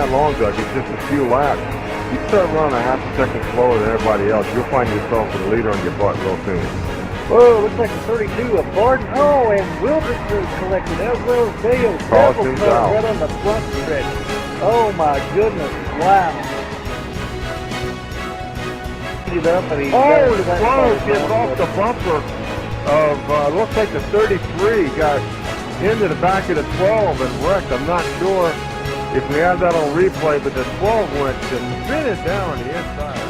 that long, Doug. It's just a few laps. You start running a half a second slower than everybody else, you'll find yourself with a leader on your butt real soon. Whoa, looks like a 32 of Barton. Oh, and Wilderson collected as well as Dale. Several cars right on the front stretch. Oh my goodness, wow. Oh, the front gets off the bumper of, looks like the 33 got into the back of the 12 and wrecked. I'm not sure if we have that on replay, but the 12 went just spinning down on the inside.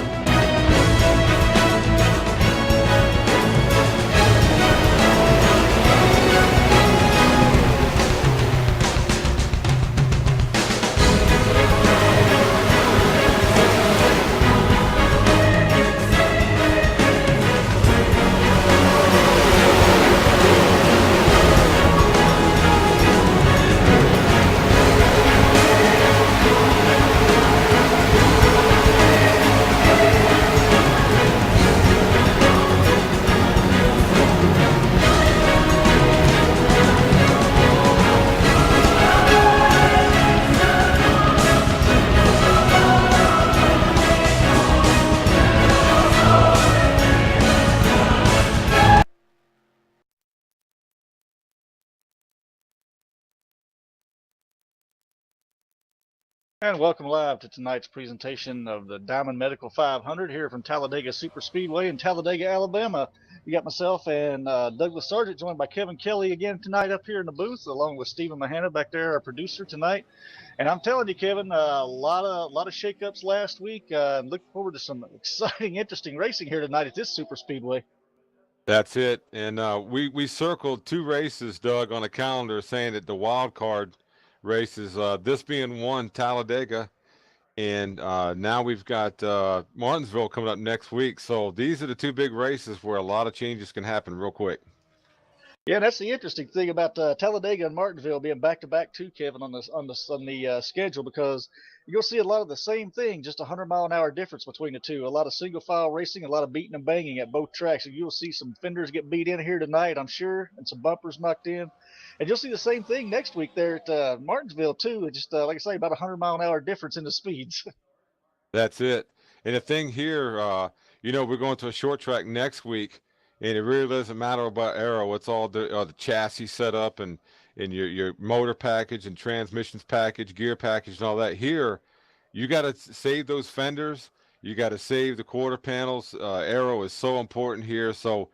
And welcome live to tonight's presentation of the Diamond Medical 500 here from Talladega Super Speedway in Talladega, Alabama. You got myself and Douglas Sargent joined by Kevin Kelly again tonight up here in the booth, along with Stephen Mahana back there, our producer tonight. And I'm telling you, Kevin, a lot of shakeups last week. Looking forward to some exciting, interesting racing here tonight at this Super Speedway. That's it. And we circled 2 races, Doug, on a calendar saying that the wild card races, this being one, Talladega, and now we've got Martinsville coming up next week. So these are the 2 big races where a lot of changes can happen real quick. Yeah, that's the interesting thing about Talladega and Martinsville being back-to-back too, Kevin, on the schedule, because you'll see a lot of the same thing, just 100-mile-an-hour difference between the two. A lot of single-file racing, a lot of beating and banging at both tracks. And you'll see some fenders get beat in here tonight, I'm sure, and some bumpers knocked in. And you'll see the same thing next week there at Martinsville too. Just like I say, about 100-mile-an-hour difference in the speeds. That's it. And the thing here, we're going to a short track next week, and it really doesn't matter about aero. It's all the chassis setup and your motor package and transmissions package, gear package, and all that. Here, you got to save those fenders. You got to save the quarter panels. Aero is so important here. So,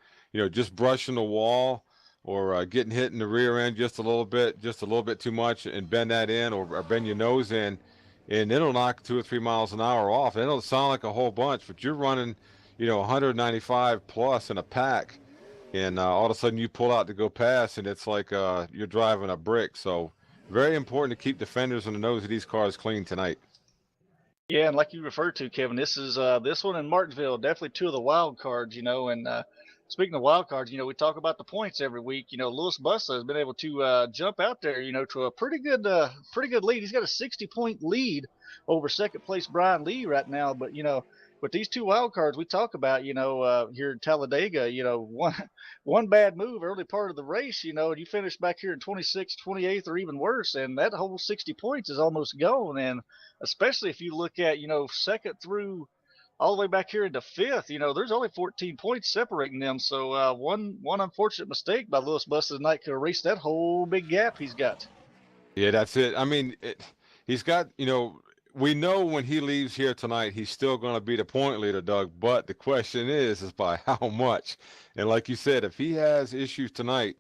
just brushing the wall or getting hit in the rear end just a little bit too much, and bend that in or bend your nose in, and it'll knock 2 or 3 miles an hour off. And it'll sound like a whole bunch, but you're running 195 plus in a pack, and all of a sudden you pull out to go past, and it's like you're driving a brick. So very important to keep the fenders on the nose of these cars clean tonight. Yeah, and like you referred to, Kevin, this is this one in Martinsville, definitely 2 of the wild cards, and speaking of wild cards, we talk about the points every week. Louis Bussa has been able to jump out there, to a pretty good lead. He's got a 60-point lead over second place Brian Lee right now, but with these 2 wild cards we talk about, here in Talladega, one bad move early part of the race, and you finish back here in 26th, 28th, or even worse, and that whole 60 points is almost gone. And especially if you look at, second through all the way back here into 5th, there's only 14 points separating them. So one unfortunate mistake by Louis Bussa tonight could erase that whole big gap he's got. Yeah, that's it. I mean, he's got, we know when he leaves here tonight, he's still going to be the point leader, Doug. But the question is by how much? And like you said, if he has issues tonight,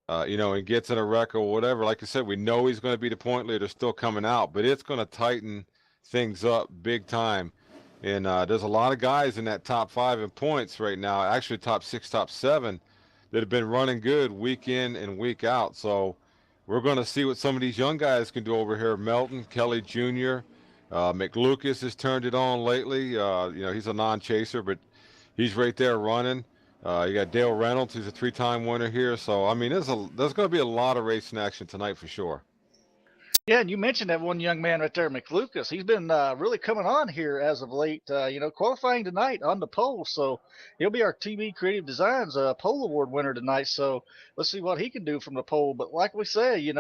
and gets in a wreck or whatever, like I said, we know he's going to be the point leader still coming out, but it's going to tighten things up big time. And there's a lot of guys in that top 5 in points right now, actually top 6, top 7, that have been running good week in and week out. So we're going to see what some of these young guys can do over here. Melton, Kelly Jr., McLucas has turned it on lately. He's a non-chaser, but he's right there running. You got Dale Reynolds, who's a 3-time winner here. So, I mean, there's going to be a lot of racing action tonight for sure. Yeah, and you mentioned that one young man right there, McLucas. He's been really coming on here as of late, qualifying tonight on the pole. So he'll be our TV Creative Designs pole award winner tonight. So let's see what he can do from the pole. But like we say,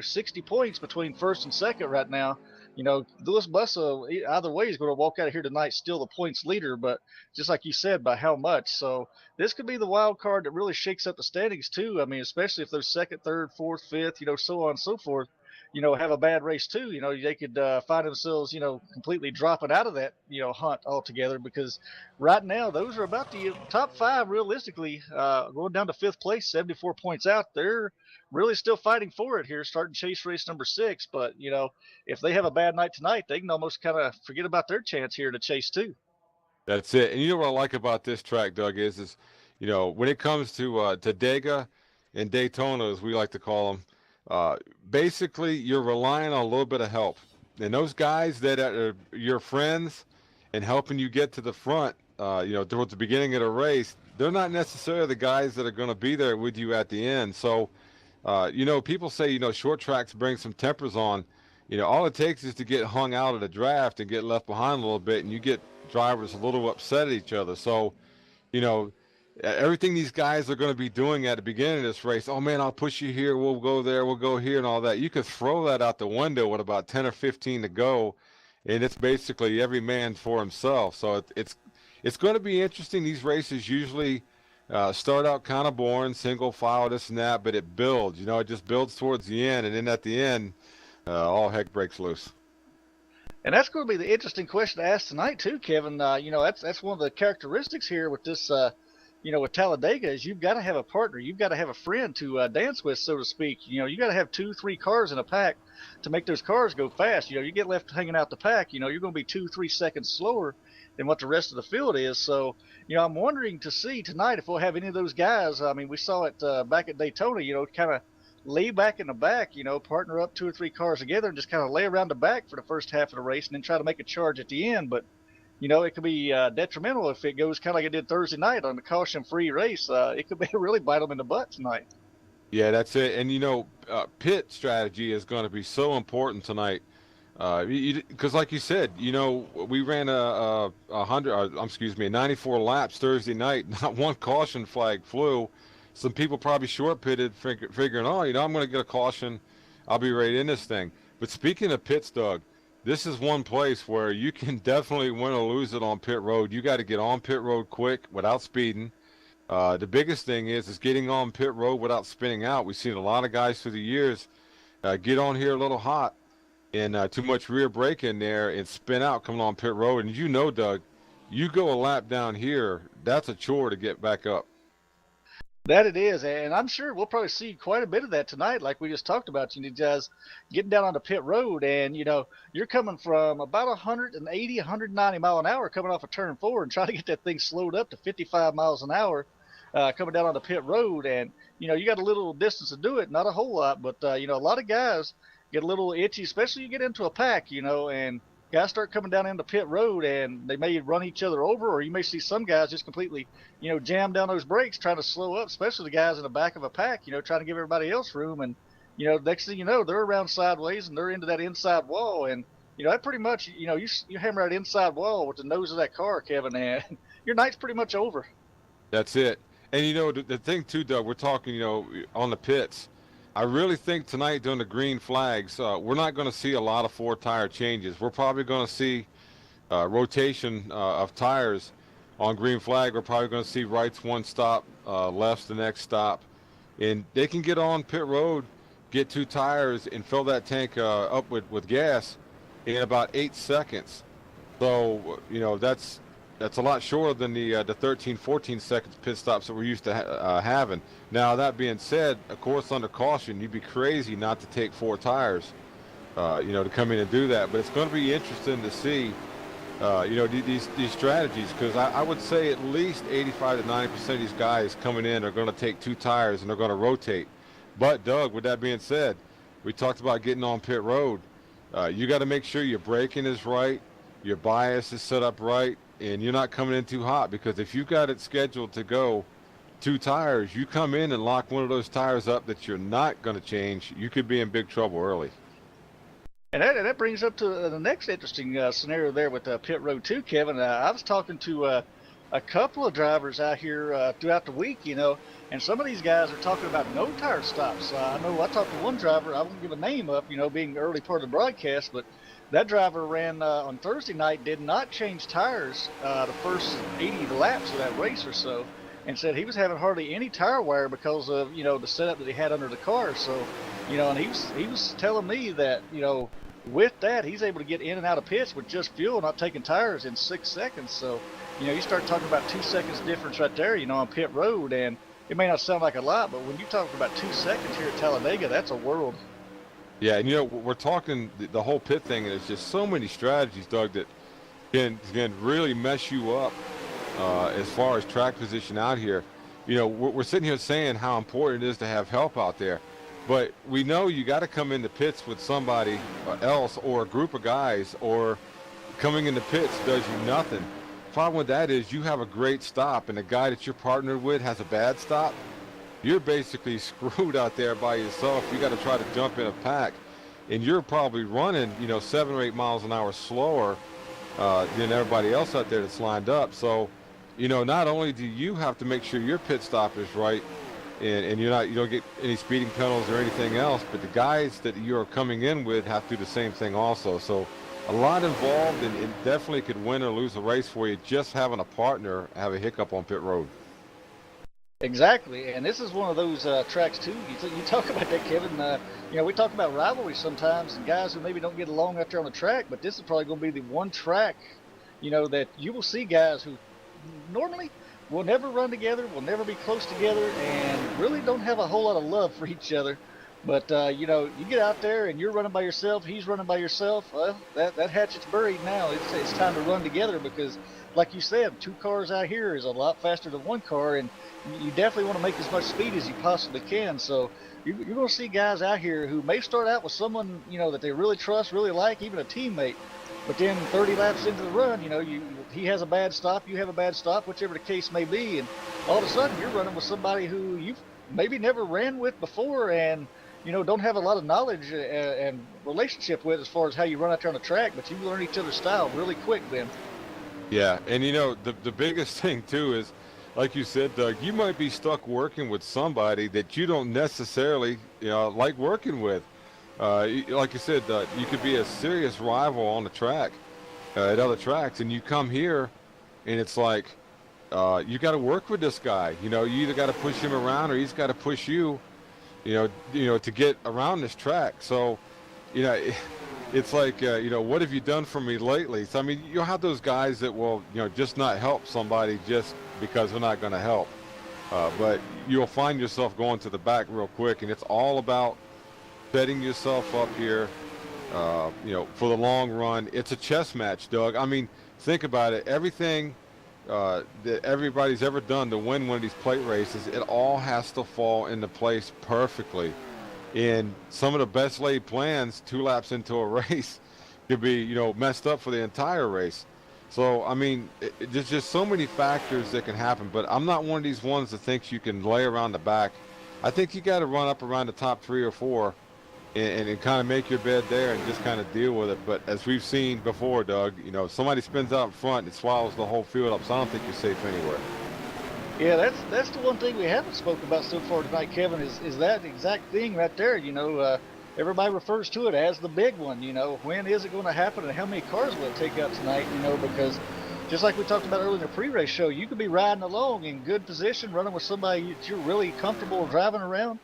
60 points between first and second right now. Lewis Bussa, either way, is going to walk out of here tonight still the points leader, but just like you said, by how much. So this could be the wild card that really shakes up the standings too. I mean, especially if those second, third, fourth, fifth, so on and so forth, have a bad race too. They could find themselves, completely dropping out of that, hunt altogether, because right now those are about the top five realistically, going down to fifth place, 74 points out. They're really still fighting for it here, starting chase race number 6. But, if they have a bad night tonight, they can almost kind of forget about their chance here to chase too. That's it. And you know what I like about this track, Doug, is when it comes to Dega and Daytona, as we like to call them, basically you're relying on a little bit of help. And those guys that are your friends and helping you get to the front, towards the beginning of the race, they're not necessarily the guys that are going to be there with you at the end. So, people say, short tracks bring some tempers on. All it takes is to get hung out of the draft and get left behind a little bit, and you get drivers a little upset at each other. So, everything these guys are going to be doing at the beginning of this race, oh man, I'll push you here, we'll go there, we'll go here, and all that. You could throw that out the window with about 10 or 15 to go, and it's basically every man for himself. So it's going to be interesting. These races usually start out kind of boring, single file, this and that, but it builds. It just builds towards the end, and then at the end, all heck breaks loose. And that's going to be the interesting question to ask tonight too, Kevin. That's one of the characteristics here with this, with Talladega, is you've got to have a partner. You've got to have a friend to dance with, so to speak. You got to have 2-3 cars in a pack to make those cars go fast. You get left hanging out the pack, you're going to be 2-3 seconds slower than what the rest of the field is. So, I'm wondering to see tonight if we'll have any of those guys. I mean, we saw it back at Daytona, kind of lay back in the back, partner up 2 or 3 cars together and just kind of lay around the back for the first half of the race and then try to make a charge at the end. But, it could be detrimental if it goes kind of like it did Thursday night on the caution-free race. It could really bite them in the butt tonight. Yeah, that's it. And, pit strategy is going to be so important tonight. Because like you said, we ran a 94 laps Thursday night. Not one caution flag flew. Some people probably short pitted, figuring, I'm going to get a caution. I'll be right in this thing. But speaking of pits, Doug, this is one place where you can definitely win or lose it on pit road. You got to get on pit road quick without speeding. The biggest thing is getting on pit road without spinning out. We've seen a lot of guys through the years get on here a little hot and too much rear brake in there and spin out coming on pit road. And Doug, you go a lap down here, that's a chore to get back up. That it is, and I'm sure we'll probably see quite a bit of that tonight, like we just talked about. Guys getting down on the pit road, and you're coming from about 180, 190 mile an hour coming off of turn 4 and trying to get that thing slowed up to 55 miles an hour coming down on the pit road. And you got a little distance to do it, not a whole lot, but a lot of guys get a little itchy, especially you get into a pack, and guys start coming down into pit road and they may run each other over, or you may see some guys just completely, jam down those brakes trying to slow up, especially the guys in the back of a pack, trying to give everybody else room. And, next thing you know, they're around sideways and they're into that inside wall. And, that pretty much, you hammer that inside wall with the nose of that car, Kevin, and your night's pretty much over. That's it. And, the thing too, Doug, we're talking, on the pits. I really think tonight during the green flags, we're not going to see a lot of 4-tire changes. We're probably going to see rotation of tires on green flag. We're probably going to see rights one stop, lefts the next stop. And they can get on pit road, get 2 tires, and fill that tank up with gas in about 8 seconds. So, that's a lot shorter than the 13, 14 seconds pit stops that we're used to having. Now, that being said, of course, under caution, you'd be crazy not to take 4 tires, to come in and do that. But it's going to be interesting to see, these strategies, because I would say at least 85 to 90% of these guys coming in are going to take 2 tires and they're going to rotate. But, Doug, with that being said, we talked about getting on pit road. You got to make sure your braking is right, your bias is set up right, and you're not coming in too hot, because if you got it scheduled to go 2 tires, you come in and lock one of those tires up that you're not going to change, you could be in big trouble early. And that brings up to the next interesting scenario there with pit road too, Kevin. I was talking to a couple of drivers out here throughout the week, and some of these guys are talking about no tire stops. I know I talked to one driver, I won't give a name up, being the early part of the broadcast, but that driver ran on Thursday night, did not change tires the first 80 laps of that race or so, and said he was having hardly any tire wear because of, you know, the setup that he had under the car. So, you know, and he was telling me that, you know, with that he's able to get in and out of pits with just fuel, not taking tires, in 6 seconds. So, you know, you start talking about 2 seconds difference right there, you know, on pit road, and it may not sound like a lot, but when you talk about 2 seconds here at Talladega, that's a world. Yeah, and you know, we're talking the whole pit thing, and there's just so many strategies, Doug, that can really mess you up as far as track position out here. You know, we're sitting here saying how important it is to have help out there, but we know you got to come into pits with somebody else or a group of guys, or coming into pits does you nothing. Problem with that is you have a great stop, and the guy that you're partnered with has a bad stop. You're basically screwed out there by yourself. You got to try to jump in a pack, and you're probably running, you know, 7 or 8 miles an hour slower than everybody else out there that's lined up. So, you know, not only do you have to make sure your pit stop is right, and you don't get any speeding penalties or anything else, but the guys that you're coming in with have to do the same thing also. So a lot involved, and it definitely could win or lose a race for you just having a partner have a hiccup on pit road. Exactly, and this is one of those tracks too. You talk about that, Kevin. You know, we talk about rivalry sometimes, and guys who maybe don't get along out there on the track. But this is probably going to be the one track, you know, that you will see guys who normally will never run together, will never be close together, and really don't have a whole lot of love for each other. But you know, you get out there and you're running by yourself, he's running by yourself. Well, that hatchet's buried now. It's time to run together, because, like you said, 2 cars out here is a lot faster than 1 car, and you definitely want to make as much speed as you possibly can. So you're going to see guys out here who may start out with someone, you know, that they really trust, really like, even a teammate. But then 30 laps into the run, you know, he has a bad stop, you have a bad stop, whichever the case may be, and all of a sudden you're running with somebody who you've maybe never ran with before, and you know, don't have a lot of knowledge and relationship with as far as how you run out there on the track, but you learn each other's style really quick then. Yeah, and you know, the biggest thing too is, like you said, Doug, you might be stuck working with somebody that you don't necessarily, you know, like working with. Like you said, you could be a serious rival on the track, at other tracks, and you come here, and it's like, you got to work with this guy. You know, you either got to push him around or he's got to push you, you know, to get around this track. So, you know, it's like, you know, what have you done for me lately? So, I mean, you'll have those guys that will, you know, just not help somebody just because they're not going to help. But you'll find yourself going to the back real quick, and it's all about setting yourself up here, you know, for the long run. It's a chess match, Doug. I mean, think about it. Everything that everybody's ever done to win one of these plate races, it all has to fall into place perfectly. And some of the best laid plans 2 laps into a race could be, you know, messed up for the entire race. So, I mean, there's just so many factors that can happen, but I'm not one of these ones that thinks you can lay around the back. I think you got to run up around the top 3 or 4 and kind of make your bed there and just kind of deal with it. But as we've seen before, Doug, you know, if somebody spins out in front, it swallows the whole field up, so I don't think you're safe anywhere. Yeah, that's the one thing we haven't spoken about so far tonight, Kevin, is that exact thing right there. You know, everybody refers to it as the big one. You know, when is it going to happen, and how many cars will it take out tonight? You know, because just like we talked about earlier in the pre-race show, you could be riding along in good position, running with somebody that you're really comfortable driving around,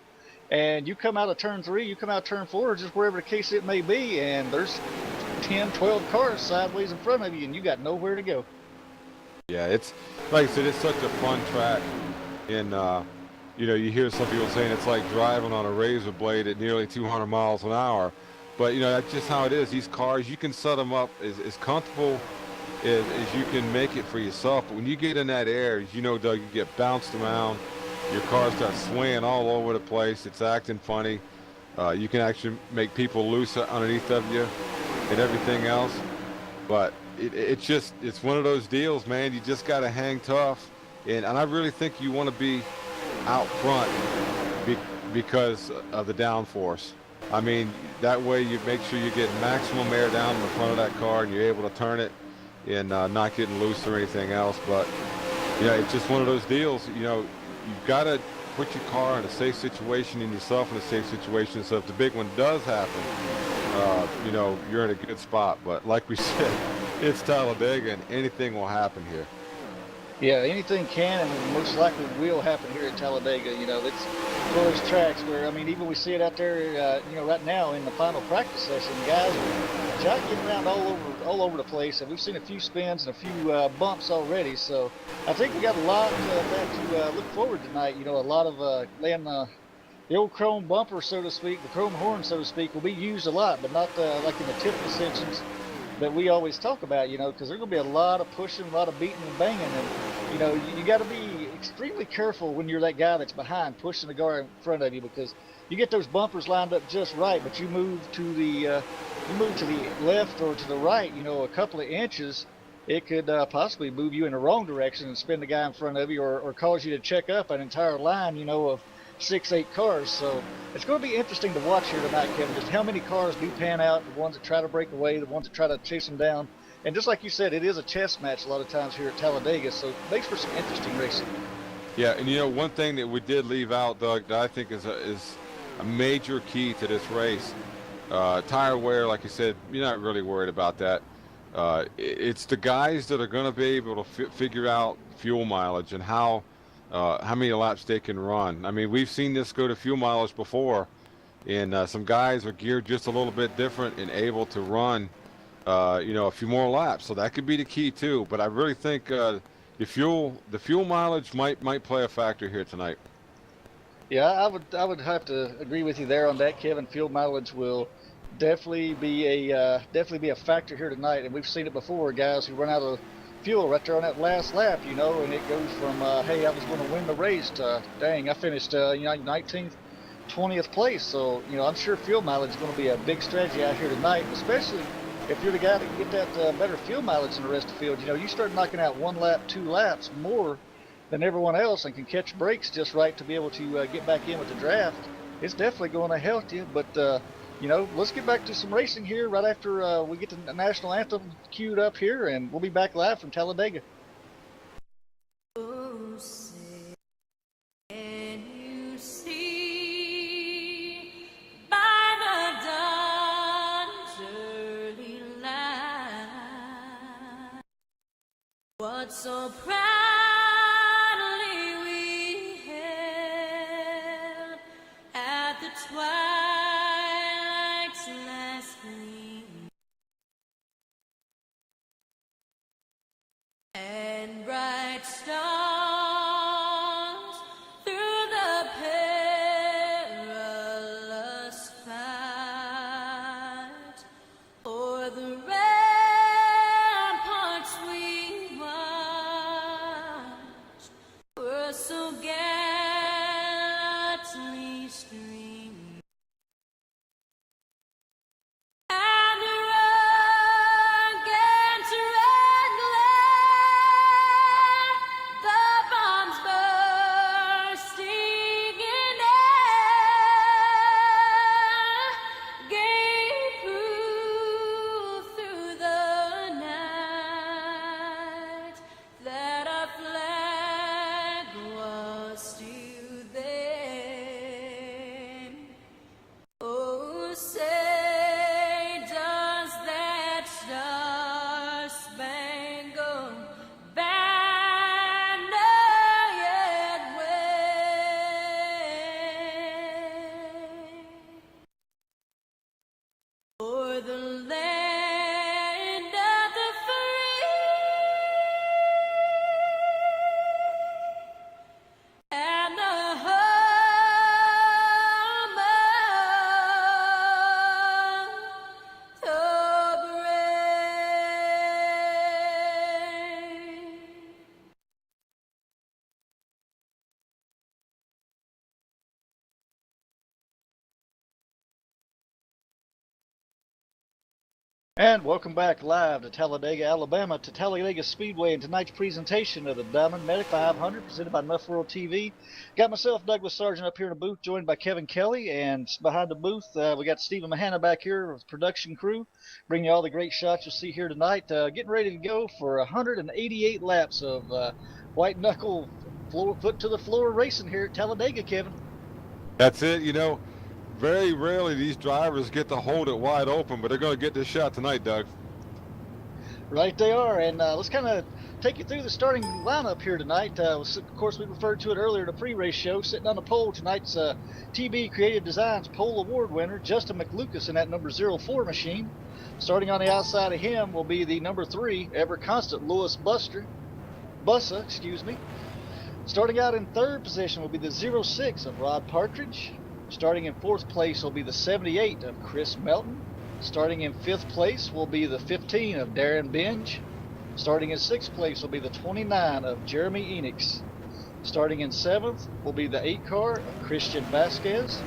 and you come out of turn 3, you come out of turn 4, just wherever the case it may be, and there's 10, 12 cars sideways in front of you, and you got nowhere to go. Yeah, it's like I said, it's such a fun track, and you know, you hear some people saying it's like driving on a razor blade at nearly 200 miles an hour, but you know, that's just how it is. These cars, you can set them up as comfortable as you can make it for yourself, but when you get in that air, you know, Doug, you get bounced around, your car starts swaying all over the place, it's acting funny, you can actually make people loose underneath of you and everything else, but it's one of those deals, man. You just got to hang tough, and I really think you want to be out front because of the downforce. I mean, that way you make sure you get maximum air down in the front of that car, and you're able to turn it and not getting loose or anything else. But yeah, it's just one of those deals. You know, you've got to put your car in a safe situation and yourself in a safe situation. So if the big one does happen, you know, you're in a good spot. But like we said, it's Talladega, and anything will happen here. Yeah, anything can and most likely will happen here at Talladega. You know, it's one of those tracks where, I mean, even we see it out there, you know, right now in the final practice session, guys are jockeying around all over the place, and we've seen a few spins and a few bumps already. So I think we got a lot to look forward to tonight. You know, a lot of laying the old chrome bumper, so to speak, the chrome horn, so to speak, will be used a lot, but not like in the tip ascensions that we always talk about, you know, because there's going to be a lot of pushing, a lot of beating and banging, and, you know, you got to be extremely careful when you're that guy that's behind pushing the guard in front of you, because you get those bumpers lined up just right, but you move to the left or to the right, you know, a couple of inches, it could possibly move you in the wrong direction and spin the guy in front of you, or cause you to check up an entire line, you know, of 6-8 cars. So it's going to be interesting to watch here tonight, Kevin, just how many cars do pan out, the ones that try to break away, the ones that try to chase them down. And just like you said, it is a chess match a lot of times here at Talladega, so it makes for some interesting racing. Yeah, and you know, one thing that we did leave out, Doug, that I think is a major key to this race, tire wear, like you said, you're not really worried about that. It's the guys that are going to be able to figure out fuel mileage and how many laps they can run. I mean, we've seen this go to fuel mileage before, and some guys are geared just a little bit different and able to run, you know, a few more laps. So that could be the key too. But I really think the fuel mileage might play a factor here tonight. Yeah, I would have to agree with you there on that, Kevin. Fuel mileage will definitely be a factor here tonight, and we've seen it before, guys who run out of fuel right there on that last lap, you know, and it goes from hey, I was going to win the race to dang, I finished you know, 19th, 20th place. So, you know, I'm sure fuel mileage is going to be a big strategy out here tonight, especially if you're the guy that can get that better fuel mileage than the rest of the field. You know, you start knocking out 1 lap, 2 laps more than everyone else and can catch breaks just right to be able to get back in with the draft. It's definitely going to help you. But you know, let's get back to some racing here right after we get the national anthem queued up here, and we'll be back live from Talladega. Oh, say, can you see by the dawn's early light what so proudly we held at the twilight's last gleam, and bright stars through the perilous fight o'er the ramparts we watched were so gallantly streamed, and the rocket's red glare, the bombs bursting in air, gave proof through the night that our flag was still there. Oh, say does that star-spangled banner yet wave o'er the land of the free and the home of the brave. And welcome back live to Talladega, Alabama, to Talladega Speedway, and tonight's presentation of the Diamond Medic 500 presented by NuffWORLD TV. Got myself, Douglas Sargent, up here in the booth, joined by Kevin Kelly, and behind the booth we got Stephen Mahana back here with production crew, bringing you all the great shots you'll see here tonight. Getting ready to go for 188 laps of white knuckle, foot to the floor racing here at Talladega, Kevin. That's it. You know, very rarely these drivers get to hold it wide open, but they're going to get this shot tonight, Doug. Right, they are. And let's kind of take you through the starting lineup here tonight. Of course, we referred to it earlier in the pre-race show. Sitting on the pole tonight's TB Creative Designs pole award winner, Justin McLucas, in that number 04 machine. Starting on the outside of him will be the number 3, ever constant Louis Bussa, excuse me. Starting out in third position will be the 06 of Rod Partridge. Starting in fourth place will be the 78 of Chris Melton. Starting in fifth place will be the 15 of Darren Binge. Starting in sixth place will be the 29 of Jeremy Enix. Starting in seventh will be the 8 car of Christian Vasquez.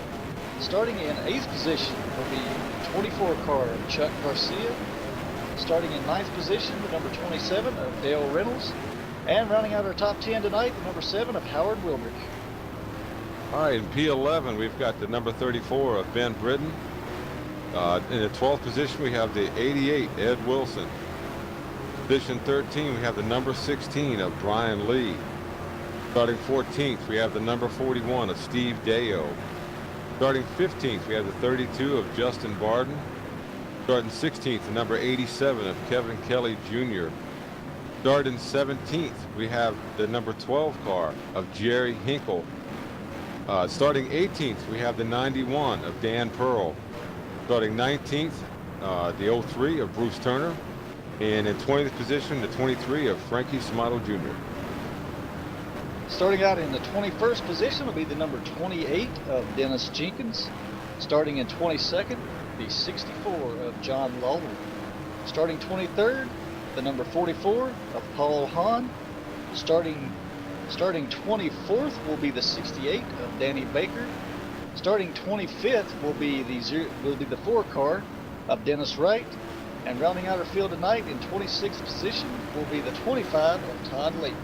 Starting in eighth position will be the 24 car of Chuck Garcia. Starting in ninth position, the number 27 of Dale Reynolds. And rounding out our top 10 tonight, the number 7 of Howard Wilbrick. All right, in P11, we've got the number 34 of Ben Britton. In the 12th position, we have the 88, Ed Wilson. Position 13, we have the number 16 of Brian Lee. Starting 14th, we have the number 41 of Steve Deo. Starting 15th, we have the 32 of Justin Barden. Starting 16th, the number 87 of Kevin Kelly Jr. Starting 17th, we have the number 12 car of Jerry Hinkle. Starting 18th, we have the 91 of Dan Pearl. Starting 19th, the 03 of Bruce Turner. And in 20th position, the 23 of Frankie Samato Jr. Starting out in the 21st position will be the number 28 of Dennis Jenkins. Starting in 22nd, the 64 of John Lawler. Starting 23rd, the number 44 of Paul Hahn. Starting 24th will be the 68 of Danny Baker. Starting 25th will be the 4 car of Dennis Wright. And rounding out our field tonight in 26th position will be the 25 of Todd Layton.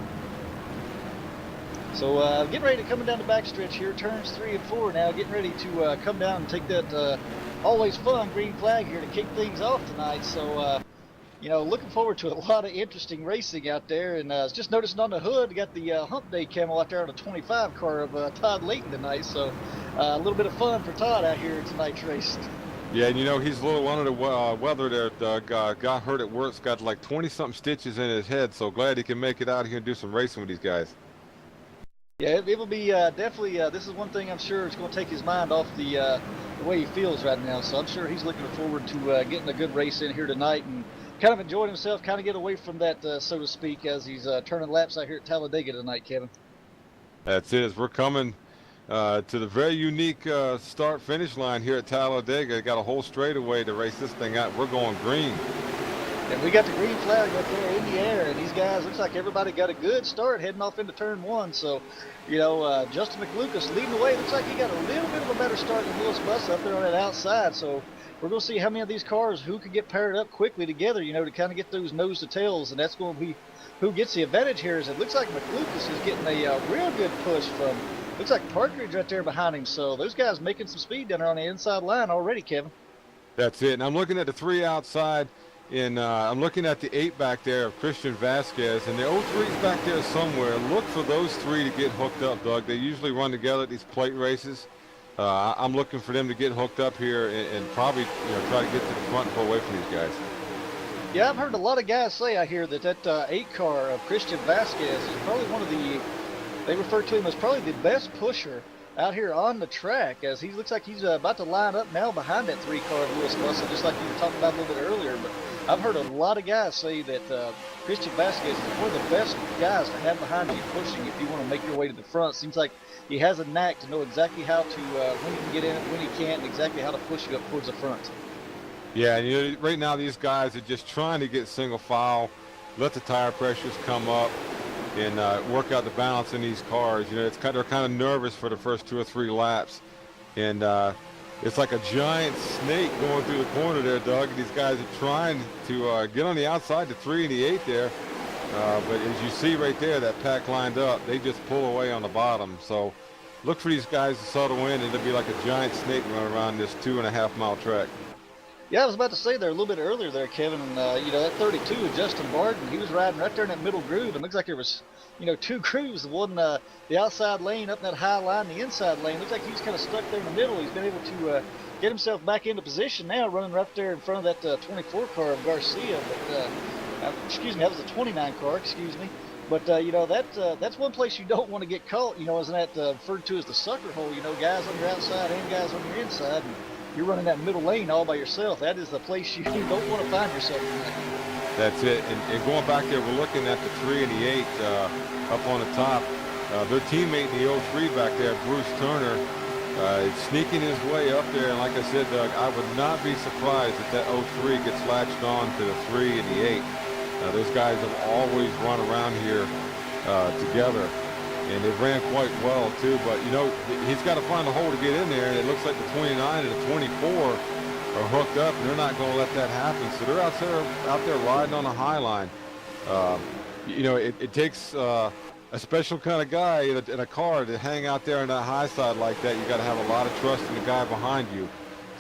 So getting ready to come down the backstretch here, turns 3 and 4 now, getting ready to come down and take that always fun green flag here to kick things off tonight. So you know, looking forward to a lot of interesting racing out there. And I was just noticing on the hood, we got the Hump Day camo out there on the 25 car of Todd Layton tonight. So a little bit of fun for Todd out here in tonight's race. Yeah, and you know, he's a little under the weather there, Doug. Got hurt at work, got like 20-something stitches in his head, so glad he can make it out here and do some racing with these guys. Yeah, it will be definitely, this is one thing I'm sure it's going to take his mind off the way he feels right now, so I'm sure he's looking forward to getting a good race in here tonight and kind of enjoying himself, kind of get away from that, so to speak, as he's turning laps out here at Talladega tonight, Kevin. That's it, as we're coming to the very unique start-finish line here at Talladega. Got a whole straightaway to race this thing out. We're going green. And we got the green flag up there in the air, and these guys, looks like everybody got a good start heading off into turn 1. So, you know, Justin McLucas leading the way. Looks like he got a little bit of a better start than Louis Buss up there on that outside. So we're going to see how many of these cars, who can get paired up quickly together, you know, to kind of get those nose to tails. And that's going to be who gets the advantage here. Is it looks like McLucas is getting a real good push from, looks like Partridge right there behind him. So those guys making some speed down there on the inside line already, Kevin. That's it. And I'm looking at the 3 outside. And I'm looking at the 8 back there of Christian Vasquez, and the 03's back there somewhere. Look for those 3 to get hooked up, Doug. They usually run together at these plate races. I'm looking for them to get hooked up here and probably, you know, try to get to the front and pull away from these guys. Yeah, I've heard a lot of guys say out here that 8 car of Christian Vasquez is probably one of the, they refer to him as probably the best pusher out here on the track, as he looks like he's about to line up now behind that 3 car of Louis Buss, just like you were talking about a little bit earlier. But I've heard a lot of guys say that Christian Vasquez is one of the best guys to have behind you pushing if you want to make your way to the front. Seems like he has a knack to know exactly how to, when he can get in, when he can't, and exactly how to push you up towards the front. Yeah, and you know, right now these guys are just trying to get single file, let the tire pressures come up, and work out the balance in these cars. You know, they're kind of nervous for the first 2 or 3 laps, and it's like a giant snake going through the corner there, Doug. These guys are trying to get on the outside, the 3 and the 8 there, but as you see right there, that pack lined up, they just pull away on the bottom. So look for these guys to settle in, and it'll be like a giant snake running around this 2.5 mile track. Yeah, I was about to say there a little bit earlier there, Kevin, and that 32 with Justin Barton, he was riding right there in that middle groove, and looks like there was, two grooves. The one, the outside lane up in that high line, the inside lane. Looks like he was kind of stuck there in the middle. He's been able to get himself back into position now, running right there in front of that 24 car of Garcia. But excuse me, that was the 29 car. Excuse me. But that's one place you don't want to get caught. Isn't that referred to as the sucker hole? Guys on your outside and guys on your inside. And you're running that middle lane all by yourself. That is the place you don't want to find yourself in. That's it. And going back there, we're looking at the 3 and the 8 up on the top. Their teammate in the 03 back there, Bruce Turner, is sneaking his way up there. And like I said, Doug, I would not be surprised if that 03 gets latched on to the 3 and the 8. Those guys have always run around here together. And they ran quite well, too. But, he's got to find a hole to get in there. And it looks like the 29 and the 24 are hooked up, and they're not going to let that happen. So they're out there riding on a high line. It takes a special kind of guy in a car to hang out there on that high side like that. You got to have a lot of trust in the guy behind you.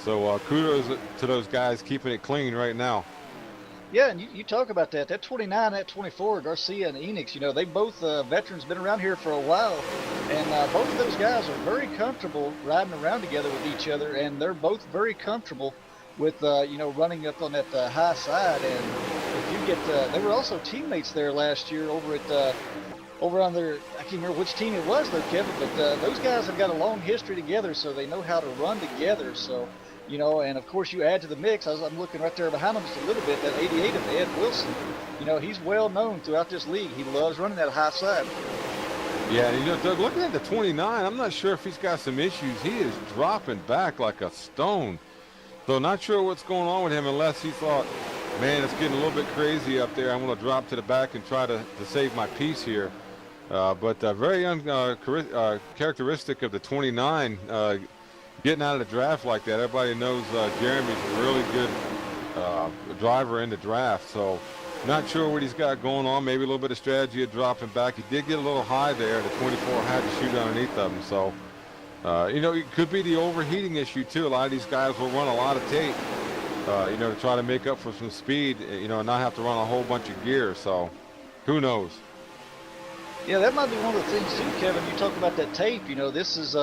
So kudos to those guys keeping it clean right now. Yeah, and you talk about that. That 29, that 24, Garcia and Enix, they both veterans, been around here for a while. And both of those guys are very comfortable riding around together with each other. And they're both very comfortable with, running up on that high side. And if you get, they were also teammates there last year over on their, I can't remember which team it was though, Kevin, but those guys have got a long history together, so they know how to run together. So, and of course you add to the mix, I'm looking right there behind them just a little bit, that 88 of Ed Wilson. He's well known throughout this league. He loves running that high side. Yeah, Doug, looking at the 29, I'm not sure if he's got some issues. He is dropping back like a stone. So not sure what's going on with him unless he thought, man, it's getting a little bit crazy up there. I'm going to drop to the back and try to save my piece here. But very characteristic of the 29, getting out of the draft like that. Everybody knows Jeremy's a really good driver in the draft. So not sure what he's got going on. Maybe a little bit of strategy of dropping back. He did get a little high there. The 24 had to shoot underneath of him. So, it could be the overheating issue too. A lot of these guys will run a lot of tape, to try to make up for some speed, and not have to run a whole bunch of gear. So who knows? Yeah, that might be one of the things too, Kevin. You talk about that tape. This is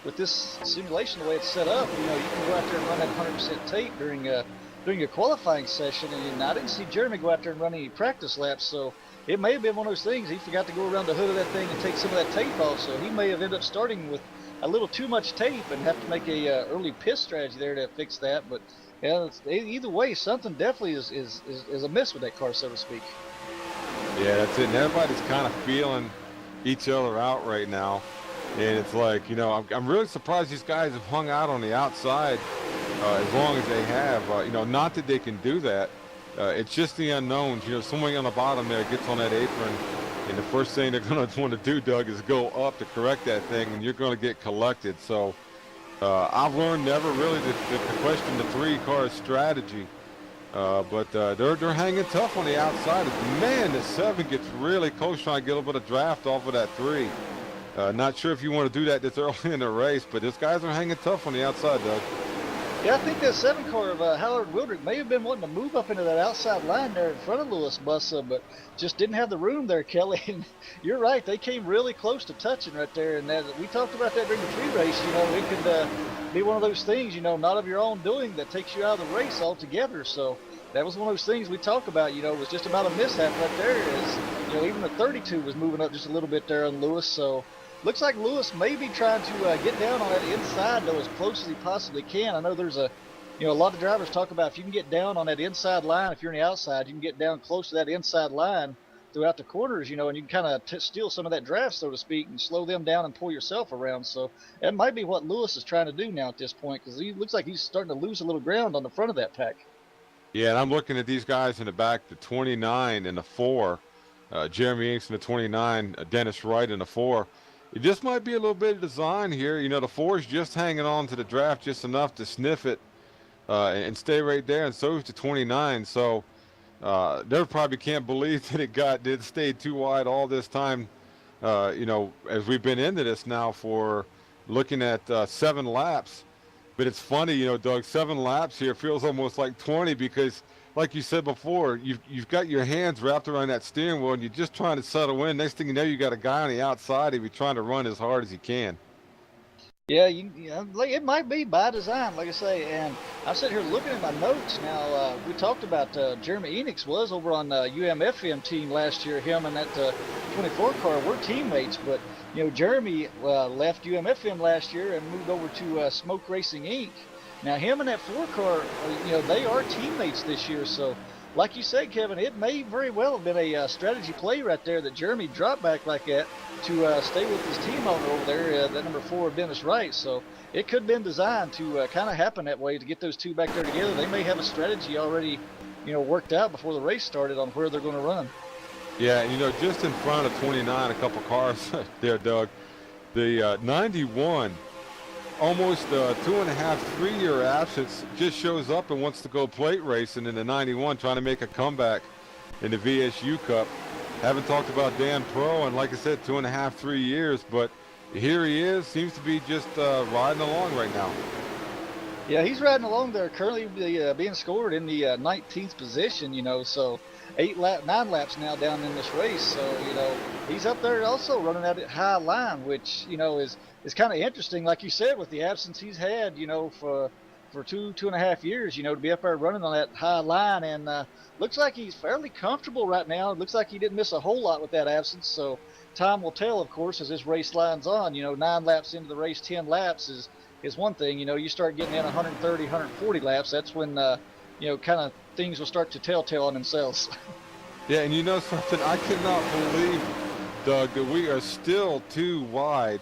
with this simulation, the way it's set up. You can go out there and run that 100% tape during a qualifying session, and I didn't see Jeremy go out there and run any practice laps. So it may have been one of those things. He forgot to go around the hood of that thing and take some of that tape off. So he may have ended up starting with a little too much tape and have to make a early pit strategy there to fix that. But yeah, either way, something definitely is amiss with that car, so to speak. Yeah, that's it. And everybody's kind of feeling each other out right now. And it's like, I'm really surprised these guys have hung out on the outside as long as they have. Not that they can do that. It's just the unknowns. Somebody on the bottom there gets on that apron, and the first thing they're going to want to do, Doug, is go up to correct that thing, and you're going to get collected. So I've learned never really to question the 3-car strategy. But they're hanging tough on the outside. Man, the 7 gets really close trying to get a little bit of draft off of that 3. Not sure if you want to do that this early in the race, but these guys are hanging tough on the outside, Doug. Yeah, I think that 7 car of Howard Wildrick may have been wanting to move up into that outside line there in front of Lewis Bussa, but just didn't have the room there, Kelly. And you're right, they came really close to touching right there. And we talked about that during the pre-race. It could be one of those things, not of your own doing that takes you out of the race altogether. So that was one of those things we talk about, it was just about a mishap right there. Even the 32 was moving up just a little bit there on Lewis. So looks like Lewis may be trying to get down on that inside, though, as close as he possibly can. I know there's a lot of drivers talk about if you can get down on that inside line, if you're on the outside, you can get down close to that inside line throughout the corners, and you can kind of steal some of that draft, so to speak, and slow them down and pull yourself around. So that might be what Lewis is trying to do now at this point, because he looks like he's starting to lose a little ground on the front of that pack. Yeah, and I'm looking at these guys in the back, the 29 and the 4, Jeremy Inks in the 29, Dennis Wright in the 4. It just might be a little bit of design here. The 4 is just hanging on to the draft just enough to sniff it and stay right there, and so is the 29. So they probably can't believe that it stayed too wide all this time, as we've been into this now for looking at 7 laps. But it's funny, you know, Doug, 7 laps here feels almost like 20 because, like you said before, you've got your hands wrapped around that steering wheel and you're just trying to settle in. Next thing you know, you got a guy on the outside of you trying to run as hard as he can. Yeah, like it might be by design, like I say. And I'm sitting here looking at my notes now. We talked about Jeremy Enix was over on the UMFM team last year. Him and that 24 car were teammates, but you know, Jeremy left UMFM last year and moved over to Smoke Racing Inc. Now, him and that 4 car, you know, they are teammates this year. So, like you said, Kevin, it may very well have been a strategy play right there that Jeremy dropped back like that to stay with his team owner over there, that number 4, Dennis Wright. So it could have been designed to kind of happen that way to get those two back there together. They may have a strategy already, you know, worked out before the race started on where they're going to run. Yeah, you know, just in front of 29, a couple cars there, Doug, the 91, almost 2.5, 3-year absence, just shows up and wants to go plate racing in the 91, trying to make a comeback in the VSU Cup. Haven't talked about Dan Pro in, like I said, 2.5, 3 years, but here he is, seems to be just riding along right now. Yeah, he's riding along there, currently being scored in the 19th position, you know, so 9 laps now down in this race. So, you know, he's up there also running at high line, which, you know, is kind of interesting, like you said, with the absence he's had, you know, for 2.5 years, you know, to be up there running on that high line. And looks like he's fairly comfortable right now. It looks like he didn't miss a whole lot with that absence. So time will tell, of course, as this race lines on. You know, 9 laps into the race, 10 laps is one thing. You know, you start getting in 130, 140 laps, that's when, you know, kind of things will start to tell on themselves. Yeah, and you know something, I cannot believe, Doug, that we are still 2 wide,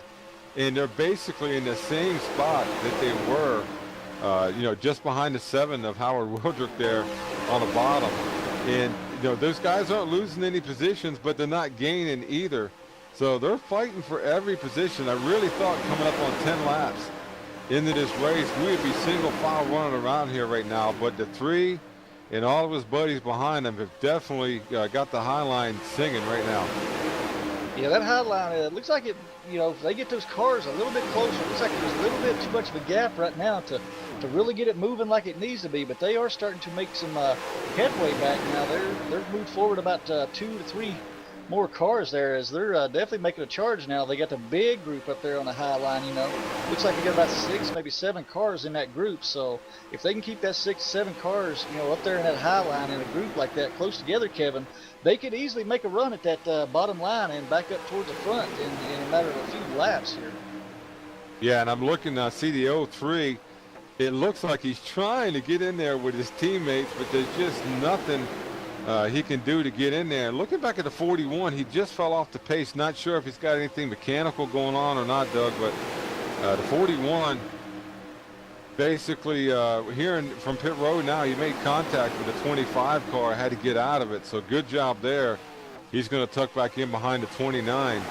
and they're basically in the same spot that they were, you know, just behind the 7 of Howard Wildrick there on the bottom. And, you know, those guys aren't losing any positions, but they're not gaining either. So they're fighting for every position. I really thought coming up on 10 laps into this race, we would be single file running around here right now, but the 3 and all of his buddies behind him have definitely got the high line singing right now. Yeah, that high line, it looks like it, you know, if they get those cars a little bit closer, it looks like there's a little bit too much of a gap right now to really get it moving like it needs to be, but they are starting to make some headway back now. They're moved forward about 2 to 3 more cars there, as they're definitely making a charge now. They got the big group up there on the high line, you know. Looks like they got about 6, maybe 7 cars in that group. So if they can keep that 6, 7 cars, you know, up there in that high line in a group like that close together, Kevin, they could easily make a run at that bottom line and back up towards the front in a matter of a few laps here. Yeah, and I'm looking at CDO3. It looks like he's trying to get in there with his teammates, but there's just nothing he can do to get in there. Looking back at the 41, he just fell off the pace. Not sure if he's got anything mechanical going on or not, Doug, but the 41, basically hearing from pit road now, he made contact with the 25 car, had to get out of it. So good job there. He's going to tuck back in behind the 29.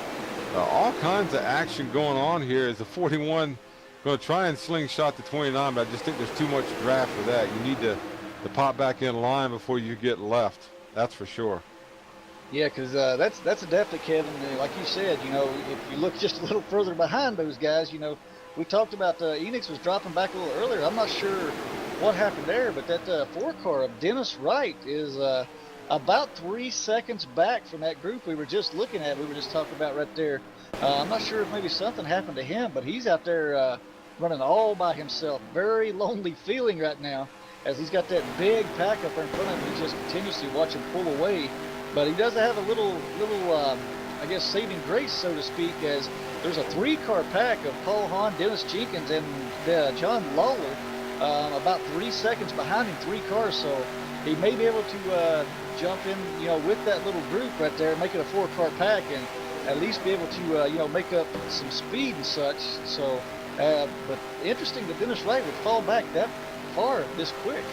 All kinds of action going on here as the 41 going to try and slingshot the 29, but I just think there's too much draft for that. You need to pop back in line before you get left. That's for sure. Yeah, because that's a definite, Kevin. Like you said, you know, if you look just a little further behind those guys, you know, we talked about Enix was dropping back a little earlier. I'm not sure what happened there, but that 4 car of Dennis Wright is about 3 seconds back from that group we were just looking at. We were just talking about right there. I'm not sure if maybe something happened to him, but he's out there running all by himself. Very lonely feeling right now, as he's got that big pack up there in front of him. He just continuously watch him pull away. But he does have a little I guess, saving grace, so to speak, as there's a 3-car pack of Paul Hahn, Dennis Jenkins, and John Lawler about 3 seconds behind him, 3 cars. So he may be able to jump in, you know, with that little group right there, make it a 4-car pack, and at least be able to, you know, make up some speed and such. So, but interesting that Dennis Wright would fall back that far this quick.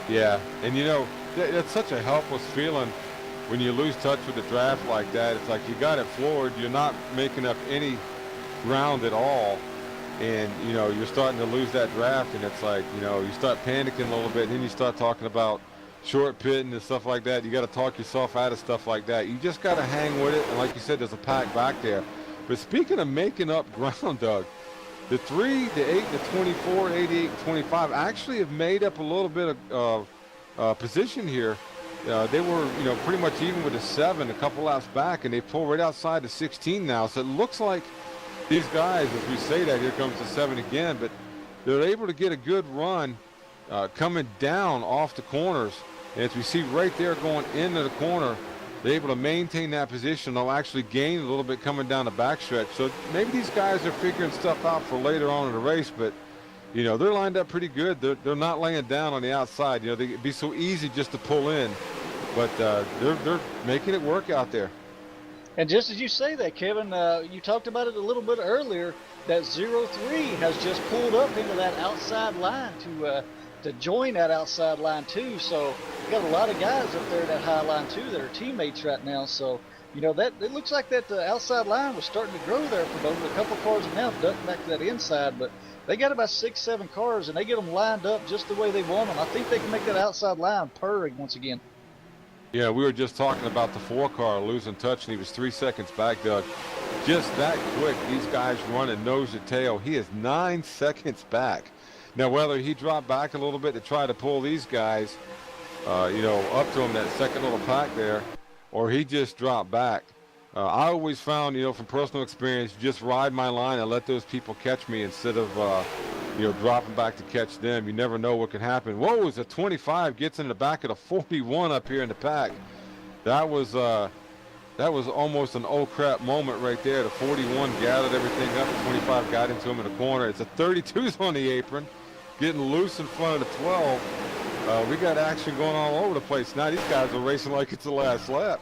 Yeah, and you know, it's such a helpless feeling when you lose touch with the draft like that. It's like you got it floored, you're not making up any ground at all, and you know, you're starting to lose that draft, and it's like, you know, you start panicking a little bit, and then you start talking about short pitting and stuff like that. You got to talk yourself out of stuff like that. You just got to hang with it, and like you said, there's a pack back there. But speaking of making up ground, Doug, The 3, the 8, the 24, 88, and 25 actually have made up a little bit of position here. They were, pretty much even with the 7 a couple laps back, and they pull right outside the 16 now. So it looks like these guys, as we say that, here comes the 7 again, but they're able to get a good run coming down off the corners. And as we see right there going into the corner, they're able to maintain that position. They'll actually gain a little bit coming down the backstretch. So maybe these guys are figuring stuff out for later on in the race, but they're lined up pretty good. They're not laying down on the outside. It'd be so easy just to pull in, but they're making it work out there. And just as you say that, Kevin, you talked about it a little bit earlier, that 03 has just pulled up into that outside line to join that outside line too. So we got a lot of guys up there in that high line too that are teammates right now. So that it looks like that outside line was starting to grow there for them. A couple cars are now ducking back to that inside, but they got about 6-7 cars, and they get them lined up just the way they want them. I think they can make that outside line purring once again. Yeah, we were just talking about the 4 car losing touch, and he was 3 seconds back, Doug. Just that quick, these guys running nose to tail. He is 9 seconds back. Now, whether he dropped back a little bit to try to pull these guys, up to him, that second little pack there, or he just dropped back. I always found, from personal experience, just ride my line and let those people catch me instead of, dropping back to catch them. You never know what can happen. Whoa, as a 25 gets in the back of the 41 up here in the pack. That was almost an oh crap moment right there. The 41 gathered everything up. The 25 got into him in the corner. It's a 32's on the apron, getting loose in front of the 12. We got action going all over the place. Now these guys are racing like it's the last lap.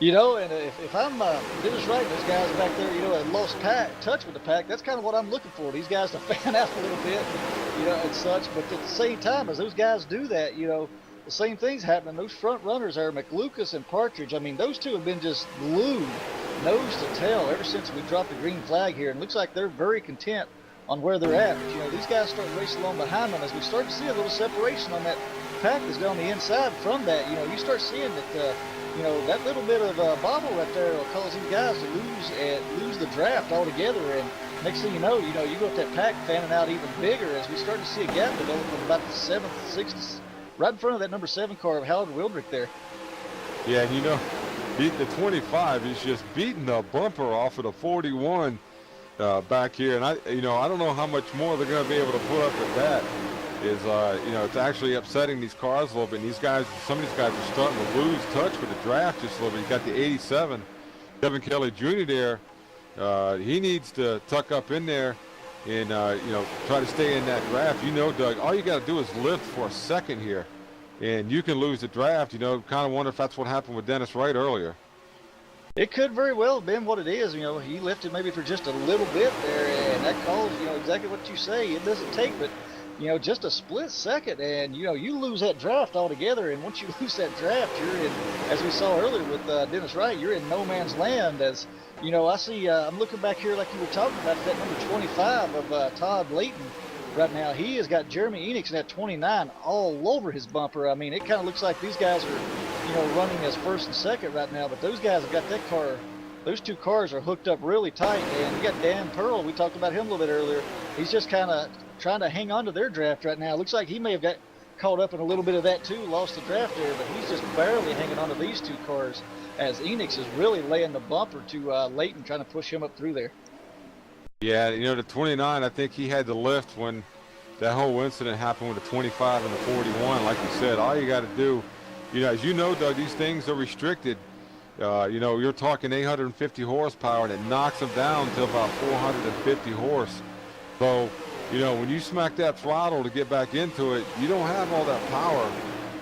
And if I'm Dennis Wright, those guys back there, had lost touch with the pack, that's kind of what I'm looking for. These guys to fan out a little bit, and such. But at the same time, as those guys do that, the same thing's happening. Those front runners are McLucas and Partridge. I mean, those two have been just glued nose to tail ever since we dropped the green flag here. And it looks like they're very content on where they're at. But, these guys start racing along behind them as we start to see a little separation on that pack that's down the inside from that. You start seeing that, that little bit of bobble right there will cause these guys to lose the draft altogether. And next thing you know, you go up that pack fanning out even bigger as we start to see a gap develop from about the 7th, 6th, right in front of that number 7 car of Howard Wildrick there. Yeah, the 25 is just beating the bumper off of the 41 back here, and I don't know how much more they're going to be able to put up with that. It's actually upsetting these cars a little bit. And some of these guys are starting to lose touch with the draft just a little bit. You got the 87, Kevin Kelly Jr. there. He needs to tuck up in there and try to stay in that draft. Doug, all you got to do is lift for a second here, and you can lose the draft. Kind of wonder if that's what happened with Dennis Wright earlier. It could very well have been what it is. He lifted maybe for just a little bit there, and that caused exactly what you say. It doesn't take but just a split second, and you lose that draft altogether. And once you lose that draft, you're in, as we saw earlier with Dennis Wright, you're in no man's land. As I see, I'm looking back here like you were talking about that number 25 of Todd Layton right now. He has got Jeremy Enix in that 29 all over his bumper. I mean, it kind of looks like these guys are running as first and second right now, but those guys have got that car. Those two cars are hooked up really tight, and you got Dan Pearl. We talked about him a little bit earlier. He's just kind of trying to hang on to their draft right now. Looks like he may have got caught up in a little bit of that too, lost the draft there, but he's just barely hanging on to these two cars as Enix is really laying the bumper to Layton, trying to push him up through there. Yeah, the 29, I think he had the lift when that whole incident happened with the 25 and the 41. Like you said, all you got to do, as Doug, these things are restricted. You're talking 850 horsepower, and it knocks them down to about 450 horse. So, when you smack that throttle to get back into it, you don't have all that power,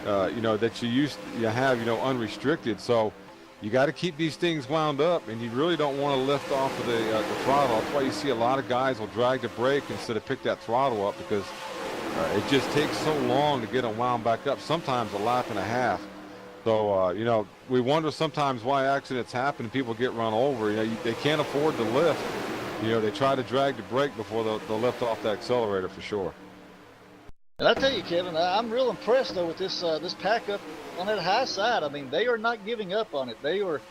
that you have, unrestricted. So you got to keep these things wound up, and you really don't want to lift off of the throttle. That's why you see a lot of guys will drag the brake instead of pick that throttle up, because it just takes so long to get them wound back up, sometimes a lap and a half. So, we wonder sometimes why accidents happen and people get run over. They can't afford to lift. They try to drag the brake before they'll lift off the accelerator for sure. And I tell you, Kevin, I'm real impressed though with this pack up on that high side. I mean, they are not giving up on it. They are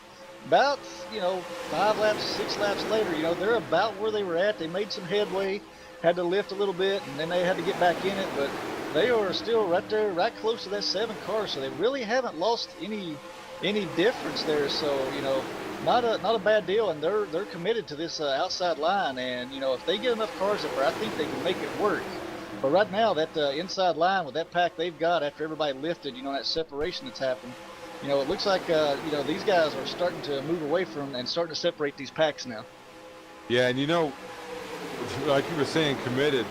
about, 5 laps, 6 laps later, they're about where they were at. They made some headway, had to lift a little bit, and then they had to get back in it. But they are still right there, right close to that 7 car. So they really haven't lost any difference there. So, not a bad deal. And they're committed to this outside line. And, if they get enough cars up there, I think they can make it work. But right now, that inside line with that pack they've got after everybody lifted, that separation that's happened, it looks like, these guys are starting to move away from and starting to separate these packs now. Yeah, and like you were saying, committed,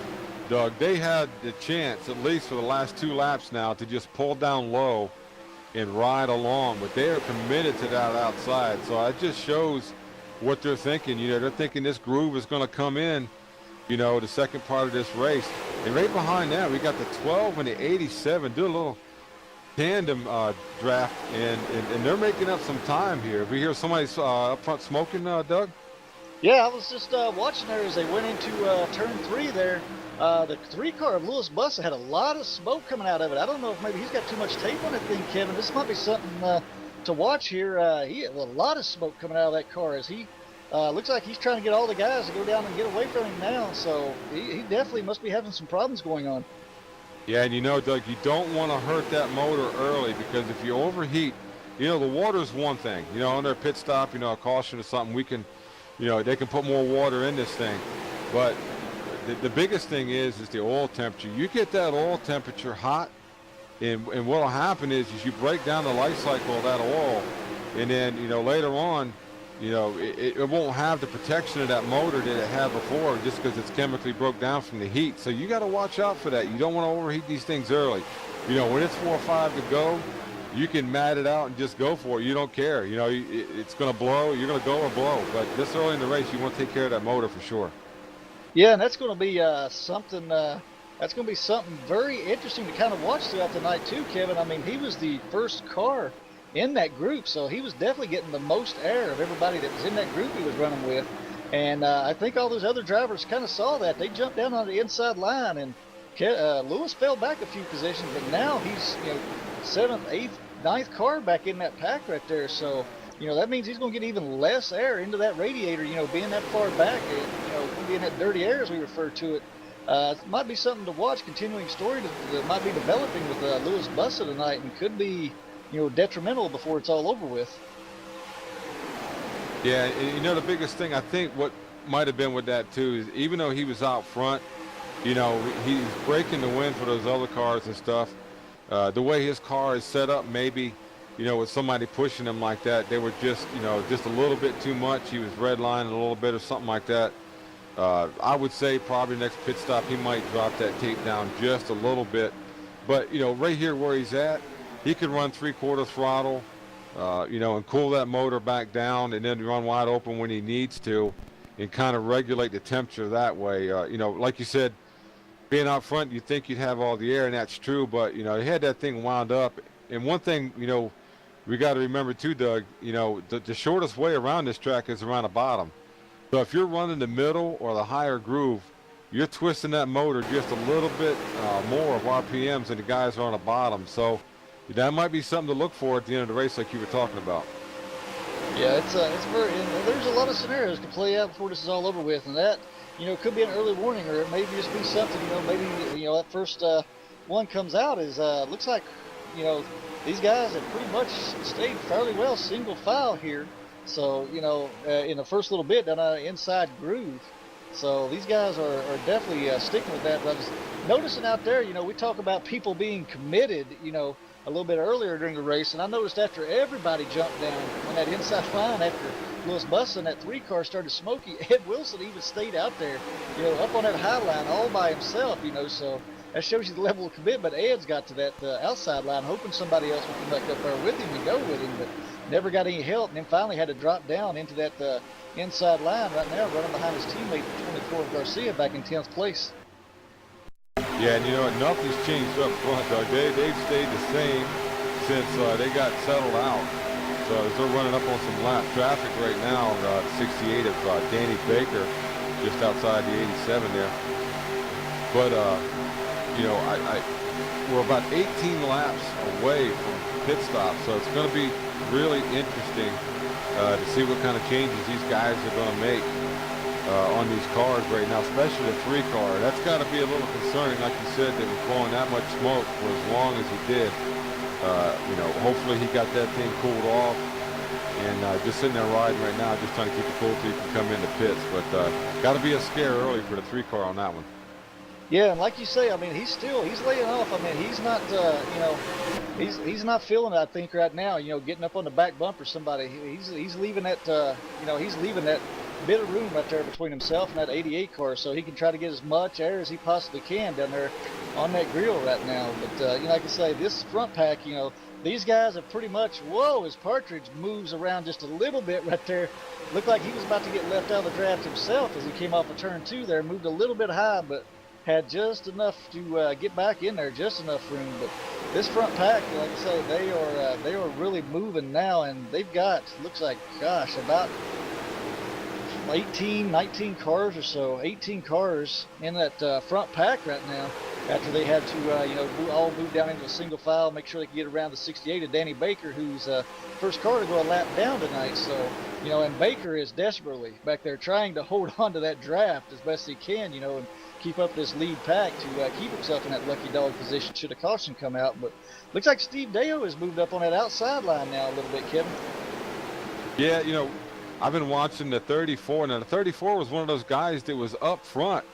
Doug, they had the chance, at least for the last 2 laps now, to just pull down low and ride along, but they are committed to that outside. So it just shows what they're thinking. They're thinking this groove is going to come in, the second part of this race. And right behind that, we got the 12 and the 87, do a little tandem draft, and they're making up some time here. We hear somebody up front smoking, Doug? Yeah, I was just watching there as they went into turn 3 there. The 3 car of Lewis Bussa had a lot of smoke coming out of it. I don't know if maybe he's got too much tape on that thing, Kevin. This might be something to watch here. He had a lot of smoke coming out of that car as he looks like he's trying to get all the guys to go down and get away from him now. So he definitely must be having some problems going on. Yeah, and Doug, you don't want to hurt that motor early, because if you overheat, the water's one thing. On their pit stop, a caution or something, we can, they can put more water in this thing. But the biggest thing is the oil temperature. You get that oil temperature hot, and what'll happen is you break down the life cycle of that oil, and then, later on, it won't have the protection of that motor that it had before, just because it's chemically broke down from the heat. So you got to watch out for that. You don't want to overheat these things early. When it's 4 or 5 to go, you can mat it out and just go for it. You don't care. It's going to blow. You're going to go or blow. But this early in the race, you want to take care of that motor for sure. Yeah, and that's going to be something. That's going to be something very interesting to kind of watch throughout the night too, Kevin. I mean, he was the first car in that group, so he was definitely getting the most air of everybody that was in that group he was running with. And I think all those other drivers kind of saw that. They jumped down on the inside line, and Lewis fell back a few positions, but now he's 7th, 8th, 9th car back in that pack right there. So that means he's going to get even less air into that radiator, being that far back, and being that dirty air as we refer to it. It might be something to watch, continuing story that might be developing with Lewis Bussa tonight, and could be detrimental before it's all over with. Yeah, and the biggest thing I think what might have been with that too is, even though he was out front, he's breaking the wind for those other cars and stuff. The way his car is set up, maybe, with somebody pushing him like that, they were just a little bit too much. He was redlining a little bit or something like that. I would say probably next pit stop he might drop that tape down just a little bit. But right here where he's at, he could run 3/4 throttle, and cool that motor back down, and then run wide open when he needs to, and kind of regulate the temperature that way. Like you said, being out front, you think you'd have all the air, and that's true. But he had that thing wound up. And one thing we got to remember too, Doug. The shortest way around this track is around the bottom. So if you're running the middle or the higher groove, you're twisting that motor just a little bit more of RPMs than the guys are on the bottom. So that might be something to look for at the end of the race, like you were talking about. Yeah, it's very. There's a lot of scenarios to play out before this is all over with, and that could be an early warning, or it may just be something. Maybe that first one comes out is looks like these guys have pretty much stayed fairly well single file here. So in the first little bit down an inside groove. So these guys are definitely sticking with that. But I was noticing out there, we talk about people being committed, a little bit earlier during the race, and I noticed after everybody jumped down on that inside line, after Lewis Bussa and that 3 car started smoky, Ed Wilson even stayed out there, up on that high line all by himself, so that shows you the level of commitment Ed's got to that outside line, hoping somebody else would come back up there with him and go with him, but never got any help, and then finally had to drop down into that inside line right now, running behind his teammate 24 Garcia back in 10th place. Yeah, and nothing's changed up front, Doug. They've stayed the same since they got settled out. So they're running up on some lap traffic right now. 68 of Danny Baker, just outside the 87 there. But we're about 18 laps away from pit stop, so it's going to be really interesting to see what kind of changes these guys are going to make on these cars right now, especially the 3-car. That's got to be a little concerning, like you said, that was blowing that much smoke for as long as he did. You know, hopefully he got that thing cooled off, and just sitting there riding right now, just trying to keep it cool till he can come into pits. But got to be a scare early for the 3-car on that one. Yeah, and like you say, I mean, he's laying off. I mean, he's not, you know, he's not feeling it, I think, right now. You know, getting up on the back bumper, somebody, he's leaving that, you know, he's leaving that bit of room right there between himself and that 88 car, so he can try to get as much air as he possibly can down there on that grill right now. But you know, like I say, this front pack, you know, these guys are pretty much, whoa, his partridge moves around just a little bit right there. Looked like he was about to get left out of the draft himself as he came off of turn 2 there, moved a little bit high, but had just enough to get back in there, just enough room. But this front pack, like I say, they are really moving now, and they've got, looks like, gosh, about 18, 19 cars or so, 18 cars in that front pack right now, after they had to, you know, all move down into a single file, make sure they can get around the 68 of Danny Baker, who's first car to go a lap down tonight. So, you know, and Baker is desperately back there trying to hold on to that draft as best he can, you know, and keep up this lead pack to keep himself in that lucky dog position should a caution come out. But looks like Steve Deo has moved up on that outside line now a little bit, Kevin. Yeah, you know, I've been watching the 34. Now, the 34 was one of those guys that was up front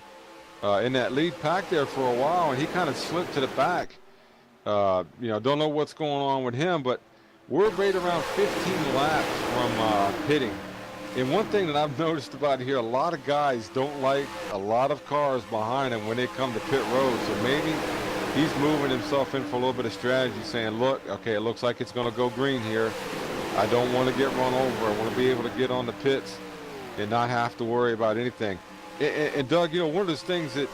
in that lead pack there for a while, and he kind of slipped to the back. You know, don't know what's going on with him, but we're right around 15 laps from pitting. And one thing that I've noticed about here, a lot of guys don't like a lot of cars behind them when they come to pit road. So maybe he's moving himself in for a little bit of strategy, saying, look, okay, it looks like it's going to go green here. I don't want to get run over. I want to be able to get on the pits and not have to worry about anything. And Doug, you know, one of those things that,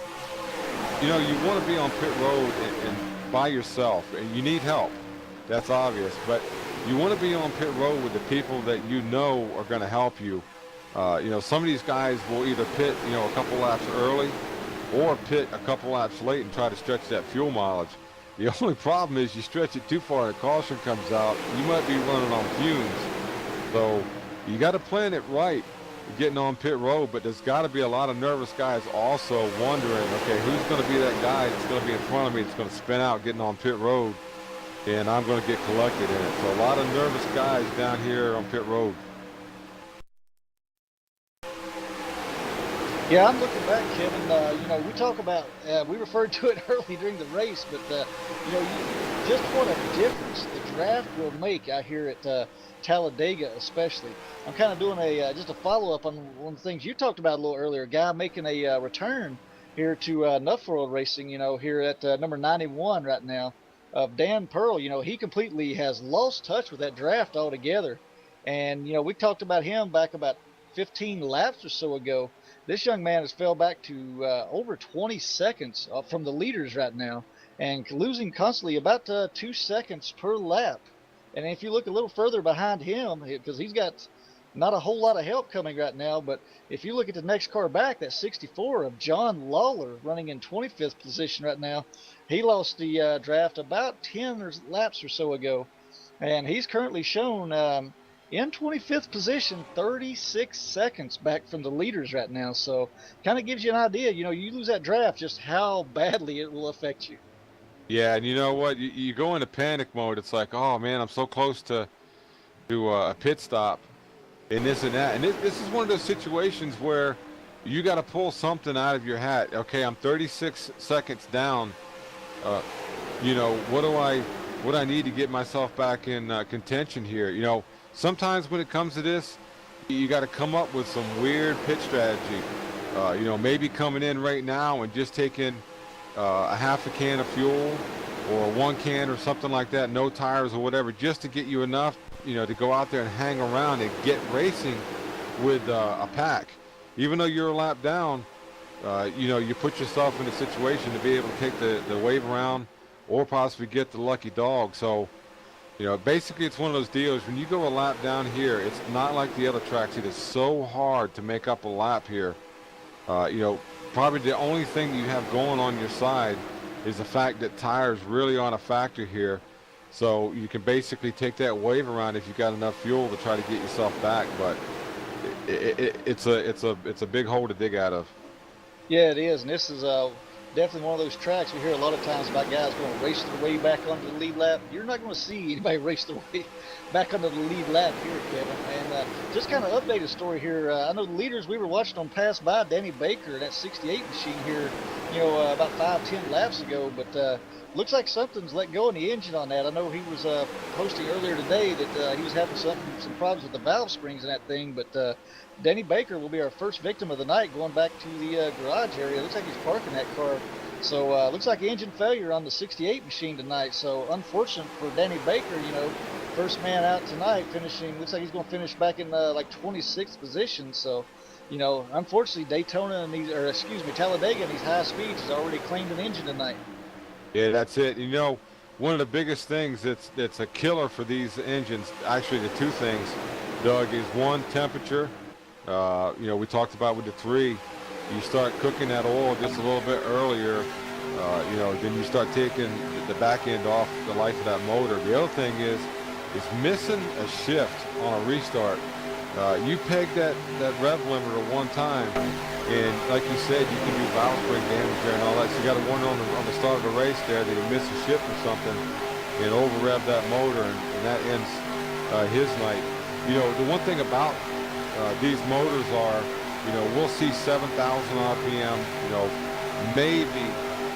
you know, you want to be on pit road and by yourself, and you need help. That's obvious. But you want to be on pit road with the people that you know are going to help you. You know, some of these guys will either pit, you know, a couple laps early or pit a couple laps late and try to stretch that fuel mileage. The only problem is you stretch it too far and a caution comes out, you might be running on fumes. So you got to plan it right, getting on pit road, but there's got to be a lot of nervous guys also wondering, okay, who's going to be that guy that's going to be in front of me that's going to spin out getting on pit road, and I'm going to get collected in it. So a lot of nervous guys down here on pit road. Yeah, I'm looking back, Kevin. You know, we talk about, we referred to it early during the race, but, you know, just what a difference the draft will make out here at Talladega especially. I'm kind of doing just a follow-up on one of the things you talked about a little earlier, a guy making a return here to NuffWORLD Racing, you know, here at number 91 right now, of Dan Pearl. You know, he completely has lost touch with that draft altogether. And, you know, we talked about him back about 15 laps or so ago. This young man has fell back to over 20 seconds from the leaders right now, and losing constantly about 2 seconds per lap. And if you look a little further behind him, because he's got not a whole lot of help coming right now, but if you look at the next car back, that 64 of John Lawler running in 25th position right now, he lost the draft about 10 laps or so ago, and he's currently shown in 25th position, 36 seconds back from the leaders right now. So kind of gives you an idea, you know, you lose that draft, just how badly it will affect you. Yeah, and you know what? You go into panic mode. It's like, oh, man, I'm so close to a pit stop and this and that. And this is one of those situations where you got to pull something out of your hat. Okay, I'm 36 seconds down. You know, what do I need to get myself back in contention here? You know, sometimes when it comes to this, you got to come up with some weird pit strategy. You know, maybe coming in right now and just taking a half a can of fuel or 1 can or something like that, no tires or whatever, just to get you enough, you know, to go out there and hang around and get racing with a pack. Even though you're a lap down, you know, you put yourself in a situation to be able to take the wave around or possibly get the lucky dog. So, you know, basically it's one of those deals. When you go a lap down here, it's not like the other tracks. It is so hard to make up a lap here. You know, probably the only thing you have going on your side is the fact that tires really aren't a factor here. So you can basically take that wave around if you got enough fuel to try to get yourself back. But it's a big hole to dig out of. Yeah, it is, and this is definitely one of those tracks we hear a lot of times about guys going to race their way back onto the lead lap. You're not going to see anybody race their way back onto the lead lap here, Kevin. And just kind of update a story here. I know the leaders we were watching them pass by Danny Baker, that 68 machine here, about 5-10 laps ago, but looks like something's let go in the engine on that. I know he was posting earlier today that he was having some problems with the valve springs and that thing, but Danny Baker will be our first victim of the night going back to the garage area. Looks like he's parking that car. So looks like engine failure on the 68 machine tonight. So unfortunate for Danny Baker, first man out tonight, finishing, looks like he's going to finish back in like 26th position. So, unfortunately Talladega and these high speeds has already claimed an engine tonight. Yeah, that's it. One of the biggest things that's a killer for these engines, actually the two things, Doug, is one, temperature. We talked about with the 3, you start cooking that oil just a little bit earlier, then you start taking the back end off the life of that motor. The other thing is missing a shift on a restart. You peg that rev limiter one time, and like you said, you can do valve spring damage there and all that. So you got to warn on the start of the race there that he missed a shift or something and over rev that motor, and that ends his night. The one thing about these motors are, we'll see 7,000 RPM, maybe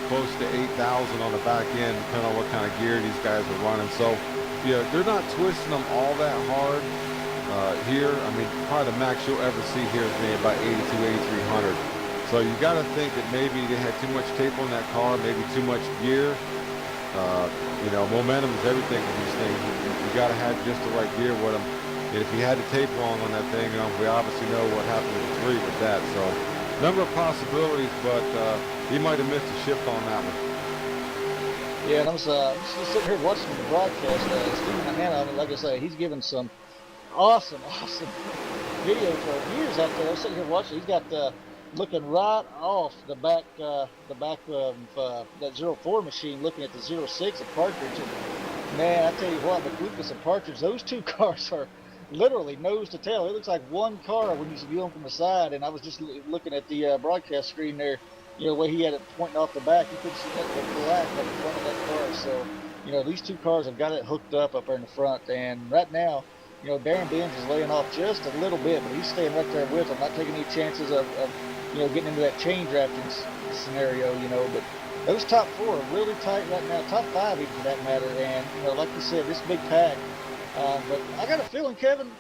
close to 8,000 on the back end, depending on what kind of gear these guys are running. So, they're not twisting them all that hard here. I mean, probably the max you'll ever see here is maybe about 82, 8,300. So you got to think that maybe they had too much tape on that car, maybe too much gear. Momentum is everything with these things. You got to have just the right gear with them. And if he had the tape wrong on that thing, we obviously know what happened with the 3 with that. So, number of possibilities, but he might have missed a shift on that one. Yeah, and I'm just sitting here watching the broadcast. Stephen Hanna, like I say, he's giving some awesome video to our viewers out there. I'm sitting here watching. He's got looking right off the back of that 04 machine, looking at the 06 at Partridge. And man, I tell you what, McLucas and Partridge, those two cars are literally nose to tail. It looks like one car when you view them from the side. And I was just looking at the broadcast screen there, the way he had it pointing off the back. You couldn't see that black up in front of that car. So, these two cars have got it hooked up there in the front. And right now, Darren Benz is laying off just a little bit, but he's staying right there with them, not taking any chances of getting into that chain drafting scenario, But those top 4 are really tight right now, top 5 even for that matter. And, like you said, this big pack. But I got a feeling, Kevin,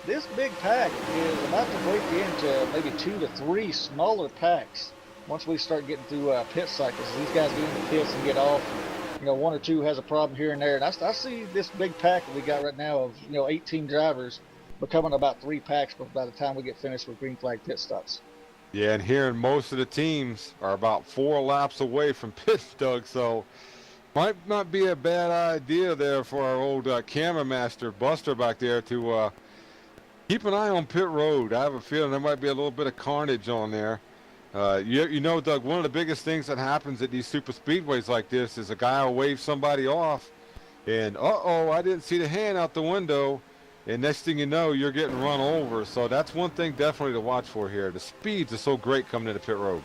this big pack is about to break into maybe 2 to 3 smaller packs once we start getting through pit cycles. These guys get into pits and get off. 1 or 2 has a problem here and there. And I see this big pack that we got right now of, 18 drivers becoming about 3 packs by the time we get finished with green flag pit stops. Yeah, and here most of the teams are about 4 laps away from pit, Doug. So might not be a bad idea there for our old camera master, Buster, back there to keep an eye on pit road. I have a feeling there might be a little bit of carnage on there. Doug, one of the biggest things that happens at these super speedways like this is a guy will wave somebody off, and I didn't see the hand out the window, and next thing you know, you're getting run over. So that's one thing definitely to watch for here. The speeds are so great coming into pit road.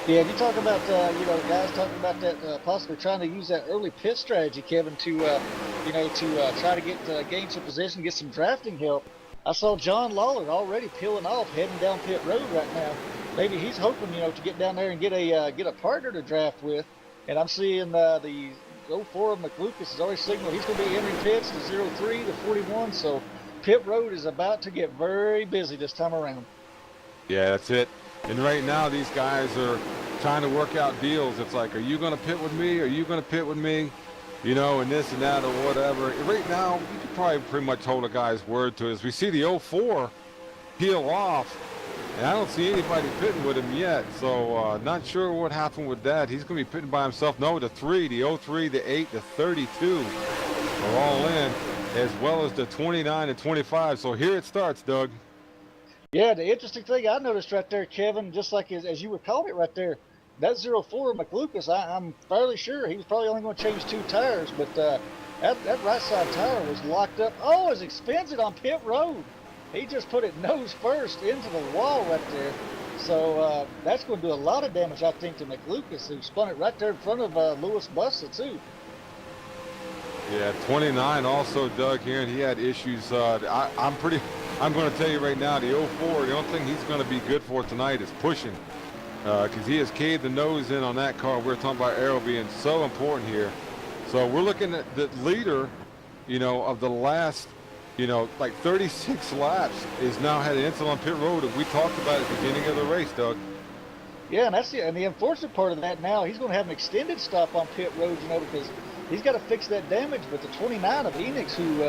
Yeah, you talk about, guys talking about that possibly trying to use that early pit strategy, Kevin, to try to gain some position, get some drafting help. I saw John Lawler already peeling off, heading down pit road right now. Maybe he's hoping, to get down there and get a partner to draft with. And I'm seeing the 04 of McLucas has already signaled he's going to be entering pits to 03 to 41. So pit road is about to get very busy this time around. Yeah, that's it. And right now, these guys are trying to work out deals. It's like, are you going to pit with me? Are you going to pit with me? And this and that or whatever. Right now, you could probably pretty much hold a guy's word to us. We see the 04 peel off, and I don't see anybody pitting with him yet. So not sure what happened with that. He's going to be pitting by himself. No, the 3, the 03, the 8, the 32 are all in, as well as the 29 and 25. So here it starts, Doug. Yeah, the interesting thing I noticed right there, Kevin, just like as you were calling it right there, that 04 McLucas, I'm fairly sure he was probably only going to change 2 tires, but that right side tire was locked up. Oh, it's expensive on pit road. He just put it nose first into the wall right there. So that's going to do a lot of damage, I think, to McLucas, who spun it right there in front of Louis Bussa, too. Yeah, 29 also, Doug, here, and he had issues. I'm going to tell you right now, the 04, the only thing he's going to be good for tonight is pushing, because he has caved the nose in on that car. We're talking about aero being so important here. So we're looking at the leader, of the last, like 36 laps is now had an incident on pit road that we talked about at the beginning of the race, Doug. Yeah, and that's and the unfortunate part of that now, he's going to have an extended stop on pit road, because he's got to fix that damage. But the 29 of Enix, who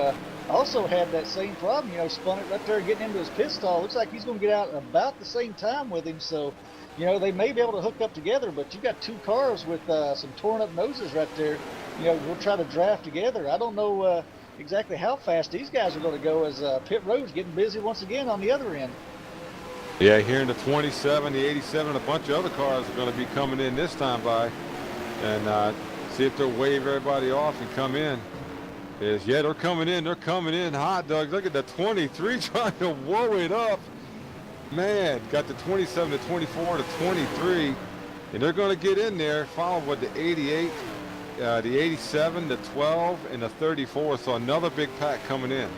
also had that same problem, spun it right there getting into his pit stall. Looks like he's going to get out about the same time with him. So, they may be able to hook up together, but you got 2 cars with some torn up noses right there. We'll try to draft together. I don't know exactly how fast these guys are going to go, as pit road's getting busy once again on the other end. Yeah, here in the 27, the 87, a bunch of other cars are going to be coming in this time by, and see if they'll wave everybody off and come in. Yeah, they're coming in hot, Doug. Look at the 23 trying to whoa it up. Man, got the 27, the 24, the 23, and they're going to get in there, followed with the 88, the 87, the 12, and the 34. So another big pack coming in.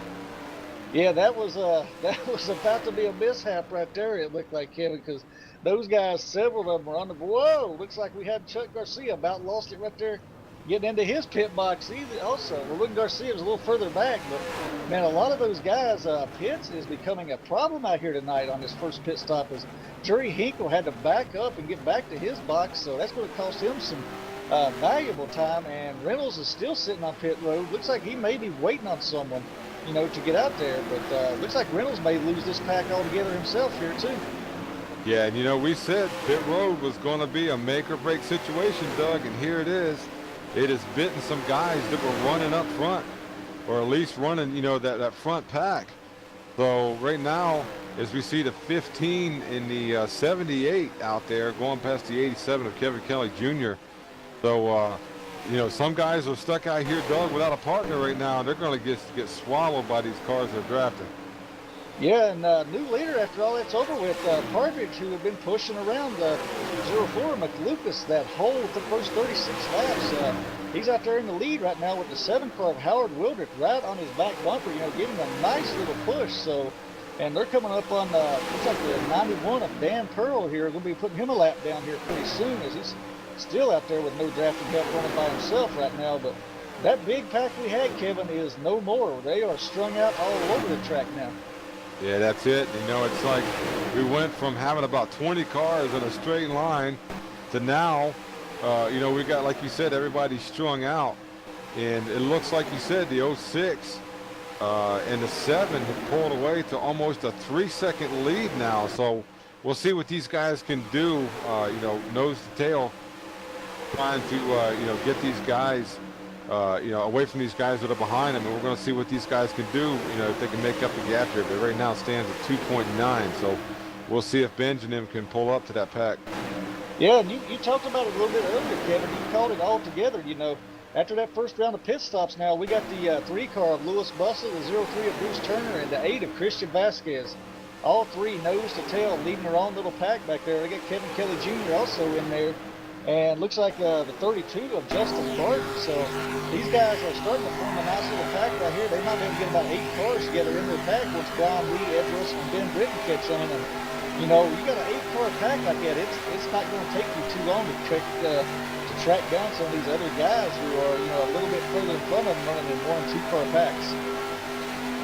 Yeah, that was about to be a mishap right there. It looked like, Kevin, because those guys, several of them were on the. Whoa! Looks like we had Chuck Garcia about lost it right there, getting into his pit box also. Well, Luke Garcia was a little further back, but man, a lot of those guys, pits is becoming a problem out here tonight on this first pit stop. As Jerry Hinkle had to back up and get back to his box, so that's going to cost him some valuable time. And Reynolds is still sitting on pit road. Looks like he may be waiting on someone, to get out there. But looks like Reynolds may lose this pack altogether himself here too. Yeah, and we said pit road was going to be a make or break situation, Doug, and here it is. It has bitten some guys that were running up front, or at least running, that front pack. So right now, as we see the 15 in the 78 out there going past the 87 of Kevin Kelly Jr. So, some guys are stuck out here, Doug, without a partner right now, and they're going to get swallowed by these cars they're drafting. Yeah, and new leader after all that's over with, Partridge, who had been pushing around the 04 McLucas that whole the first 36 laps. He's out there in the lead right now with the 7 car of Howard Wildrick right on his back bumper, giving a nice little push. So, and they're coming up on looks like the 91 of Dan Pearl here. Going to be putting him a lap down here pretty soon, as he's still out there with no drafting help running by himself right now. But that big pack we had, Kevin, is no more. They are strung out all over the track now. Yeah, that's it. It's like we went from having about 20 cars in a straight line to now, we got, like you said, everybody strung out. And it looks like you said, the 06 and the 7 have pulled away to almost a 3-second lead now. So we'll see what these guys can do, nose to tail, trying to, get these guys away from these guys that are behind them, and we're going to see what these guys can do, if they can make up the gap here. But right now it stands at 2.9, so we'll see if Benjamin can pull up to that pack. Yeah, and you talked about it a little bit earlier, Kevin. You called it all together, After that first round of pit stops now, we got the 3 car of Louis Bussa, the 03 of Bruce Turner, and the 8 of Christian Vasquez. All 3 nose to tail, leading their own little pack back there. They got Kevin Kelly Jr. also in there. And looks like the 32 of Justin Barton. So these guys are starting to form a nice little pack right here. They might be able to get about 8 cars together in their pack once Brian Lee, Ed Wilson, and Ben Britton catch on. And, you got an 8-car pack like that. It's not going to take you too long to track down some of these other guys who are, a little bit further in front of them running in 1- and 2-car packs.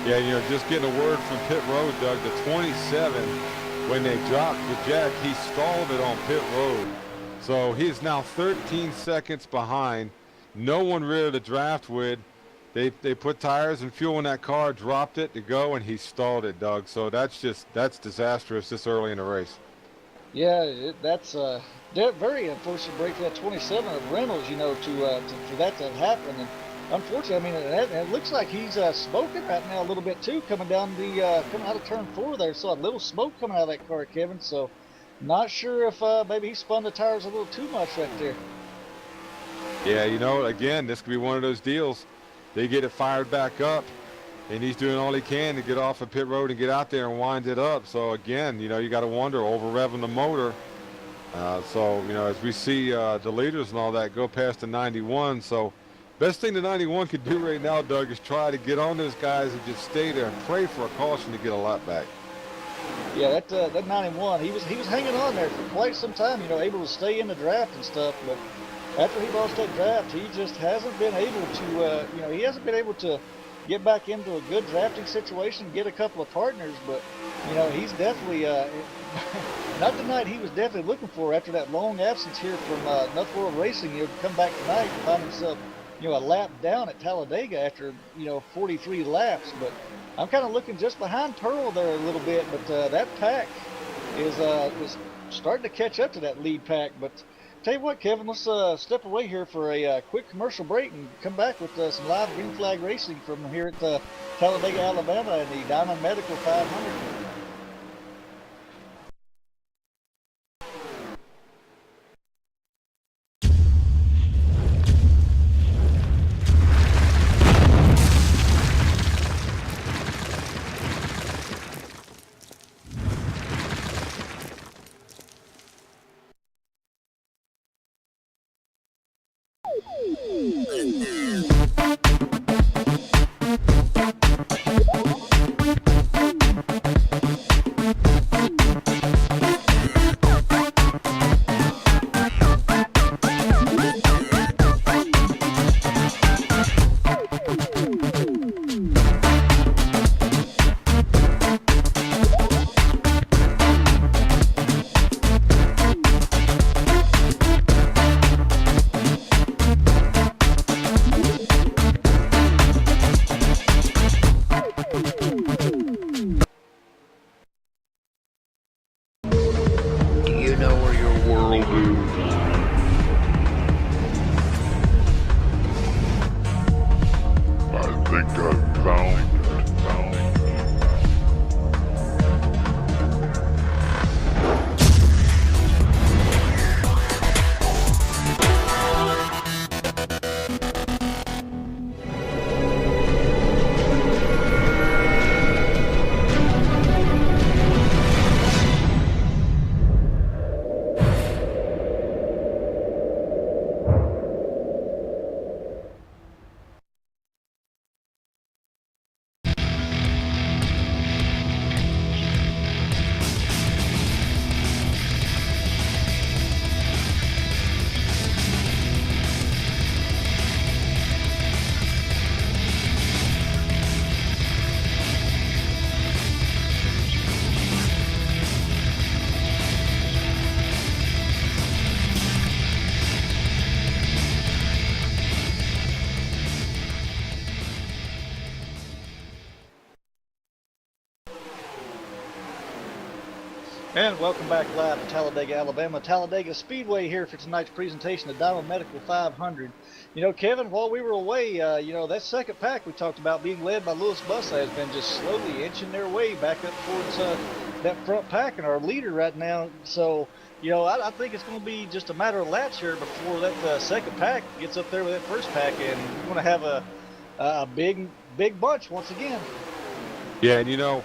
Yeah, just getting a word from pit road, Doug. The 27, when they dropped the jack, he stalled it on pit road. So he is now 13 seconds behind. No one really to draft with. They put tires and fuel in that car, dropped it to go, and he stalled it, Doug. So that's disastrous this early in the race. Yeah, that's very unfortunate break for that 27 of Reynolds, for that to happen. And unfortunately, it looks like he's smoking right now a little bit too, coming out of turn 4 there. Saw a little smoke coming out of that car, Kevin. So Not sure if maybe he spun the tires a little too much right there. Yeah, you know, again, this could be one of those deals. They get it fired back up, and he's doing all he can to get off of pit road and get out there and wind it up. So again, you know, you got to wonder, over revving the motor. So, you know, as we see the leaders and all that go past the 91. So best thing the 91 could do right now, Doug, is try to get on those guys and just stay there and pray for a caution to get a lap back. Yeah, that 91, he was hanging on there for quite some time, you know, able to stay in the draft and stuff. But after he lost that draft, he just hasn't been able to, you know, he hasn't been able to get back into a good drafting situation, get a couple of partners. But, you know, he's definitely, not the night he was definitely looking for after that long absence here from NuffWORLD Racing. You know, to come back tonight and find himself, you know, a lap down at Talladega after, you know, 43 laps. But I'm kind of looking just behind Pearl there a little bit, but that pack is starting to catch up to that lead pack. But tell you what, Kevin, let's step away here for a quick commercial break and come back with some live green flag racing from here at Talladega, Alabama, in the Diamond Medical 500. And welcome back live to Talladega, Alabama, Talladega Speedway here for tonight's presentation of Diamond Medical 500. You know, Kevin, while we were away, you know, that second pack we talked about being led by Lewis Bussa has been just slowly inching their way back up towards that front pack and our leader right now. So, you know, I think it's going to be just a matter of laps here before that second pack gets up there with that first pack, and we're going to have a big bunch once again. Yeah, and you know,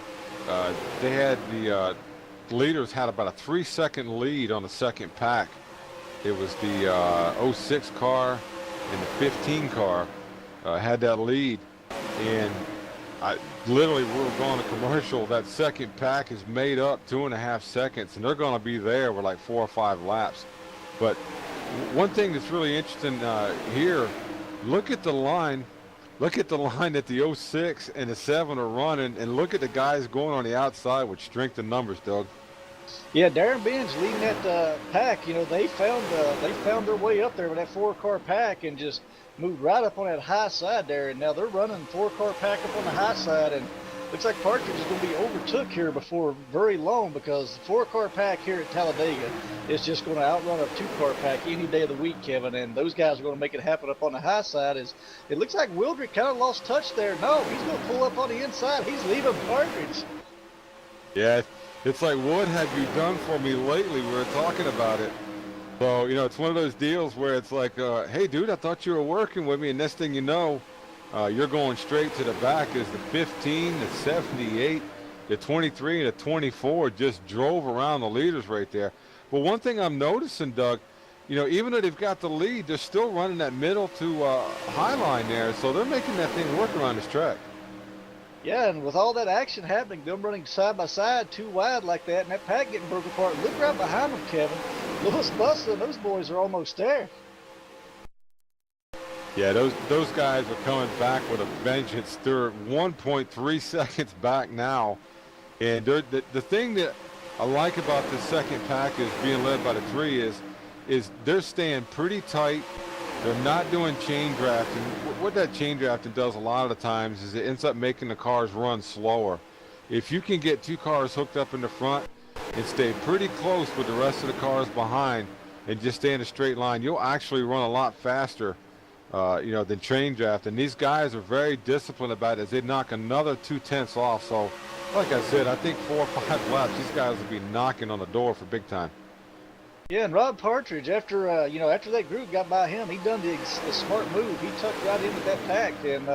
they had the leaders had about a 3-second lead on the second pack. It was the 06 car and the 15 car had that lead, and literally we were going to commercial. That second pack is made up 2.5 seconds, and they're going to be there with like 4 or 5 laps. But one thing that's really interesting here, look at the line. Look at the line that the 06 and the 7 are running, and look at the guys going on the outside with strength in numbers, Doug. Yeah, Darren Benz leading that pack. You know, they found their way up there with that 4-car pack and just moved right up on that high side there. And now they're running 4-car pack up on the high side, and looks like Partridge is going to be overtook here before very long, because the 4-car pack here at Talladega is just going to outrun a 2-car pack any day of the week, Kevin. And those guys are going to make it happen up on the high side. It looks like Wildrick kind of lost touch there. No, he's going to pull up on the inside. He's leaving Partridge. Yeah, It's like, what have you done for me lately? We were talking about it. So, you know, it's one of those deals where it's like, hey, dude, I thought you were working with me. And next thing you know, you're going straight to the back as the 15, the 78, the 23, and the 24 just drove around the leaders right there. But one thing I'm noticing, Doug, you know, even though they've got the lead, they're still running that middle to high line there. So they're making that thing work around this track. Yeah, and with all that action happening, them running side by side, too wide like that, and that pack getting broken apart, look right behind them, Kevin. Lewis Bussa and those boys are almost there. Yeah, those guys are coming back with a vengeance. They're 1.3 seconds back now. And the thing that I like about the second pack is being led by the 3 is they're staying pretty tight. They're not doing chain drafting. What that chain drafting does a lot of the times is it ends up making the cars run slower. If you can get 2 cars hooked up in the front and stay pretty close with the rest of the cars behind and just stay in a straight line, you'll actually run a lot faster, you know, than chain draft. And these guys are very disciplined about it as they knock another 2/10 off. So, like I said, I think 4 or 5 laps, these guys will be knocking on the door for big time. Yeah, and Rob Partridge, after you know, after that group got by him, he done the smart move. He tucked right in with that pack, and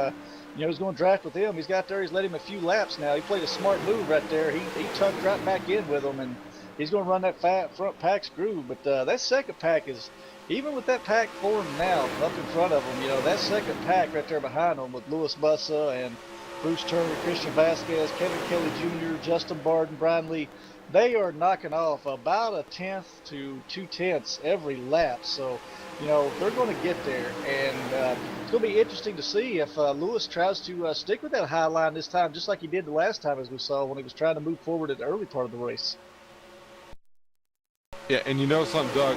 you know, he's going to draft with him. He's got there. He's let him a few laps now. He played a smart move right there. He tucked right back in with him, and he's going to run that front pack's groove. But that second pack is, even with that pack forming now up in front of him, you know, that second pack right there behind him with Lewis Bussa and Bruce Turner, Christian Vasquez, Kevin Kelly Jr., Justin Barden, Brian Lee. They are knocking off about 1/10 to 2/10 every lap. So, you know, they're going to get there. And it's going to be interesting to see if Lewis tries to stick with that high line this time, just like he did the last time, as we saw when he was trying to move forward at the early part of the race. Yeah, and you know something, Doug?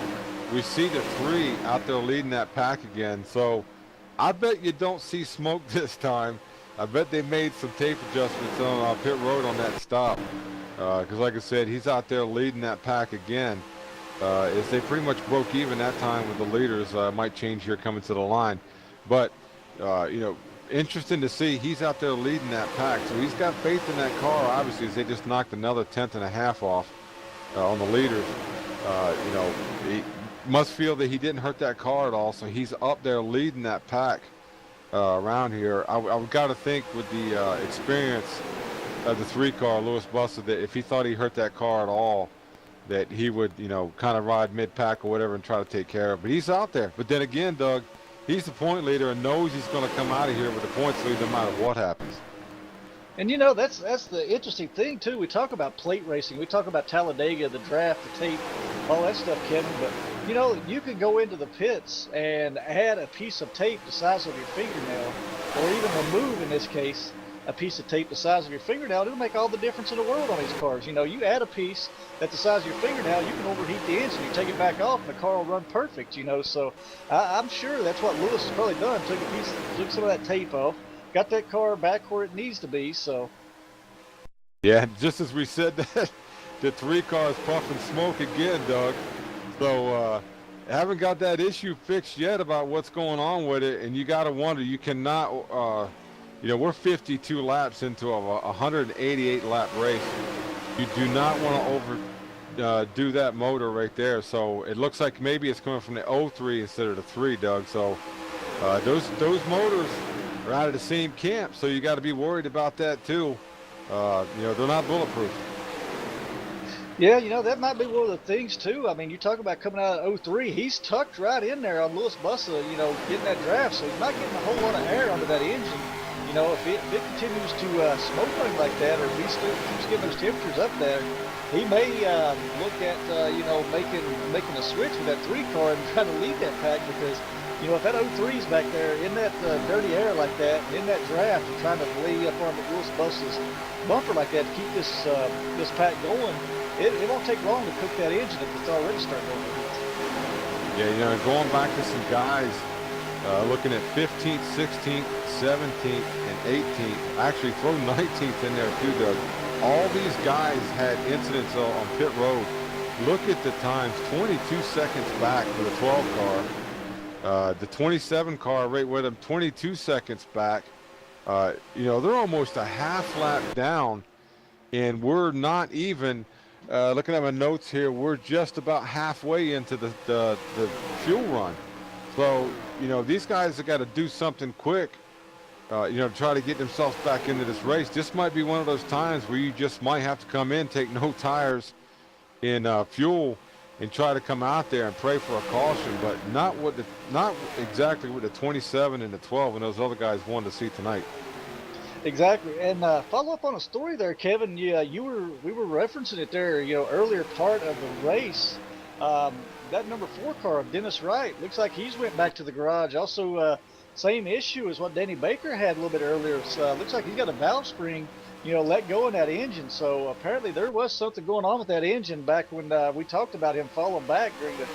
We see the 3 out there leading that pack again. So I bet you don't see smoke this time. I bet they made some tape adjustments on pit road on that stop. Because like I said, he's out there leading that pack again. As they pretty much broke even that time with the leaders. Might change here coming to the line. But, you know, interesting to see he's out there leading that pack. So he's got faith in that car, obviously, as they just knocked another 1/10.5 off on the leaders. You know, he must feel that he didn't hurt that car at all. So he's up there leading that pack around here. I got to think with the experience of the 3 car, Lewis Bussa, that if he thought he hurt that car at all, that he would, you know, kind of ride mid-pack or whatever and try to take care of it. But he's out there. But then again, Doug, he's the point leader and knows he's going to come out of here with the points lead no matter what happens. And you know, that's the interesting thing too. We talk about plate racing, we talk about Talladega, the draft, the tape, all that stuff, Kevin. But you know, you can go into the pits and add a piece of tape the size of your fingernail, or even remove, in this case, a piece of tape the size of your fingernail. It'll make all the difference in the world on these cars. You know, you add a piece that's the size of your fingernail, you can overheat the engine. You take it back off, and the car will run perfect. You know, so I'm sure that's what Lewis has probably done. Took some of that tape off, got that car back where it needs to be. So yeah, just as we said that, the 3 cars puffing smoke again, Doug. So haven't got that issue fixed yet about what's going on with it, and you got to wonder. You cannot. You know, we're 52 laps into a 188 lap race. You do not want to overdo that motor right there. So it looks like maybe it's coming from the 03 instead of the 3, Doug. So those motors are out of the same camp. So you got to be worried about that too. You know, they're not bulletproof. yeah, you know, that might be one of the things too. I mean, you talk about coming out of 03, he's tucked right in there on Lewis Bussa, you know, getting that draft. So he's not getting a whole lot of air under that engine. You know, if it continues to smoke running like that, or if he still keeps getting those temperatures up there, he may look at, you know, making a switch with that 3 car and trying to lead that pack, because, you know, if that 03's back there in that dirty air like that, in that draft, and trying to lay up on the Lewis Bussa's bumper like that to keep this pack going, it won't take long to cook that engine if it's already starting to overheat. Yeah, you know, going back to some guys, looking at 15th, 16th, 17th, and 18th. Actually, throw 19th in there too, Doug. All these guys had incidents on pit road. Look at the times, 22 seconds back for the 12 car. The 27 car right with them, 22 seconds back. You know, they're almost a half lap down, and we're not even Looking at my notes here, we're just about halfway into the fuel run. So, you know, these guys have got to do something quick, you know, to try to get themselves back into this race. This might be one of those times where you just might have to come in, take no tires in fuel, and try to come out there and pray for a caution, but not exactly what the 27 and the 12 and those other guys wanted to see tonight. Exactly, and follow up on a story there, Kevin. Yeah, we were referencing it there. You know, earlier part of the race, that number 4 car of Dennis Wright looks like he's went back to the garage. Also, same issue as what Danny Baker had a little bit earlier. So looks like he's got a valve spring, you know, let go in that engine. So apparently there was something going on with that engine back when we talked about him falling back during the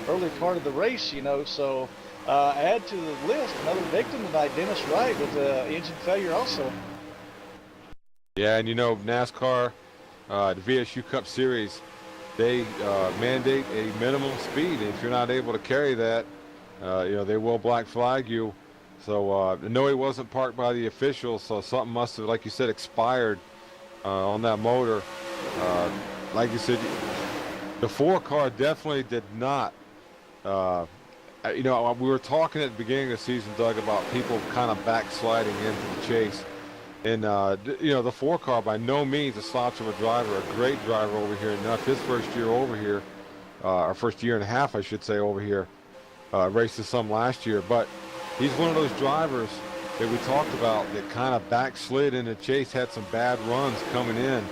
early part of the race. You know, so. Add to the list another victim tonight, Dennis Wright, with engine failure also. Yeah, and you know, NASCAR, the VSU Cup Series, they mandate a minimum speed. And if you're not able to carry that, you know, they will black flag you. So no, he wasn't parked by the officials, so something must have, like you said, expired on that motor. Like you said, the 4 car definitely did not. You know, we were talking at the beginning of the season, Doug, about people kind of backsliding into the chase. And, you know, the 4 car, by no means a slouch of a driver, a great driver over here. Enough his first year over here, or first year and a half, I should say, over here. Raced some last year. But he's one of those drivers that we talked about that kind of backslid in the chase, had some bad runs coming in.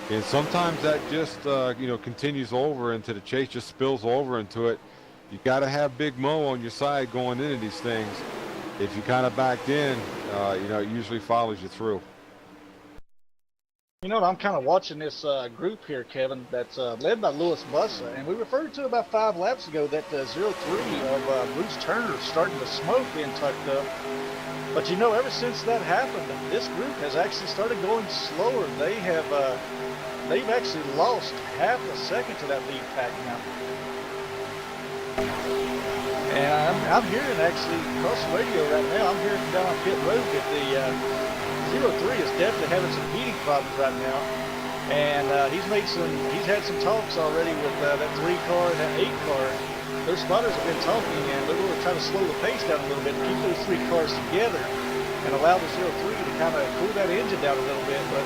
And sometimes that just, you know, continues over into the chase, just spills over into it. You got to have Big Mo on your side going into these things. If you kind of backed in, you know, it usually follows you through. You know, I'm kind of watching this group here, Kevin, that's led by Louis Bussa, and we referred to about 5 laps ago that 03 of Bruce Turner starting to smoke being tucked up. But you know, ever since that happened, this group has actually started going slower. They have, they've actually lost half a second to that lead pack now. And I'm hearing actually across the radio right now, I'm hearing down on pit road that the 03 is definitely having some heating problems right now. And he's had some talks already with that 3 car and that 8 car. Their spotters have been talking, and they're going to try to slow the pace down a little bit, keep those 3 cars together, and allow the 03 to kind of cool that engine down a little bit. But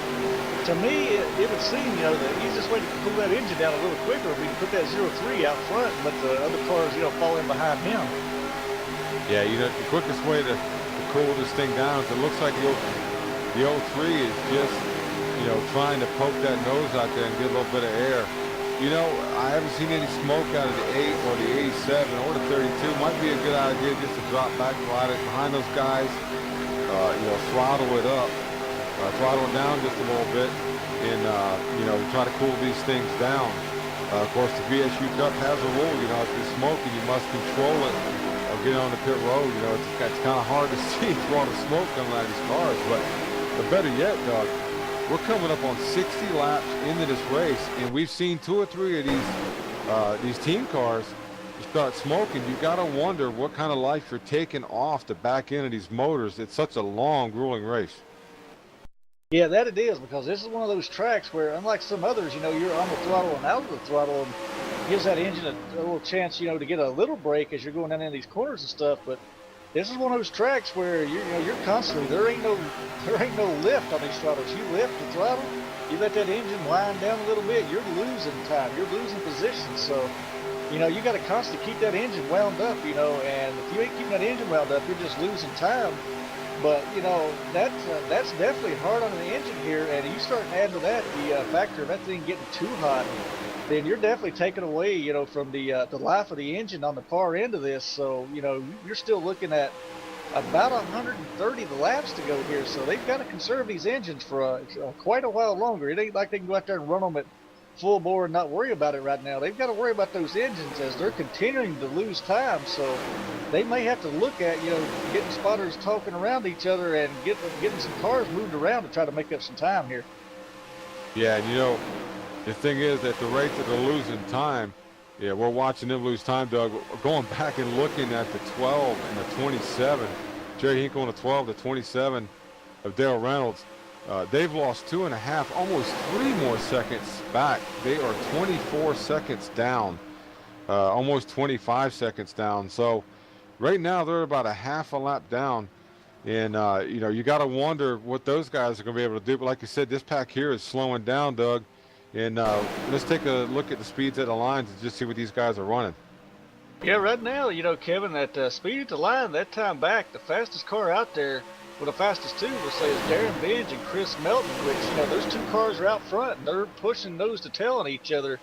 to me, it would seem, you know, the easiest way to cool that engine down a little quicker would be to put that 03 out front and let the other cars, you know, fall in behind him. Yeah, you know, the quickest way to cool this thing down is it looks like the 03 is just, you know, trying to poke that nose out there and get a little bit of air. You know, I haven't seen any smoke out of the 8 or the 87 or the 32. Might be a good idea just to drop back, ride it behind those guys, you know, throttle it up. Throttle it down just a little bit and, you know, try to cool these things down. Of course, the VSU Cup has a rule, you know, if you're smoking, you must control it or get on the pit road. You know, it's kind of hard to see through all the smoke coming out of these cars. But better yet, Doug, we're coming up on 60 laps into this race, and we've seen 2 or 3 of these team cars start smoking. You got to wonder what kind of life you're taking off the back end of these motors. It's such a long, grueling race. Yeah, that it is, because this is one of those tracks where, unlike some others, you know, you're on the throttle and out of the throttle, and gives that engine a little chance, you know, to get a little break as you're going down in these corners and stuff. But this is one of those tracks where you're constantly, there ain't no lift on these throttles. You lift the throttle, you let that engine wind down a little bit, you're losing time, you're losing position. So, you know, you got to constantly keep that engine wound up, you know, and if you ain't keeping that engine wound up, you're just losing time. But, you know, that's definitely hard on the engine here, and you start adding to that the factor of that thing getting too hot, then you're definitely taking away, you know, from the life of the engine on the far end of this. So, you know, you're still looking at about 130 laps to go here. So they've got to conserve these engines for quite a while longer. It ain't like they can go out there and run them at full bore and not worry about it right now. They've got to worry about those engines as they're continuing to lose time. So they may have to look at, you know, getting spotters talking around each other and getting some cars moved around to try to make up some time here. Yeah, and you know, the thing is that the rate that they're losing time, yeah, we're watching them lose time, Doug. We're going back and looking at the 12 and the 27. Jerry Hinkle on the 12, the 27 of Dale Reynolds. They've lost 2.5, almost 3 more seconds back. They are 24 seconds down, almost 25 seconds down. So right now they're about a half a lap down. And, you know, you got to wonder what those guys are going to be able to do. But like you said, this pack here is slowing down, Doug. And let's take a look at the speeds at the lines and just see what these guys are running. Yeah, right now, you know, Kevin, that speed at the line, that time back, the fastest car out there, well, the fastest two, we'll say, is Darren Binge and Chris Melton, which, you know, those two cars are out front, and they're pushing nose to tail on each other.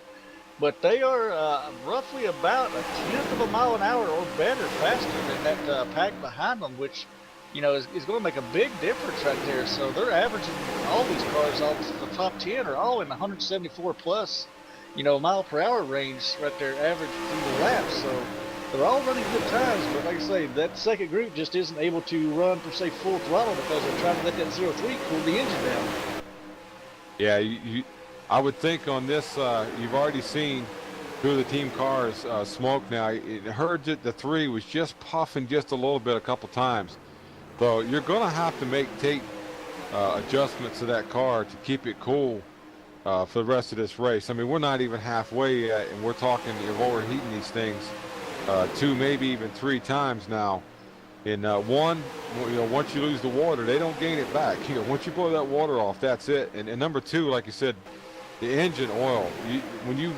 But they are roughly about a tenth of a mile an hour or better faster than that pack behind them, which, you know, is going to make a big difference right there. So they're averaging all these cars, all the top 10 are all in the 174 plus, you know, mile per hour range right there, average through the laps. So they're all running good times, but like I say, that second group just isn't able to run per se full throttle because they're trying to let that 0.3 cool the engine down. Yeah, I would think on this, you've already seen two of the team cars smoke now. It heard that the 3 was just puffing just a little bit a couple times. So you're going to have to take adjustments to that car to keep it cool for the rest of this race. I mean, we're not even halfway yet, and we're talking you're overheating these things 2, maybe even 3 times now. And one, you know, once you lose the water, they don't gain it back. You know, once you blow that water off, that's it. And number 2, like you said, the engine oil. When you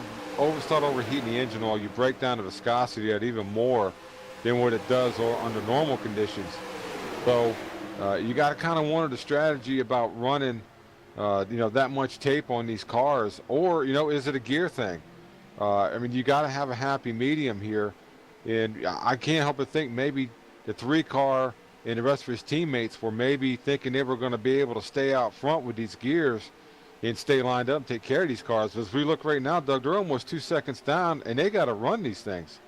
start overheating the engine oil, you break down the viscosity at even more than what it does under normal conditions. So you got to kind of wonder the strategy about running, you know, that much tape on these cars, or, you know, is it a gear thing? I mean, you got to have a happy medium here, and I can't help but think maybe the 3 car and the rest of his teammates were maybe thinking they were going to be able to stay out front with these gears and stay lined up and take care of these cars. As we look right now, Doug, they're almost 2 seconds down, and they got to run these things.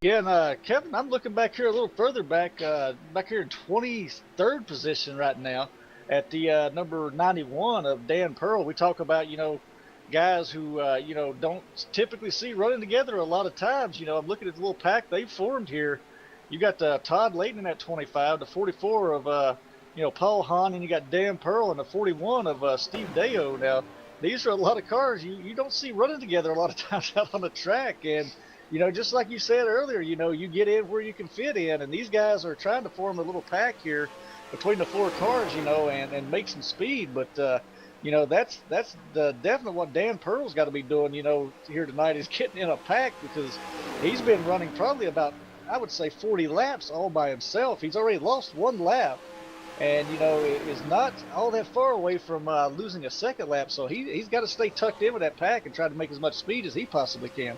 Yeah, and Kevin, I'm looking back here a little further back here in 23rd position right now at the number 91 of Dan Pearl. We talk about, you know, guys who, you know, don't typically see running together a lot of times. You know, I'm looking at the little pack they've formed here. You got Todd Layton in that 25, the 44 of, you know, Paul Hahn, and you got Dan Pearl and the 41 of Steve Deo. Now, these are a lot of cars you don't see running together a lot of times out on the track. And, you know, just like you said earlier, you know, you get in where you can fit in, and these guys are trying to form a little pack here between the 4 cars, you know, and make some speed. But, you know, that's definitely what Dan Pearl's got to be doing, you know, here tonight, is getting in a pack, because he's been running probably about, I would say, 40 laps all by himself. He's already lost 1 lap, and, you know, is not all that far away from losing a second lap. So he's got to stay tucked in with that pack and try to make as much speed as he possibly can.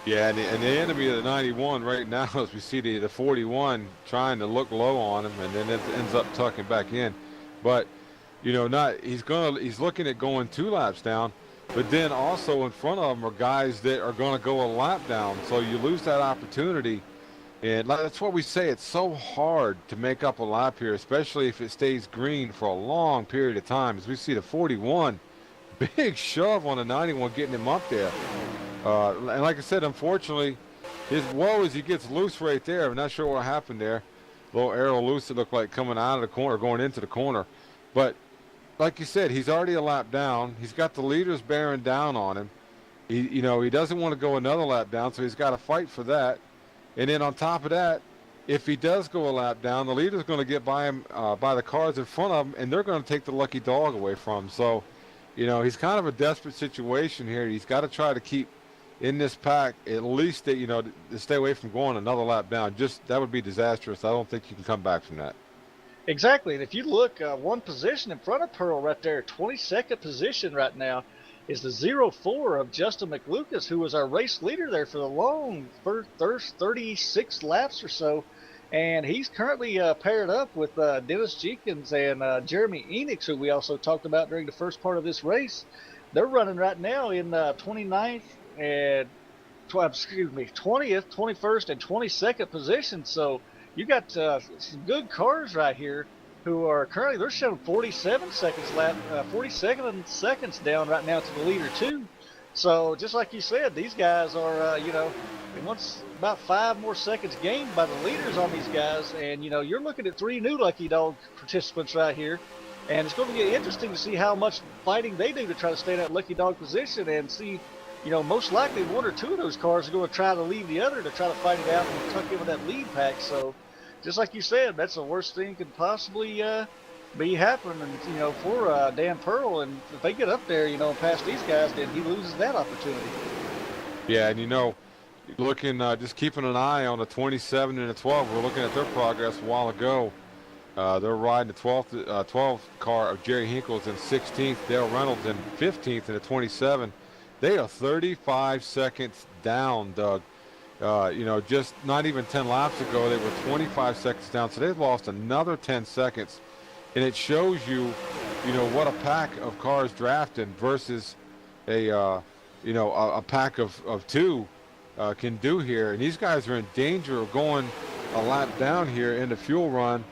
Yeah, and the enemy of the 91 right now, as we see the 41 trying to look low on him, and then it ends up tucking back in. But, you know, he's looking at going 2 laps down, but then also in front of him are guys that are going to go a lap down. So you lose that opportunity. And that's what we say. It's so hard to make up a lap here, especially if it stays green for a long period of time. As we see the 41, big shove on the 91, getting him up there. And like I said, unfortunately, his woe is he gets loose right there. I'm not sure what happened there. Little arrow loose, it looked like coming out of the corner, going into the corner. But like you said, he's already a lap down. He's got the leaders bearing down on him. You know, he doesn't want to go another lap down, so he's got to fight for that. And then on top of that, if he does go a lap down, the leader's going to get by him, by the cars in front of him, and they're going to take the lucky dog away from him. So, you know, he's kind of a desperate situation here. He's got to try to keep in this pack, at least, you know, to stay away from going another lap down. Just that would be disastrous. I don't think you can come back from that. Exactly. And if you look 1 position in front of Pearl right there, 22nd position right now, is the 04 of Justin McLucas, who was our race leader there for the long first 36 laps or so. And he's currently paired up with Dennis Jenkins and Jeremy Enix, who we also talked about during the first part of this race. They're running right now in 29th and 20th, 21st, and 22nd position. So you got some good cars right here who are currently, they're showing 47 seconds lap, 47 seconds down right now to the leader too. So just like you said, these guys are, you know, once about 5 more seconds gained by the leaders on these guys. And, you know, you're looking at 3 new Lucky Dog participants right here. And it's going to be interesting to see how much fighting they do to try to stay in that lucky dog position and see, you know, most likely one or two of those cars are going to try to leave the other to try to fight it out and tuck in with that lead pack. So, just like you said, that's the worst thing could possibly be happening, you know, for Dan Pearl. And if they get up there, you know, past these guys, then he loses that opportunity. Yeah, and you know, looking, just keeping an eye on the 27 and the 12. We're looking at their progress a while ago. They're riding the 12th car of Jerry Hinkle's in 16th, Dale Reynolds in 15th in the 27. They are 35 seconds down, Doug. You know, just not even 10 laps ago, they were 25 seconds down. So they've lost another 10 seconds. And it shows you, you know, what a pack of cars drafting versus a, you know, a pack of two can do here. And these guys are in danger of going a lap down here in the fuel run.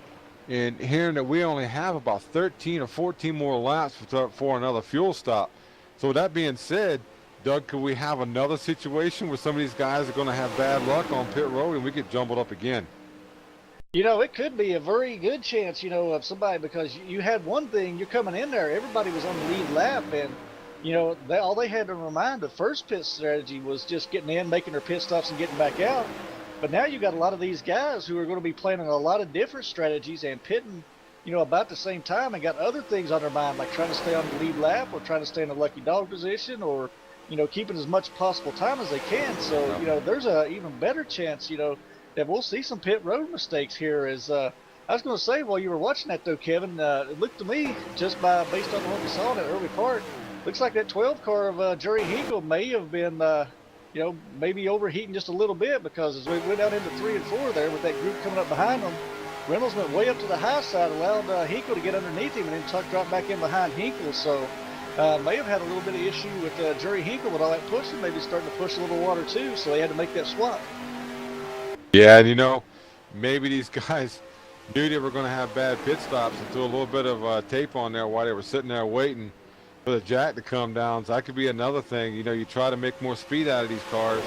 And hearing that we only have about 13 or 14 more laps for another fuel stop. So with that being said, Doug, could we have another situation where some of these guys are going to have bad luck on pit road and we get jumbled up again? You know, it could be a very good chance, you know, of somebody, because you had one thing, you're coming in there, everybody was on the lead lap, and, you know, all they had to remind the first pit strategy was just getting in, making their pit stops and getting back out. But now you got a lot of these guys who are going to be planning a lot of different strategies and pitting, you know, about the same time, and got other things on their mind, like trying to stay on the lead lap or trying to stay in a lucky dog position, or, you know, keeping as much possible time as they can. So, you know, there's a even better chance, you know, that we'll see some pit road mistakes here. As I was going to say, while you were watching that though, Kevin, it looked to me, just based on what we saw in that early part, looks like that 12 car of Jerry Hinkle may have been, you know, maybe overheating just a little bit, because as we went out into 3 and 4 there with that group coming up behind them, Reynolds went way up to the high side, allowed Hinkle to get underneath him, and then Tuck dropped back in behind Hinkle. So may have had a little bit of issue with Jerry Hinkle with all that pushing, maybe starting to push a little water too, so they had to make that swap. Yeah, and you know, maybe these guys knew they were going to have bad pit stops and threw a little bit of tape on there while they were sitting there waiting for the jack to come down. So that could be another thing. You know, you try to make more speed out of these cars,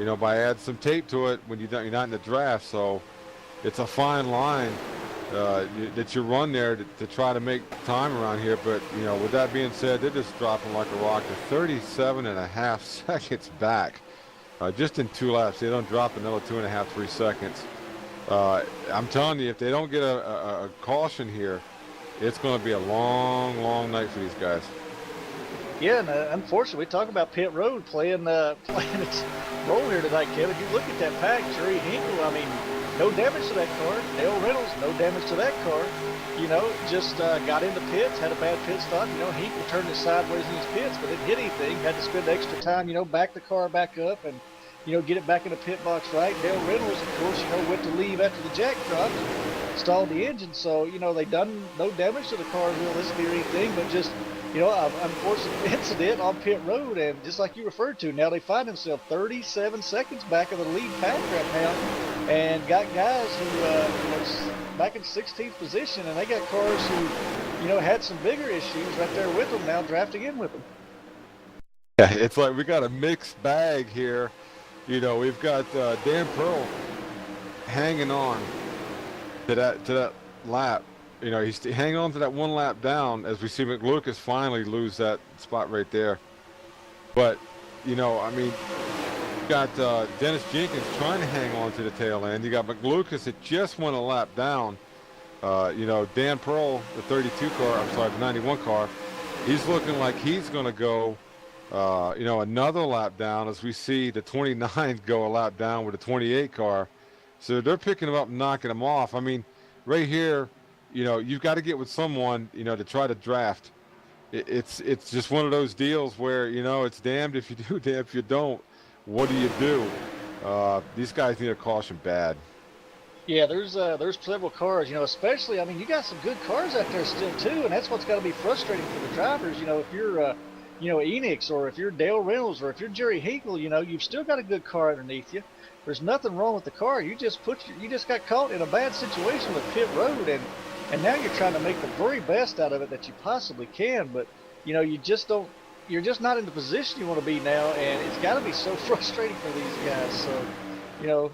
you know, by adding some tape to it when you're not in the draft. So it's a fine line that you run there to try to make time around here. But, you know, with that being said, they're just dropping like a rock. They're 37.5 seconds back. Just in 2 laps. They don't drop another 2.5, 3 seconds. I'm telling you, if they don't get a caution here, it's going to be a long, long night for these guys. Yeah, and unfortunately, we talk about pit road playing its role here tonight, Kevin. You look at that pack, Jerry Hinkle, I mean, no damage to that car. Dale Reynolds, no damage to that car. You know, just got into pits, had a bad pit stop. You know, Hinkle turned it sideways in his pits, but didn't hit anything. Had to spend extra time, you know, back the car back up and, you know, get it back in the pit box right. Dale Reynolds, of course, you know, went to leave after the jack dropped, stalled the engine. So, you know, they done no damage to the car realistically or anything, but just, you know, an unfortunate incident on pit road. And just like you referred to, now they find themselves 37 seconds back of the lead pack right now, and got guys who, you know, back in 16th position, and they got cars who, you know, had some bigger issues right there with them now, drafting in with them. Yeah, it's like we got a mixed bag here. You know, we've got Dan Pearl hanging on to that lap. You know, he's hanging on to that 1 lap down as we see McLucas finally lose that spot right there. But, you know, I mean, you got Dennis Jenkins trying to hang on to the tail end. You got McLucas that just went a lap down. You know, Dan Pearl, the 32 car, I'm sorry, the 91 car, he's looking like he's going to go, you know, another lap down as we see the 29 go a lap down with the 28 car. So they're picking him up and knocking him off. I mean, right here, you know, you've got to get with someone, you know, to try to draft. It's just one of those deals where, you know, it's damned if you do, damned if you don't. What do? These guys need a caution bad. Yeah, there's several cars, you know, especially, I mean, you got some good cars out there still too, and that's what's got to be frustrating for the drivers. You know, if you're, you know, Enix, or if you're Dale Reynolds, or if you're Jerry Hinkle, you know, you've still got a good car underneath you. There's nothing wrong with the car. You just got caught in a bad situation with pit road, and now you're trying to make the very best out of it that you possibly can. But, you know, you're just not in the position you want to be now, and it's got to be so frustrating for these guys. So, you know,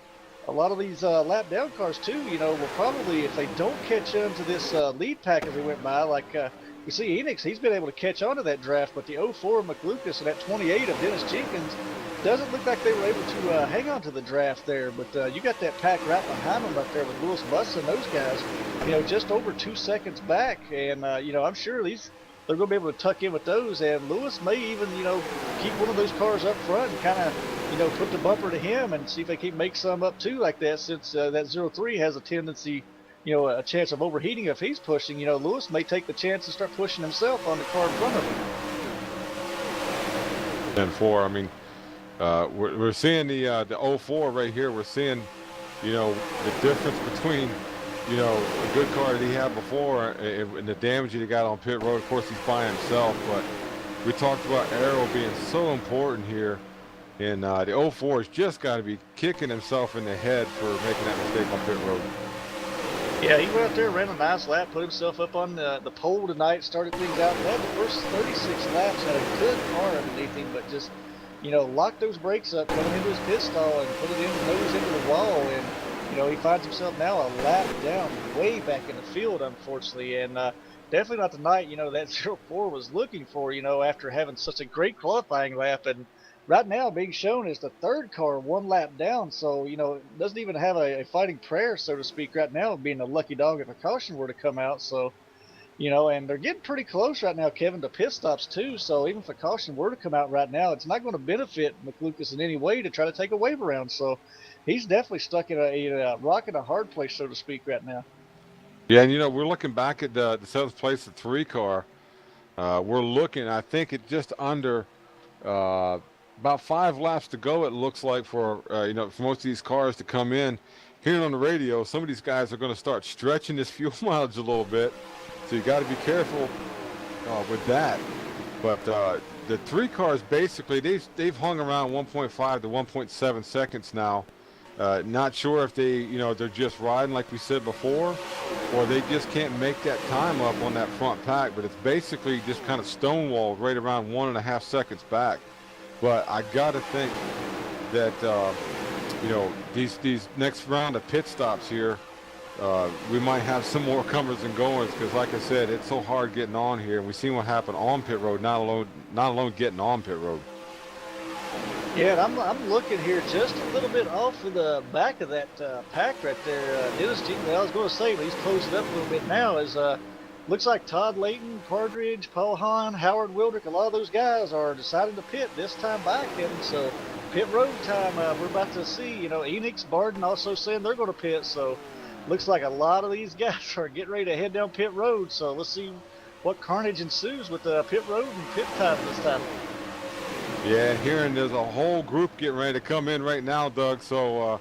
a lot of these lap down cars too, you know, will probably, if they don't catch on to this lead pack as we went by, like you see Enix, he's been able to catch on to that draft, but the 04 of McLucas and that 28 of Dennis Jenkins doesn't look like they were able to hang on to the draft there. But you got that pack right behind them up there with Lewis Buss and those guys, you know, just over 2 seconds back. And, you know, I'm sure they're going to be able to tuck in with those. And Lewis may even, you know, keep one of those cars up front and kind of, you know, put the bumper to him and see if they can make some up too like that, since that 03 has a tendency, you know, a chance of overheating if he's pushing. You know, Lewis may take the chance to start pushing himself on the car in front of him. And 4, I mean, we're seeing the 04 right here. We're seeing, you know, the difference between, you know, a good car that he had before and the damage that he got on pit road. Of course, he's by himself, but we talked about aero being so important here. And the 04 has just got to be kicking himself in the head for making that mistake on pit road. Yeah, he went out there, ran a nice lap, put himself up on the pole tonight, started things out. Had the first 36 laps, had a good car underneath him, but just, you know, locked those brakes up, coming into his pit stall and put it in, nose into the wall. And, you know, he finds himself now a lap down, way back in the field, unfortunately. And definitely not the night, you know, that 04 was looking for, you know, after having such a great qualifying lap. And right now being shown is the third car 1 lap down, so, you know, doesn't even have a fighting prayer, so to speak, right now, being a lucky dog if a caution were to come out. So, you know, and they're getting pretty close right now, Kevin, to pit stops too. So even if a caution were to come out right now, it's not going to benefit McLucas in any way to try to take a wave around. So he's definitely stuck in a rock in a hard place, so to speak, right now. Yeah, and you know, we're looking back at the 7th place, the 3 car. We're looking, I think, at just under about 5 laps to go, it looks like, for you know, for most of these cars to come in. Hearing on the radio, some of these guys are going to start stretching this fuel mileage a little bit, so you got to be careful with that. But the 3 cars, basically, they've hung around 1.5 to 1.7 seconds now. Not sure if they, you know, they're just riding like we said before, or they just can't make that time up on that front pack. But it's basically just kind of stonewalled right around 1.5 seconds back. But I gotta think that you know, these next round of pit stops here, we might have some more comers and goers, because like I said, it's so hard getting on here. And we've seen what happened on pit road, not alone getting on pit road. Yeah, and I'm looking here just a little bit off of the back of that pack right there. Dennis Jenkins, I was going to say, but he's closed it up a little bit now, is looks like Todd Layton, Partridge, Paul Hahn, Howard Wildrick, a lot of those guys are deciding to pit this time back, Kevin. So pit road time, we're about to see, you know, Enix, Barden also saying they're going to pit. So looks like a lot of these guys are getting ready to head down pit road. So let's see what carnage ensues with the pit road and pit time this time. Yeah, hearing there's a whole group getting ready to come in right now, Doug. So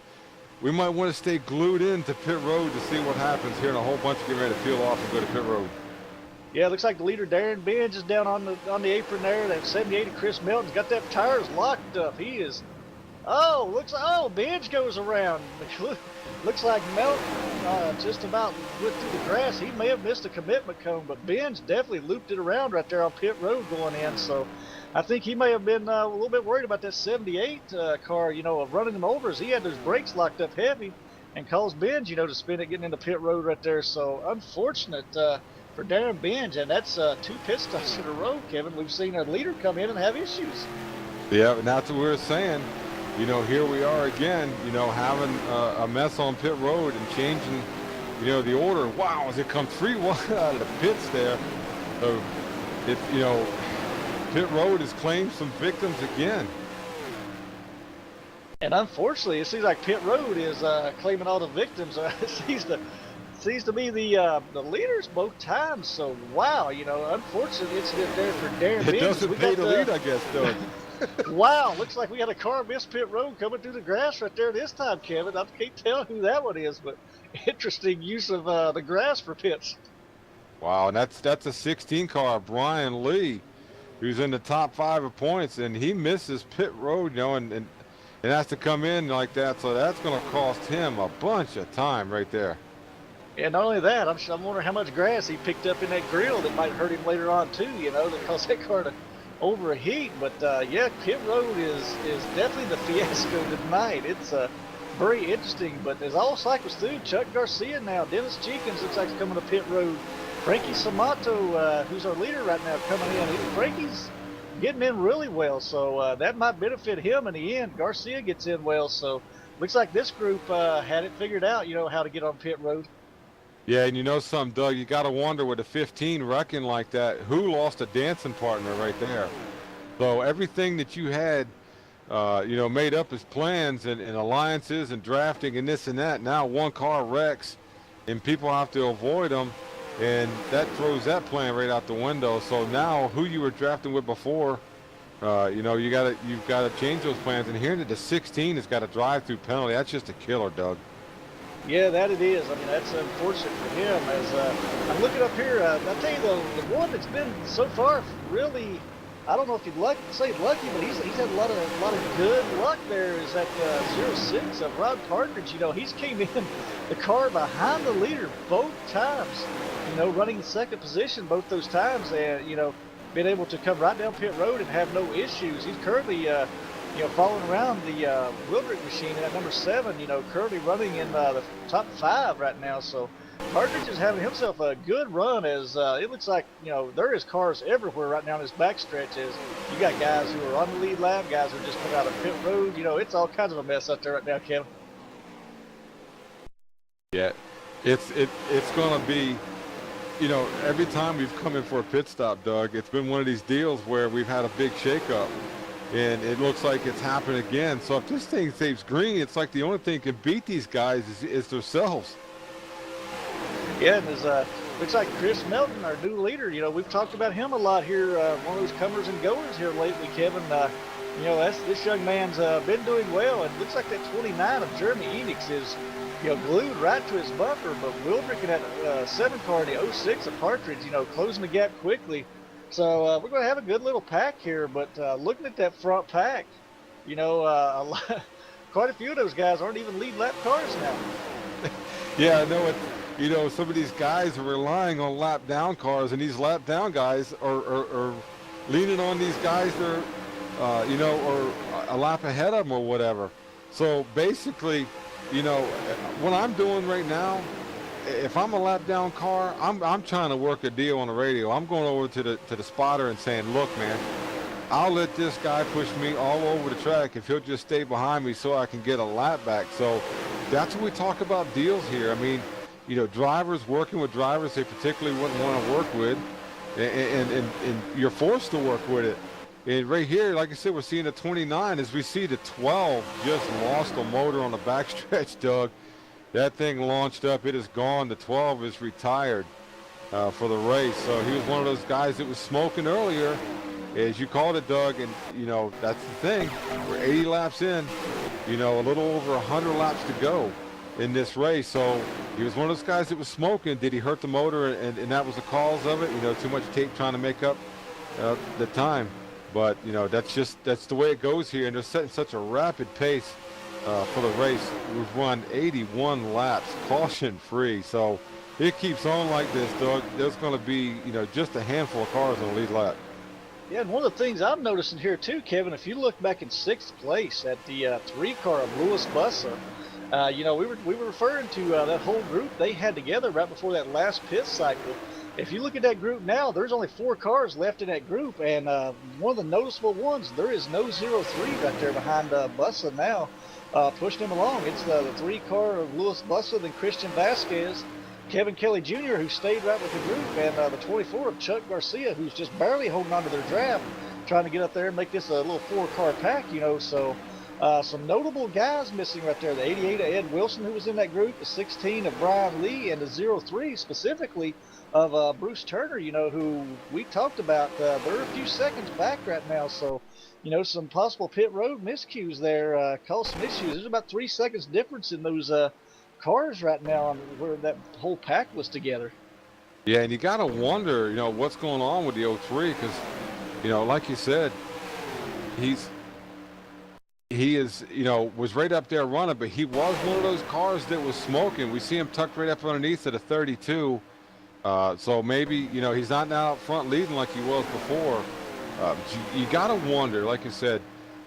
we might want to stay glued into pit road to see what happens here, and a whole bunch getting ready to peel off and go to pit road. Yeah, it looks like the leader Darren Benz is down on the apron there. That 78 of Chris Melton's got that tires locked up. He is. Oh, looks like Benz goes around. Looks like Melton just about went through the grass. He may have missed a commitment cone, but Benz definitely looped it around right there on pit road going in. So I think he may have been a little bit worried about that 78 car, you know, of running him over, as he had those brakes locked up heavy and caused Benz, you know, to spin it getting into pit road right there. So unfortunate for Darren Benz, and that's 2 pit stops in a row, Kevin. We've seen a leader come in and have issues. Yeah, and that's what we were saying. You know, here we are again, you know, having a mess on pit road and changing, you know, the order. Wow, as it come 3-1 out of the pits there. So, you know, pit road has claimed some victims again. And unfortunately, it seems like pit road is claiming all the victims. It seems to be the leaders both times. So, wow, you know, unfortunate incident there for Darren Benz. It doesn't pay to lead, I guess, though. Wow, looks like we got a car miss pit road coming through the grass right there this time, Kevin. I can't tell who that one is, but interesting use of the grass for pits. Wow, and that's a 16 car, Brian Lee, who's in the top 5 of points, and he misses pit road, you know, and has to come in like that. So that's going to cost him a bunch of time right there. And not only that, I'm wondering how much grass he picked up in that grill that might hurt him later on too, you know, that caused that car to overheat. But yeah, pit road is definitely the fiasco tonight. It's very interesting. But as all cycles through, Chuck Garcia now, Dennis Jenkins looks like he's coming to pit road. Frankie Samato, who's our leader right now, coming in. Frankie's getting in really well, so that might benefit him in the end. Garcia gets in well, so looks like this group had it figured out, how to get on pit road. Yeah, and you know something, Doug, you got to wonder with a 15 wrecking like that, who lost a dancing partner right there? So everything that you had, made up as plans and alliances and drafting and this and that, now one car wrecks and people have to avoid them, and that throws that plan right out the window. So now who you were drafting with before, you've got to change those plans. And hearing that the 16 has got a drive-through penalty, that's just a killer, Doug. Yeah, that it is. I mean, that's unfortunate for him. As I'm looking up here, I'll tell you the one that's been so far really, I don't know if you'd say lucky, but he's had a lot of good luck there. Is that 06 of Rod Partridge? He's came in the car behind the leader both times. Running in second position both those times, and been able to come right down pit road and have no issues. He's currently following around the Wildrick machine at number 7, currently running in the top 5 right now. So Partridge is having himself a good run, as it looks like, there is cars everywhere right now in this backstretch. As you got guys who are on the lead lap, guys who are just coming out of pit road. It's all kinds of a mess out there right now, Kevin. Yeah, it's going to be, every time we've come in for a pit stop, Doug, it's been one of these deals where we've had a big shakeup. And it looks like it's happened again. So if this thing stays green, it's like the only thing that can beat these guys is themselves. Yeah, and looks like Chris Melton, our new leader, we've talked about him a lot here. One of those comers and goers here lately, Kevin. This young man's been doing well. And looks like that 29 of Jeremy Enix is, glued right to his bumper. But Wildrick in that 7 car, the 06 of Partridge, closing the gap quickly. So we're going to have a good little pack here, but looking at that front pack, quite a few of those guys aren't even lead lap cars now. Yeah, I know it. Some of these guys are relying on lap down cars, and these lap down guys are leaning on these guys that are, or a lap ahead of them or whatever. So basically, what I'm doing right now, if I'm a lap down car, I'm trying to work a deal on the radio. I'm going over to the spotter and saying, look, man, I'll let this guy push me all over the track if he'll just stay behind me so I can get a lap back. So that's when we talk about deals here. I mean, drivers working with drivers they particularly wouldn't want to work with, and you're forced to work with it. And right here, like I said, we're seeing the 29 as we see the 12 just lost a motor on the backstretch, Doug. That thing launched up. It is gone. The 12 is retired for the race. So he was one of those guys that was smoking earlier, as you called it, Doug. And, that's the thing. We're 80 laps in, a little over 100 laps to go in this race. So he was one of those guys that was smoking. Did he hurt the motor? And that was the cause of it. Too much tape trying to make up the time. But, that's the way it goes here. And they're setting such a rapid pace for the race. We've run 81 laps, caution-free. So it keeps on like this, Doug. There's going to be, just a handful of cars on the lead lap. Yeah, and one of the things I'm noticing here too, Kevin, if you look back in 6th place at the 3 car of Louis Bussa, we were referring to that whole group they had together right before that last pit cycle. If you look at that group now, there's only 4 cars left in that group, and one of the noticeable ones, there is no 03 right there behind Bussa now, pushing him along. It's the 3 car of Louis Bussa, then Christian Vasquez, Kevin Kelly Jr., who stayed right with the group, and the 24 of Chuck Garcia, who's just barely holding on to their draft, trying to get up there and make this a little 4-car pack, so some notable guys missing right there. The 88 of Ed Wilson, who was in that group, the 16 of Brian Lee, and the 03 specifically of Bruce Turner, who we talked about. They're a few seconds back right now, so, some possible pit road miscues there, cause some issues. There's about 3 seconds difference in those cars right now on where that whole pack was together. Yeah, and you got to wonder, what's going on with the 03, because, like you said, he is, was right up there running, but he was one of those cars that was smoking. We see him tucked right up underneath at a 32. So maybe, he's not now out front leading like he was before. You got to wonder, like you said,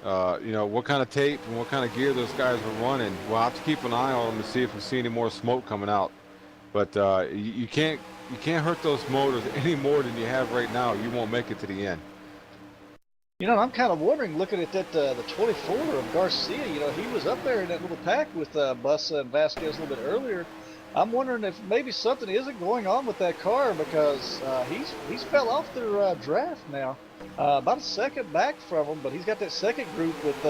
you know, what kind of tape and what kind of gear those guys were running. We'll have to keep an eye on them to see if we see any more smoke coming out. But you can't hurt those motors any more than you have right now. You won't make it to the end. You know, I'm kind of wondering, looking at that the 24 of Garcia. You know, he was up there in that little pack with Bussa and Vasquez a little bit earlier. I'm wondering if maybe something isn't going on with that car, because he's fell off their draft now. About a second back from him, but he's got that second group with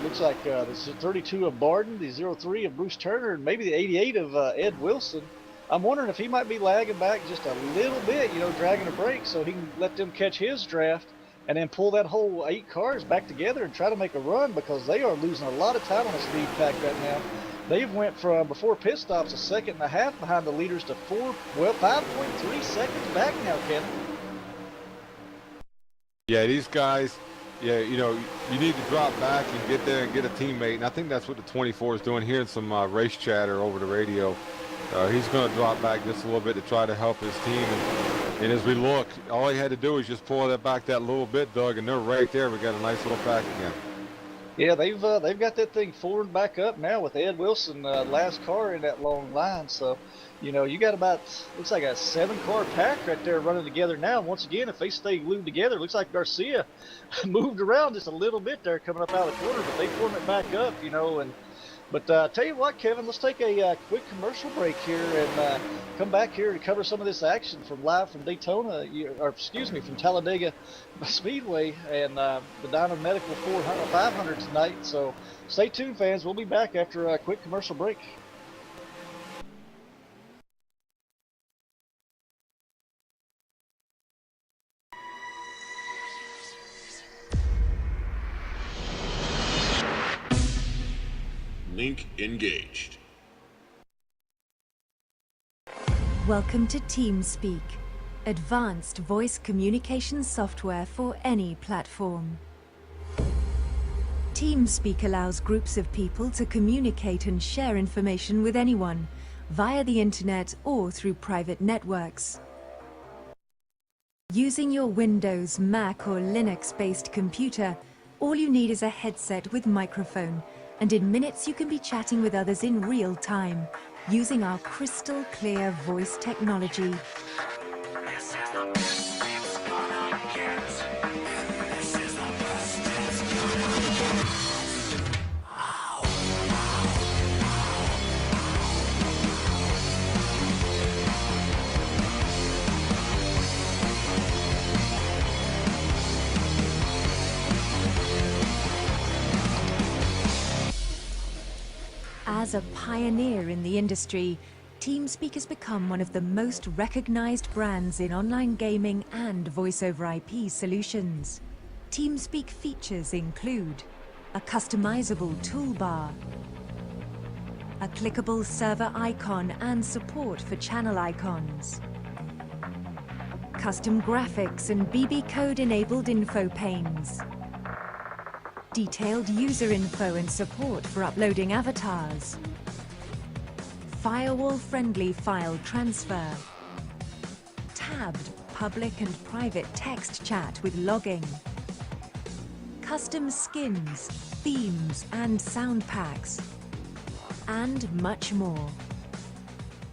looks like the 32 of Barden, the 03 of Bruce Turner, and maybe the 88 of Ed Wilson. I'm wondering if he might be lagging back just a little bit, you know, dragging a break so he can let them catch his draft and then pull that whole 8 cars back together and try to make a run, because they are losing a lot of time on the speed pack right now. They've went from, before pit stops, a second and a half behind the leaders to 5.3 seconds back now, Kevin. Yeah, these guys, yeah, you know, you need to drop back and get there and get a teammate. And I think that's what the 24 is doing. Hearing some race chatter over the radio. He's going to drop back just a little bit to try to help his team. And as we look, all he had to do is just pull that back that little bit, Doug, and they're right there. We got a nice little pack again. Yeah, they've got that thing forward back up now with Ed Wilson, last car in that long line. So, you know, you got about, looks like a 7-car pack right there running together now. Once again, if they stay glued together, it looks like Garcia moved around just a little bit there coming up out of the corner, but they form it back up, you know. And but tell you what, Kevin, let's take a quick commercial break here and come back here to cover some of this action live from Daytona, or excuse me, from Talladega Speedway and the Dyno Medical 500 tonight. So stay tuned, fans. We'll be back after a quick commercial break. Link engaged. Welcome to TeamSpeak, advanced voice communication software for any platform. TeamSpeak allows groups of people to communicate and share information with anyone via the internet or through private networks. Using your Windows, Mac or Linux-based computer, all you need is a headset with microphone, and in minutes you can be chatting with others in real time using our crystal clear voice technology. As a pioneer in the industry, TeamSpeak has become one of the most recognized brands in online gaming and voice-over IP solutions. TeamSpeak features include a customizable toolbar, a clickable server icon and support for channel icons, custom graphics and BB code-enabled info panes, detailed user info and support for uploading avatars, firewall-friendly file transfer, tabbed public and private text chat with logging, custom skins, themes and sound packs, and much more.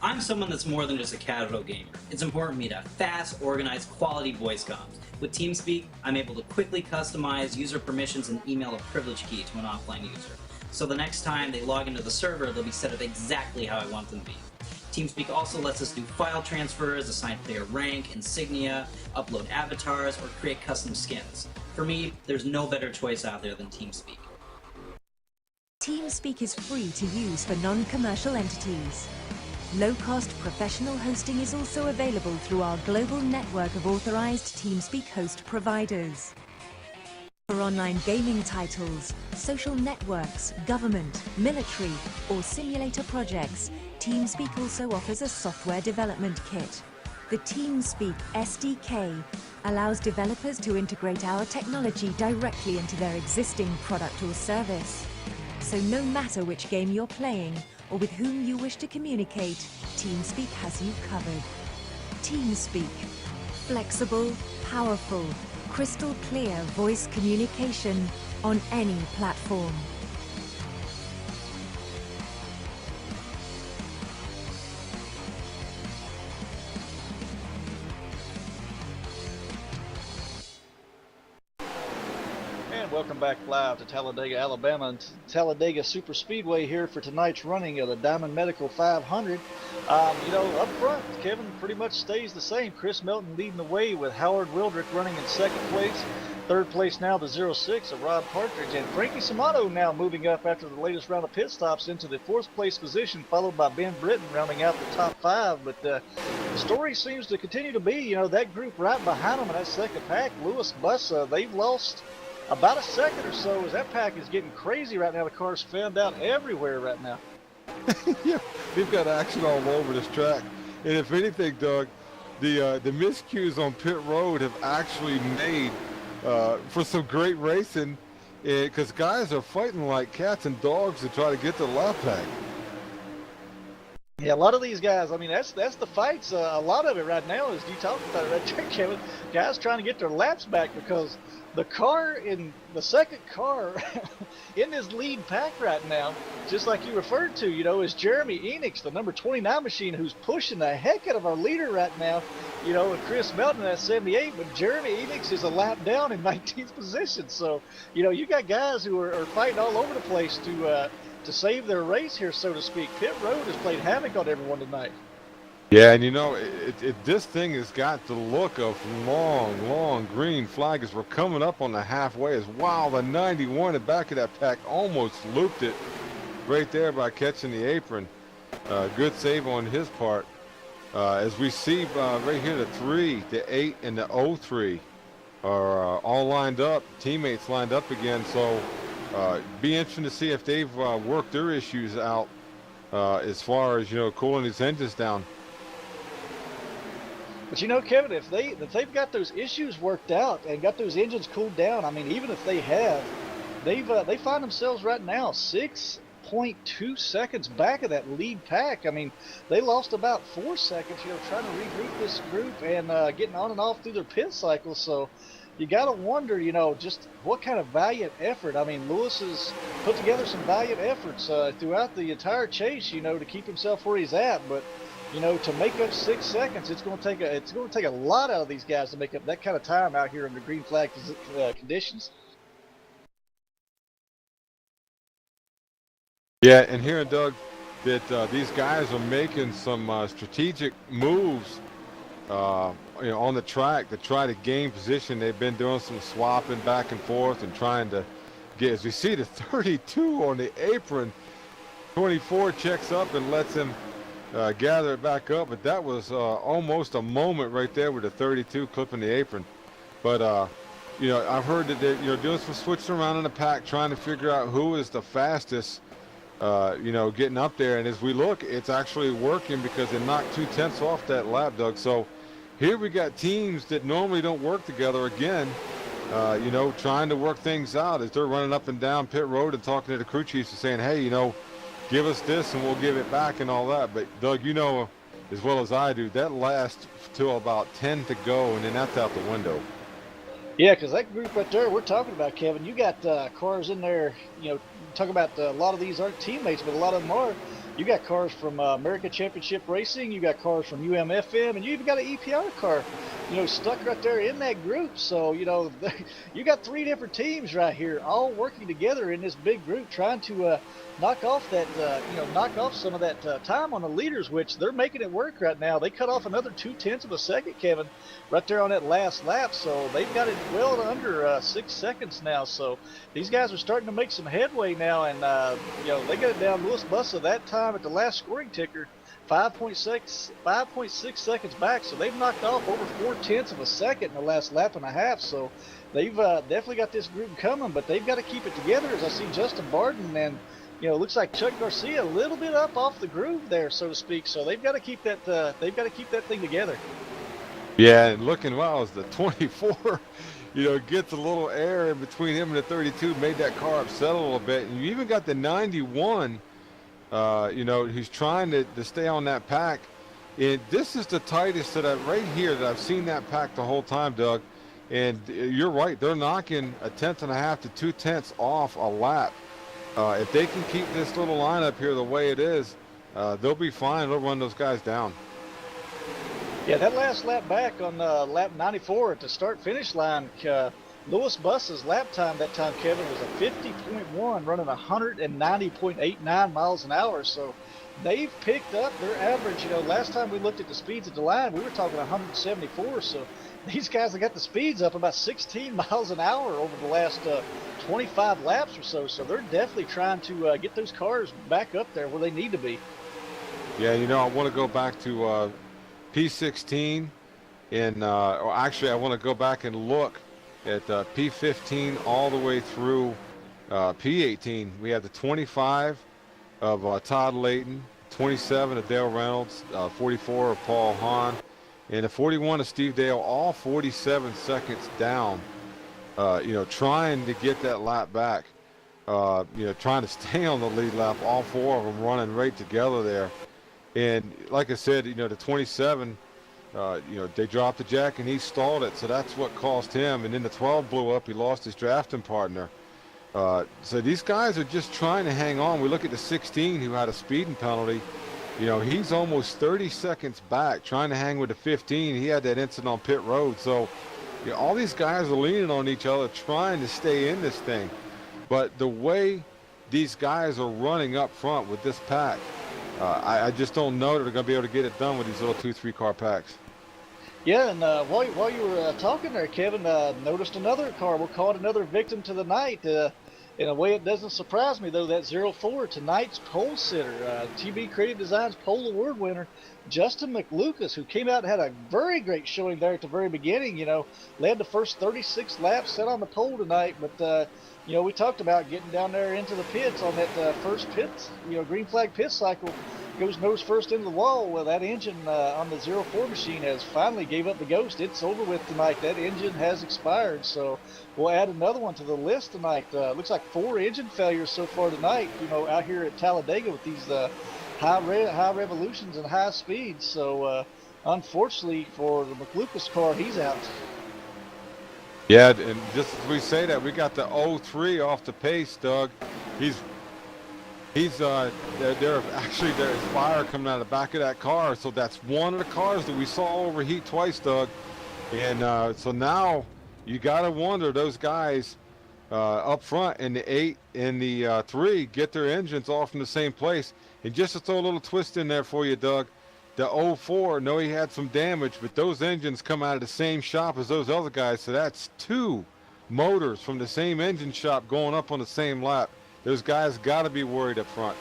I'm someone that's more than just a casual gamer. It's important to me to have fast, organized, quality voice comms. With TeamSpeak, I'm able to quickly customize user permissions and email a privilege key to an offline user. So the next time they log into the server, they'll be set up exactly how I want them to be. TeamSpeak also lets us do file transfers, assign player rank, insignia, upload avatars, or create custom skins. For me, there's no better choice out there than TeamSpeak. TeamSpeak is free to use for non-commercial entities. Low-cost professional hosting is also available through our global network of authorized TeamSpeak host providers. For online gaming titles, social networks, government, military, or simulator projects, TeamSpeak also offers a software development kit. The TeamSpeak SDK allows developers to integrate our technology directly into their existing product or service. So no matter which game you're playing, or with whom you wish to communicate, TeamSpeak has you covered. TeamSpeak. Flexible, powerful, crystal clear voice communication on any platform. Welcome back live to Talladega, Alabama, and Talladega Super Speedway here for tonight's running of the Diamond Medical 500. Up front, Kevin pretty much stays the same. Chris Melton leading the way with Howard Wildrick running in second place. Third place now the 06 of Rob Partridge, and Frankie Samato now moving up after the latest round of pit stops into the fourth place position, followed by Ben Britton rounding out the top five. But the story seems to continue to be, that group right behind them in that second pack, Lewis Bussa, they've lost about a second or so as that pack is getting crazy right now. The cars fanned out everywhere right now. Yeah, they've got action all over this track. And if anything, Doug, the miscues on pit road have actually made for some great racing, because guys are fighting like cats and dogs to try to get to the lap pack. Yeah, a lot of these guys, I mean, that's the fights. A lot of it right now is, you talked about it right there, Kevin, guys trying to get their laps back, because the car in the second car in this lead pack right now, just like you referred to, is Jeremy Enix, the number 29 machine, who's pushing the heck out of our leader right now, and Chris Melton at 78, but Jeremy Enix is a lap down in 19th position. So, you got guys who are fighting all over the place to save their race here, so to speak. Pit road has played havoc on everyone tonight. Yeah, and this thing has got the look of long green flag as we're coming up on the halfway. Wow, the 91 in the back of that pack almost looped it right there by catching the apron. Good save on his part. As we see right here, the 3, the 8, and the 03 are all lined up, teammates lined up again. So be interesting to see if they've worked their issues out as far as, cooling these engines down. But Kevin, if they've got those issues worked out and got those engines cooled down, I mean, even if they have, they find themselves right now 6.2 seconds back of that lead pack. I mean, they lost about 4 seconds, trying to regroup this group and getting on and off through their pit cycle. So you got to wonder, just what kind of valiant effort. I mean, Lewis has put together some valiant efforts throughout the entire chase, to keep himself where he's at, but to make up 6 seconds, it's going to take a lot out of these guys to make up that kind of time out here in the green flag conditions. Yeah, and hearing, Doug, that these guys are making some strategic moves, on the track to try to gain position. They've been doing some swapping back and forth and trying to get, as we see the 32 on the apron, 24 checks up and lets him gather it back up, but that was almost a moment right there with the 32 clipping the apron. But I've heard that they're doing some switching around in the pack, trying to figure out who is the fastest, getting up there. And as we look, it's actually working because they knocked 2 tenths off that lap, Doug. So here we got teams that normally don't work together again, trying to work things out as they're running up and down pit road and talking to the crew chiefs and saying, hey, give us this and we'll give it back and all that. But Doug, as well as I do, that lasts till about 10 to go, and then that's out the window. Yeah, because that group right there we're talking about, Kevin, you got cars in there, talk about a lot of these aren't teammates, but a lot of them are. You got cars from America Championship Racing, you got cars from UMFM, and you even got an EPR car, stuck right there in that group. So, you got 3 different teams right here all working together in this big group trying to knock off that, knock off some of that time on the leaders, which they're making it work right now. They cut off another 0.2 of a second, Kevin, right there on that last lap. So they've got it well under 6 seconds now. So these guys are starting to make some headway now, and they got it down. Lewis Bussa that time at the last scoring ticker, 5.6 seconds back. So they've knocked off over 0.4 of a second in the last lap and a half. So they've definitely got this group coming, but they've got to keep it together. As I see Justin Barton and it looks like Chuck Garcia a little bit up off the groove there, so to speak. So they've got to keep that. They've got to keep that thing together. Yeah, and looking well as the 24, gets a little air in between him and the 32, made that car upset a little bit. And you even got the 91, who's trying to stay on that pack. And this is the tightest right here that I've seen that pack the whole time, Doug. And you're right, they're knocking 1.5 to 2 tenths off a lap. If they can keep this little lineup here the way it is, they'll be fine. They'll run those guys down. Yeah, that last lap back on lap 94 at the start-finish line, Lewis Buss's lap time that time, Kevin, was a 50.1, running 190.89 miles an hour. So they've picked up their average. You know, last time we looked at the speeds at the line, we were talking 174. So these guys have got the speeds up about 16 miles an hour over the last 25 laps or so. So they're definitely trying to get those cars back up there where they need to be. Yeah, you know, I want to go back to P16, and or actually I want to go back and look at P15 all the way through P18. We have the 25 of Todd Layton, 27 of Dale Reynolds, 44 of Paul Hahn, and the 41 of Steve Dale, all 47 seconds down, you know, trying to get that lap back, you know, trying to stay on the lead lap, all four of them running right together there. And like I said, you know, the 27, you know, they dropped the jack and he stalled it, so that's what cost him. And then the 12 blew up. He lost his drafting partner. So these guys are just trying to hang on. We look at the 16 who had a speeding penalty. You know, he's almost 30 seconds back trying to hang with the 15. He had that incident on pit road. So you know, all these guys are leaning on each other trying to stay in this thing. But the way these guys are running up front with this pack, I just don't know that they're going to be able to get it done with these little 2-3 car packs. Yeah, and while you were talking there, Kevin, noticed another car. We'll call it another victim to the night. In a way, it doesn't surprise me, though, that 04, tonight's pole sitter, TB Creative Designs pole award winner, Justin McLucas, who came out and had a very great showing there at the very beginning, you know, led the first 36 laps, set on the pole tonight. But, you know, we talked about getting down there into the pits on that first pit, you know, green flag pit cycle. Goes nose first into the wall. Well, that engine on the 04 machine has finally gave up the ghost. It's over with tonight. That engine has expired. So we'll add another one to the list tonight. Looks like 4 engine failures so far tonight, you know, out here at Talladega with these high revolutions and high speeds. So unfortunately for the McLucas car, he's out. Yeah, and just as we say that, we got the 03 off the pace, Doug. There's fire coming out of the back of that car. So that's one of the cars that we saw overheat twice, Doug. And so now you got to wonder, those guys up front in the 8 and the 3 get their engines all from the same place. And just to throw a little twist in there for you, Doug, the 04, no, he had some damage, but those engines come out of the same shop as those other guys. So that's 2 motors from the same engine shop going up on the same lap. Those guys got to be worried up front.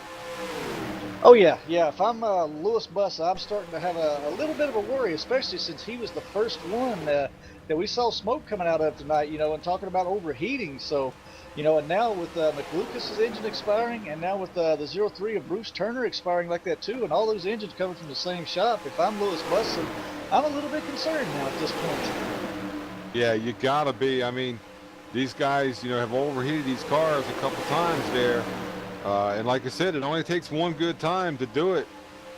Oh, yeah. If I'm Lewis Buss, I'm starting to have a little bit of a worry, especially since he was the first one that we saw smoke coming out of tonight, you know, and talking about overheating. So, you know, and now with McLucas's engine expiring, and now with the 03 of Bruce Turner expiring like that too, and all those engines coming from the same shop, if I'm Lewis Buss, I'm a little bit concerned now at this point. Yeah, you got to be. I mean, these guys, you know, have overheated these cars a couple times there. And like I said, it only takes one good time to do it.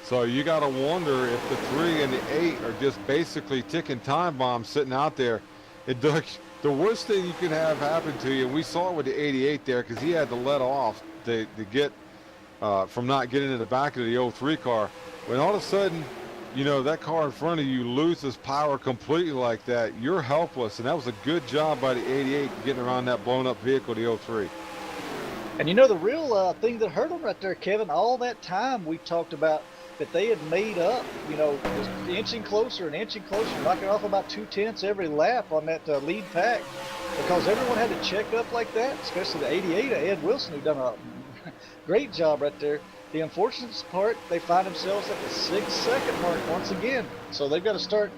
So you got to wonder if the 3 and the 8 are just basically ticking time bombs sitting out there. And Doug, the worst thing you can have happen to you, we saw it with the 88 there, because he had to let off to get from not getting in the back of the 03 car. When all of a sudden, you know, that car in front of you loses power completely like that, you're helpless. And that was a good job by the 88 getting around that blown up vehicle, the 03. And you know, the real thing that hurt them right there, Kevin, all that time we talked about that they had made up, you know, just inching closer, knocking off about 2 tenths every lap on that lead pack, because everyone had to check up like that, especially the 88 of Ed Wilson, who done a great job right there. The unfortunate part, they find themselves at the 6-second mark once again. So they've got to start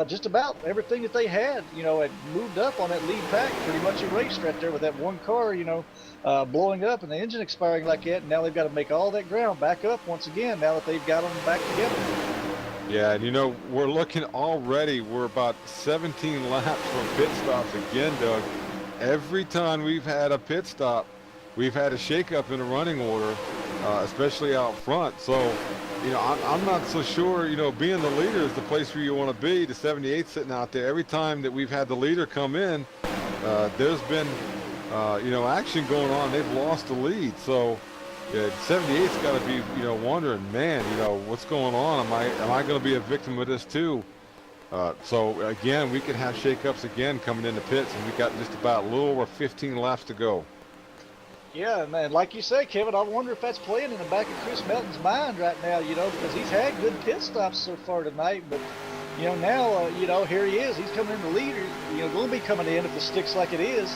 just about everything that they had, you know, had moved up on that lead pack, pretty much erased right there with that one car, you know, blowing up and the engine expiring like that. And now they've got to make all that ground back up once again now that they've got them back together. Yeah, and you know, we're looking already, we're about 17 laps from pit stops again, Doug. Every time we've had a pit stop, we've had a shakeup in the running order, especially out front. So, you know, I'm not so sure, you know, being the leader is the place where you want to be. The 78 sitting out there. Every time that we've had the leader come in, there's been, you know, action going on. They've lost the lead. So 78's got to be, you know, wondering, man, you know, what's going on? Am I going to be a victim of this too? So again, we could have shakeups again coming in the pits, and we got just about a little over 15 laps to go. Yeah, and like you say, Kevin, I wonder if that's playing in the back of Chris Melton's mind right now, you know, because he's had good pit stops so far tonight. But, you know, now, you know, here he is. He's coming in the leader. You know, going to be coming in if it sticks like it is.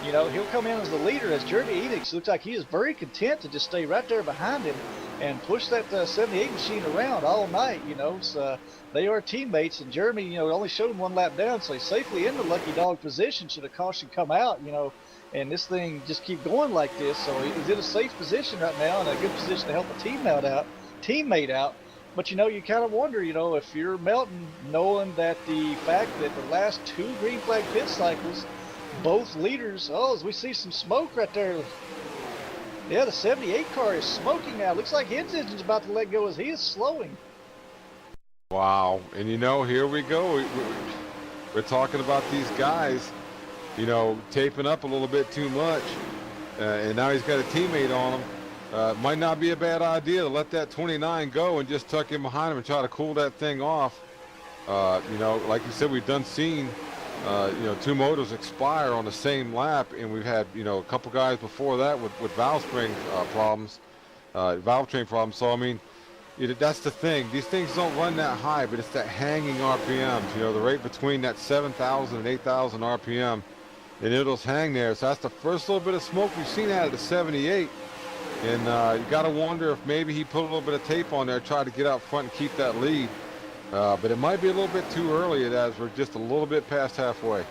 You know, he'll come in as the leader, as Jeremy Enix looks like he is very content to just stay right there behind him and push that 78 machine around all night, you know. So they are teammates, and Jeremy, you know, only showed him one lap down, so he's safely in the lucky dog position should a caution come out, you know. And this thing just keep going like this, so he's in a safe position right now and a good position to help a teammate out. But you know, you kind of wonder, you know, if you're Melton, knowing that the fact that the last 2 green flag pit cycles, both leaders, as we see some smoke right there. Yeah, the 78 car is smoking now. Looks like his engine's about to let go as he is slowing. Wow, and you know, here we go. We're talking about these guys, you know, taping up a little bit too much, and now he's got a teammate on him. Might not be a bad idea to let that 29 go and just tuck him behind him and try to cool that thing off. You know, like you said, we've seen, you know, 2 motors expire on the same lap, and we've had, you know, a couple guys before that with valve spring problems, valve train problems. So, I mean, that's the thing. These things don't run that high, but it's that hanging RPMs, you know, the rate between that 7,000 and 8,000 RPM. And it'll hang there. So that's the first little bit of smoke we've seen out of the 78. And you got to wonder if maybe he put a little bit of tape on there, try to get out front and keep that lead. But it might be a little bit too early as we're just a little bit past halfway.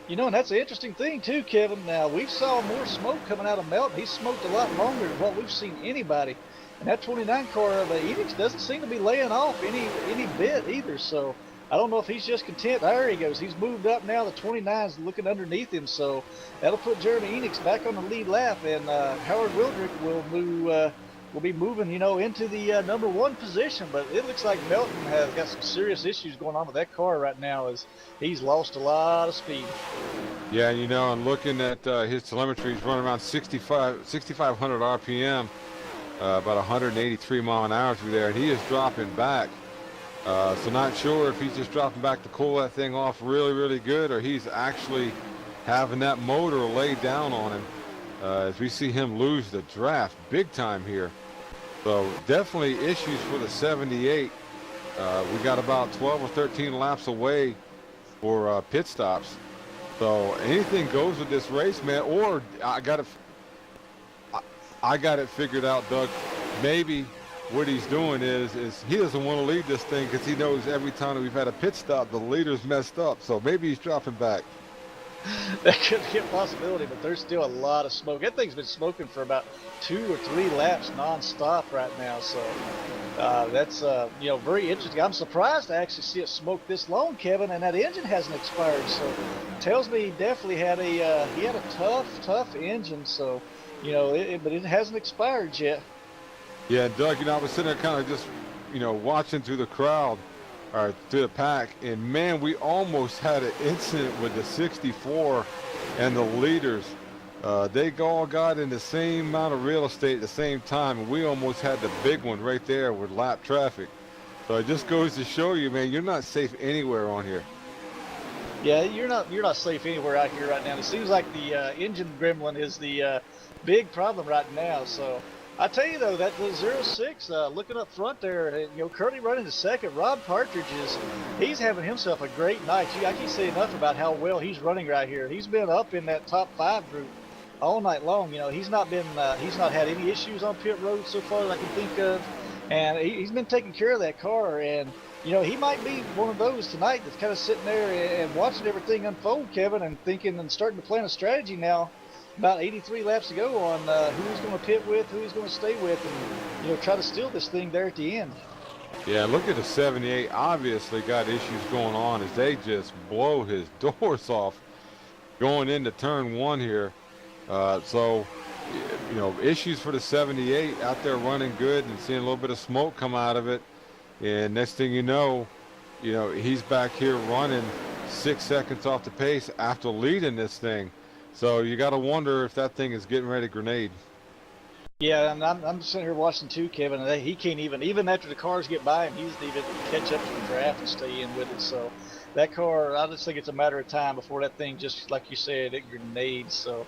You know, and that's an interesting thing too, Kevin. Now, we've saw more smoke coming out of Melton. He's smoked a lot longer than what we've seen anybody. And that 29 car of Enix doesn't seem to be laying off any bit either. So I don't know if he's just content. There he goes. He's moved up now. The 29's looking underneath him. So that'll put Jeremy Enix back on the lead lap. And Howard Wildrick will be moving, you know, into the number 1 position. But it looks like Melton has got some serious issues going on with that car right now as he's lost a lot of speed. Yeah, you know, and looking at his telemetry, he's running around 6,500 RPM, about 183 mile an hour through there, and he is dropping back. So not sure if he's just dropping back to cool that thing off really, really good, or he's actually having that motor laid down on him as we see him lose the draft big time here. So definitely issues for the 78. We got about 12 or 13 laps away for pit stops. So anything goes with this race, man. Or I got it figured out, Doug. Maybe what he's doing is he doesn't want to lead this thing because he knows every time that we've had a pit stop, the leader's messed up. So maybe he's dropping back. That could be a possibility, but there's still a lot of smoke. That thing's been smoking for about 2 or 3 laps nonstop right now. So that's you know, very interesting. I'm surprised to actually see it smoke this long, Kevin, and that engine hasn't expired. So it tells me he definitely had a tough engine. So you know, but it hasn't expired yet. Yeah, Doug, you know, I was sitting there kind of just, you know, watching through the crowd, or through the pack, and man, we almost had an incident with the 64 and the leaders. They all got in the same amount of real estate at the same time, and we almost had the big one right there with lap traffic. So it just goes to show you, man, you're not safe anywhere on here. Yeah, you're not safe anywhere out here right now. It seems like the engine gremlin is the big problem right now. So I tell you though, that the 06 looking up front there, you know, currently running the second, Rob Partridge he's having himself a great night. I can't say enough about how well he's running right here. He's been up in that top 5 group all night long. You know, he's not had any issues on pit road so far that I can think of, and he's been taking care of that car. And you know, he might be one of those tonight that's kind of sitting there and watching everything unfold, Kevin, and thinking and starting to plan a strategy now. About 83 laps to go on who he's going to pit with, who he's going to stay with, and you know, try to steal this thing there at the end. Yeah, look at the 78. Obviously got issues going on as they just blow his doors off going into turn 1 here. So you know, issues for the 78 out there running good and seeing a little bit of smoke come out of it. And next thing you know, he's back here running 6 seconds off the pace after leading this thing. So you got to wonder if that thing is getting ready to grenade. Yeah, and I'm sitting here watching too, Kevin, and he can't even after the cars get by him, he doesn't even catch up to the draft and stay in with it. So that car, I just think it's a matter of time before that thing, just like you said, it grenades. So,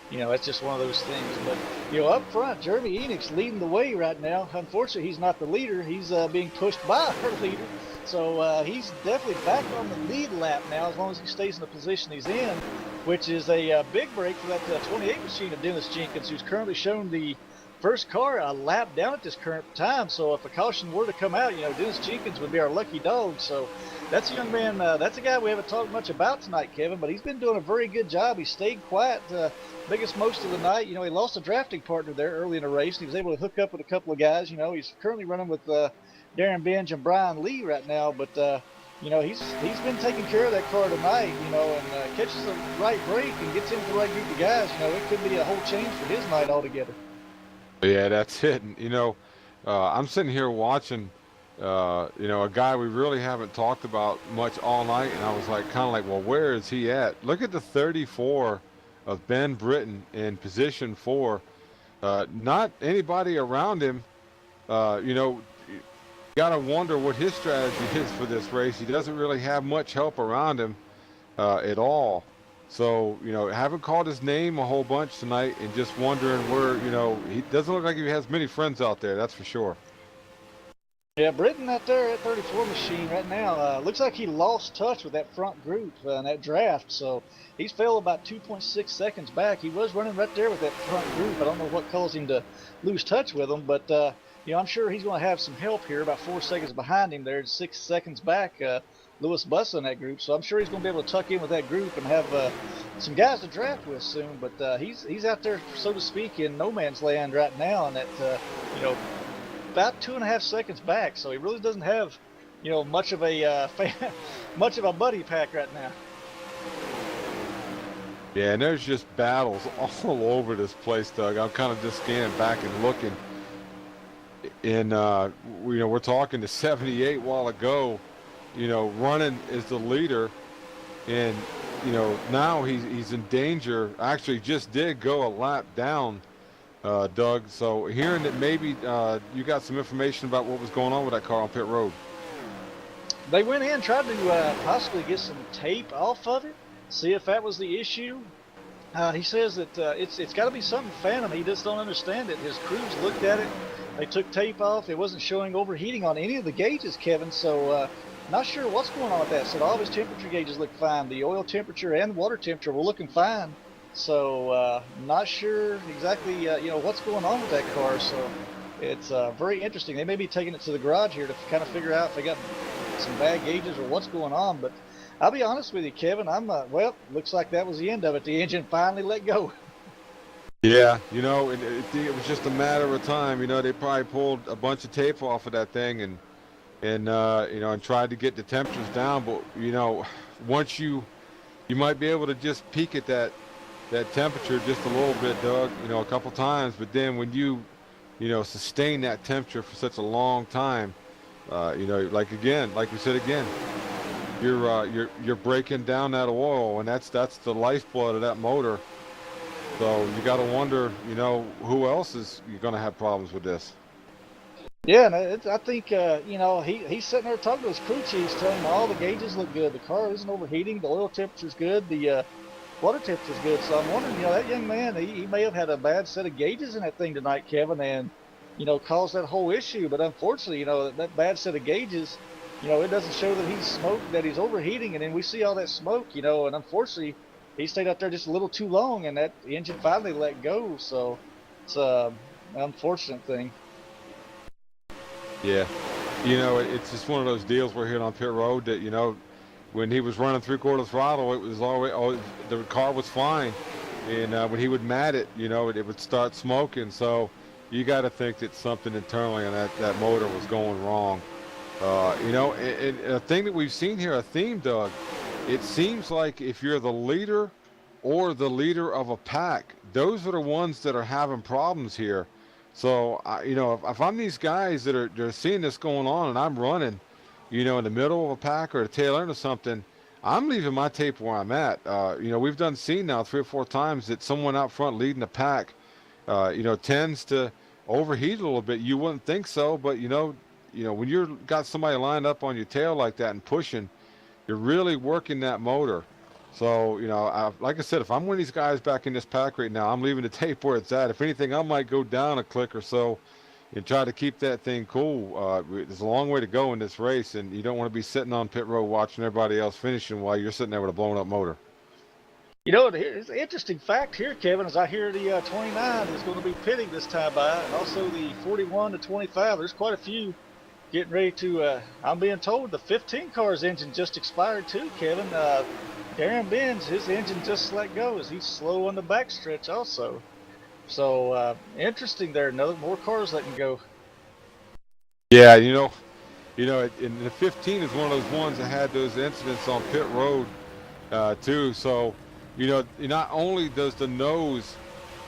it's just one of those things. But, up front, Jeremy Enix leading the way right now. Unfortunately, he's not the leader. He's being pushed by our leader. So he's definitely back on the lead lap now, as long as he stays in the position he's in, which is a big break for that 28 machine of Dennis Jenkins, who's currently shown the first car a lap down at this current time. So if a caution were to come out, Dennis Jenkins would be our lucky dog. So that's a young man, that's a guy we haven't talked much about tonight, Kevin, but he's been doing a very good job. He stayed quiet biggest most of the night. He lost a drafting partner there early in the race, and he was able to hook up with a couple of guys. He's currently running with Darren Benj and Brian Lee right now, but he's been taking care of that car tonight, and catches the right break and gets into the right group of guys. It could be a whole change for his night altogether. Yeah, that's it. And, I'm sitting here watching, a guy we really haven't talked about much all night, and I was kind of like, well, where is he at? Look at the 34 of Ben Britton in position 4. Not anybody around him. You got to wonder what his strategy is for this race. He doesn't really have much help around him at all. So, haven't called his name a whole bunch tonight, and just wondering where, he doesn't look like he has many friends out there, that's for sure. Yeah, Britton out there at 34 machine right now, looks like he lost touch with that front group in that draft. So he's fell about 2.6 seconds back. He was running right there with that front group. I don't know what caused him to lose touch with them, but, I'm sure he's going to have some help here, about 4 seconds behind him there, 6 seconds back. Lewis Bussa in that group, so I'm sure he's going to be able to tuck in with that group and have some guys to draft with soon. But he's out there, so to speak, in no man's land right now, and that about 2.5 seconds back. So he really doesn't have much of a much of a buddy pack right now. Yeah, and there's just battles all over this place, Doug. I'm kind of just scanning back and looking, and we're talking to 78 a while ago. Running is the leader, and now he's in danger. Actually, just did go a lap down, Doug. So hearing that maybe you got some information about what was going on with that car on pit road. They went in, tried to possibly get some tape off of it, see if that was the issue. He says that it's got to be something phantom. He just don't understand it. His crews looked at it. They took tape off. It wasn't showing overheating on any of the gauges, Kevin. So. Not sure what's going on with that. So all of his temperature gauges look fine. The oil temperature and water temperature were looking fine. So not sure exactly what's going on with that car. So it's very interesting. They may be taking it to the garage here to kind of figure out if they got some bad gauges or what's going on. But I'll be honest with you, Kevin. Looks like that was the end of it. The engine finally let go. Yeah, it was just a matter of time. They probably pulled a bunch of tape off of that thing and tried to get the temperatures down, but once you might be able to just peak at that temperature just a little bit, Doug, a couple times, but then when you sustain that temperature for such a long time, like we said again, you're breaking down that oil, and that's the lifeblood of that motor. So you got to wonder, who else is going to have problems with this. Yeah, and I think, he's sitting there talking to his crew chiefs, telling him all the gauges look good. The car isn't overheating. The oil temperature's good. The water temperature's good. So I'm wondering, that young man, he may have had a bad set of gauges in that thing tonight, Kevin, and, caused that whole issue. But unfortunately, that bad set of gauges, it doesn't show that he's smoked, that he's overheating. And then we see all that smoke, and unfortunately, he stayed out there just a little too long, and that engine finally let go. So it's an unfortunate thing. Yeah, it's just one of those deals we're here on pit road that, when he was running 3/4 throttle, it was always, the car was fine. And when he would mat it, it would start smoking. So you got to think that something internally on that motor was going wrong. A thing that we've seen here, a theme, Doug, it seems like if you're the leader or the leader of a pack. Those are the ones that are having problems here. So, if I'm these guys that are seeing this going on and I'm running, in the middle of a pack or the tail end of something, I'm leaving my tape where I'm at. We've seen now 3 or 4 times that someone out front leading the pack, tends to overheat a little bit. You wouldn't think so, but when you've got somebody lined up on your tail like that and pushing, you're really working that motor. So, like I said, if I'm one of these guys back in this pack right now, I'm leaving the tape where it's at. If anything, I might go down a click or so and try to keep that thing cool. There's a long way to go in this race, and you don't want to be sitting on pit road watching everybody else finishing while you're sitting there with a blown up motor. It's an interesting fact here, Kevin, as I hear the 29 is going to be pitting this time by, and also the 41 to 25. There's quite a few getting ready to, I'm being told the 15 car's engine just expired too, Kevin. Darren Benz, his engine just let go as he's slow on the backstretch also. So, interesting there. More cars letting go. Yeah, and the 15 is one of those ones that had those incidents on pit road too. So, not only does the nose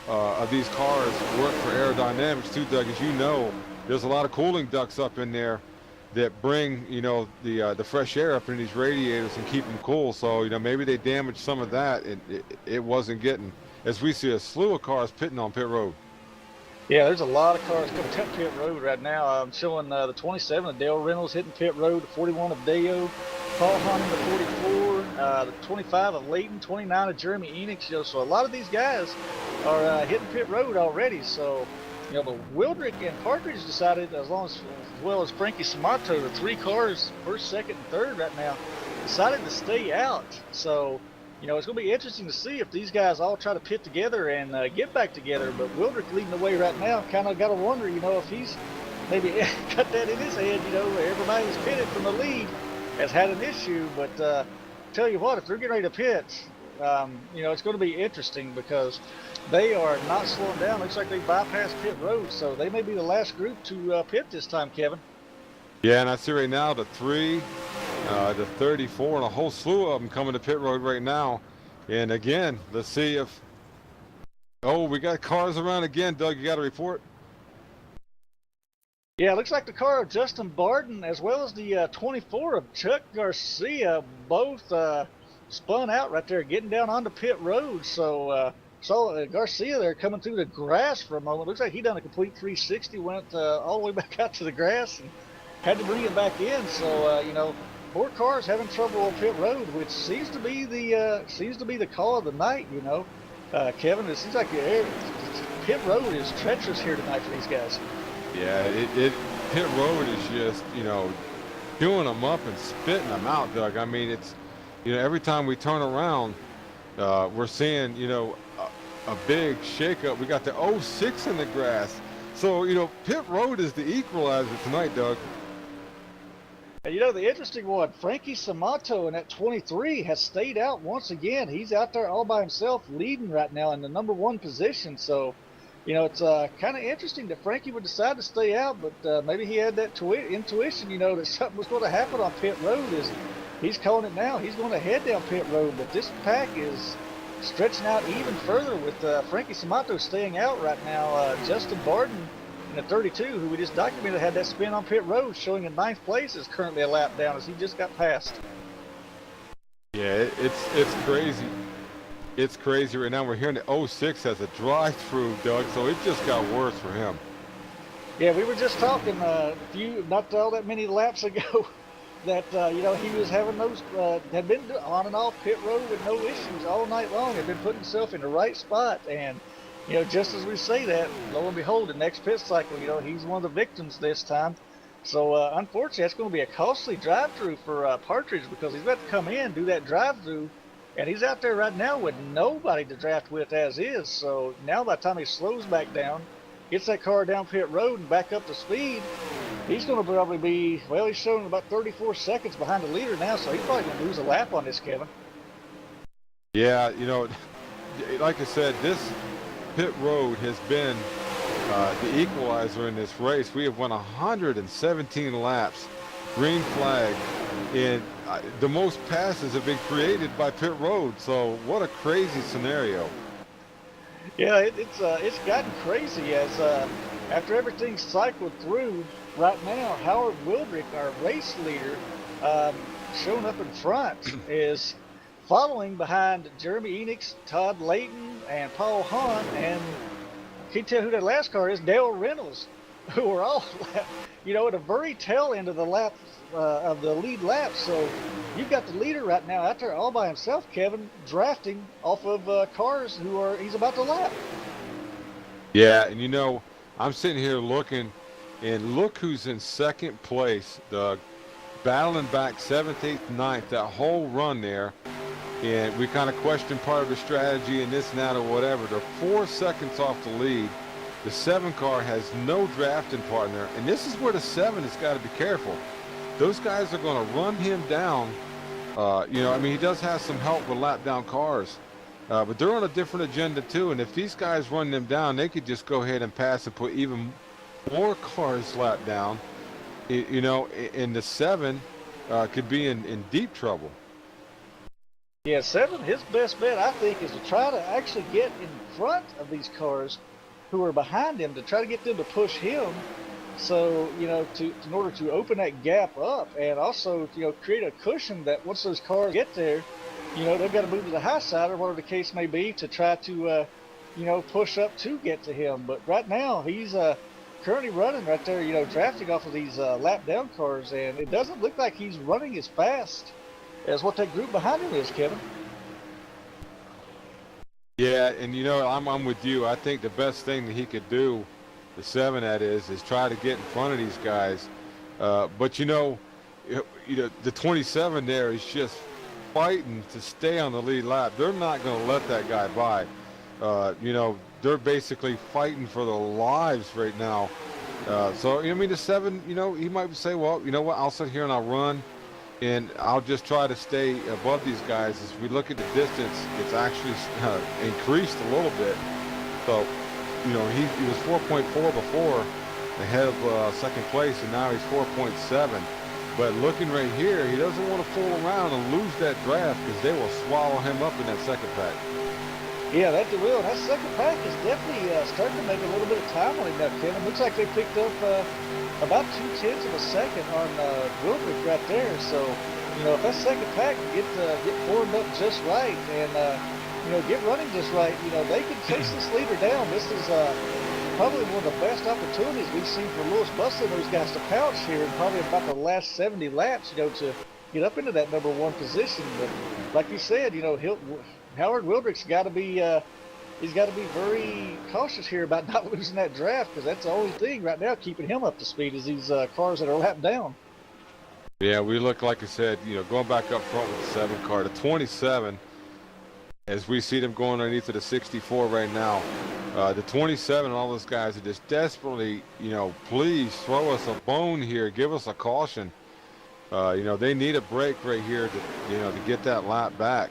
of these cars work for aerodynamics too, Doug, as you know, there's a lot of cooling ducts up in there that bring, the fresh air up in these radiators and keep them cool. So, maybe they damaged some of that and it wasn't getting, as we see a slew of cars pitting on pit road. Yeah, there's a lot of cars coming down pit road right now. I'm showing the 27 of Dale Reynolds hitting pit road, the 41 of Deo, Paul Hunting, the 44, the 25 of Layton, 29 of Jeremy Enix. So a lot of these guys are hitting pit road already. So, but Wildrick and Partridge decided, as well as Frankie Samato, the 3 cars, first, second, and third right now, decided to stay out. So, it's going to be interesting to see if these guys all try to pit together and get back together. But Wildrick leading the way right now, kind of got to wonder, if he's maybe got that in his head, everybody who's pitted from the lead has had an issue. But tell you what, if they're getting ready to pit, it's going to be interesting because they are not slowing down. Looks like they bypassed pit road, so they may be the last group to pit this time, Kevin. Yeah, and I see right now the 3, the 34, and a whole slew of them coming to pit road right now. And again, let's see if, we got cars around again. Doug, you got a report? Yeah, it looks like the car of Justin Barden as well as the 24 of Chuck Garcia both spun out right there, getting down onto pit road. So saw Garcia there coming through the grass for a moment. Looks like he done a complete 360, went all the way back out to the grass and had to bring it back in. So 4 cars having trouble on pit road, which seems to be the call of the night. Kevin, it seems like pit road is treacherous here tonight for these guys. Yeah, pit road is just queuing them up and spitting them out, Doug. I mean, it's every time we turn around, we're seeing a big shakeup. We got the 06 in the grass. So pit road is the equalizer tonight, Doug. And the interesting one, Frankie Samato in that 23 has stayed out once again. He's out there all by himself leading right now in the number 1 position. So, it's kind of interesting that Frankie would decide to stay out, but maybe he had that intuition, that something was going to happen on pit road. He's calling it now. He's going to head down pit road, but this pack is stretching out even further with Frankie Samato staying out right now. Justin Barden in the 32, who we just documented had that spin on pit road, showing in 9th place, is currently a lap down as he just got passed. Yeah, it's crazy. It's crazy right now. We're hearing that 06 has a drive-through, Doug, so it just got worse for him. Yeah, we were just talking not all that many laps ago that he was having those had been on and off pit road with no issues all night long. Had been putting himself in the right spot, and just as we say that, lo and behold, the next pit cycle, he's one of the victims this time. So unfortunately, that's going to be a costly drive-through for Partridge, because he's about to come in, do that drive-through, and he's out there right now with nobody to draft with as is. So now by the time he slows back down, gets that car down pit road and back up to speed, he's going to probably be, he's showing about 34 seconds behind the leader now, so he's probably going to lose a lap on this, Kevin. Yeah, like I said, this pit road has been the equalizer in this race. We have won 117 laps, green flag, in the most passes have been created by pit road. So what a crazy scenario. Yeah, it's gotten crazy as after everything's cycled through. Right now, Howard Wildrick, our race leader, showing up in front, is following behind Jeremy Enix, Todd Layton, and Paul Hahn, and can you tell who that last car is? Dale Reynolds, who are all, at the very tail end of the lap of the lead lap. So you've got the leader right now out there all by himself, Kevin, drafting off of cars he's about to lap. Yeah, and I'm sitting here looking, and look who's in second place, Doug, battling back 7th, 8th, 9th, that whole run there. And we kind of questioned part of the strategy and this and that or whatever. They're 4 seconds off the lead. The 7 car has no drafting partner, and this is where the 7 has got to be careful. Those guys are going to run him down. He does have some help with lap down cars, but they're on a different agenda too. And if these guys run them down, they could just go ahead and pass and put even more cars lap down. And the 7 could be in deep trouble. Yeah, 7, his best bet, I think, is to try to actually get in front of these cars who are behind him, to try to get them to push him. So, in order to open that gap up, and also, create a cushion that once those cars get there, they've got to move to the high side or whatever the case may be to try to, push up to get to him. But right now, he's currently running right there, drafting off of these lap down cars, and it doesn't look like he's running as fast as what that group behind him is, Kevin. Yeah, and I'm with you. I think the best thing that he could do, the 7 that is try to get in front of these guys. But the 27 there is just fighting to stay on the lead lap. They're not going to let that guy by. They're basically fighting for their lives right now. The 7, he might say, well, you know what, I'll sit here and I'll run, and I'll just try to stay above these guys. As we look at the distance, it's actually increased a little bit. So, he was 4.4 before, ahead of second place, and now he's 4.7. But looking right here, he doesn't want to fool around and lose that draft, because they will swallow him up in that second pack. Yeah, that they will. That second pack is definitely starting to make a little bit of time on him now, Kevin. Looks like they picked up about 0.2 of a second on Wilbert right there. So, if that second pack can get formed up just right and, get running just right, they can chase this leader down. This is probably one of the best opportunities we've seen for Louis Buster and those guys to pounce here in probably about the last 70 laps, to get up into that number 1 position. But like you said, Howard Wildrick's got to be he's got to be very cautious here about not losing that draft, because that's the only thing right now keeping him up to speed is these cars that are lapped down. Yeah, we look, like I said, going back up front with the 7 car, the 27, as we see them going underneath of the 64 right now. The 27 and all those guys are just desperately, please throw us a bone here, give us a caution. They need a break right here to get that lap back.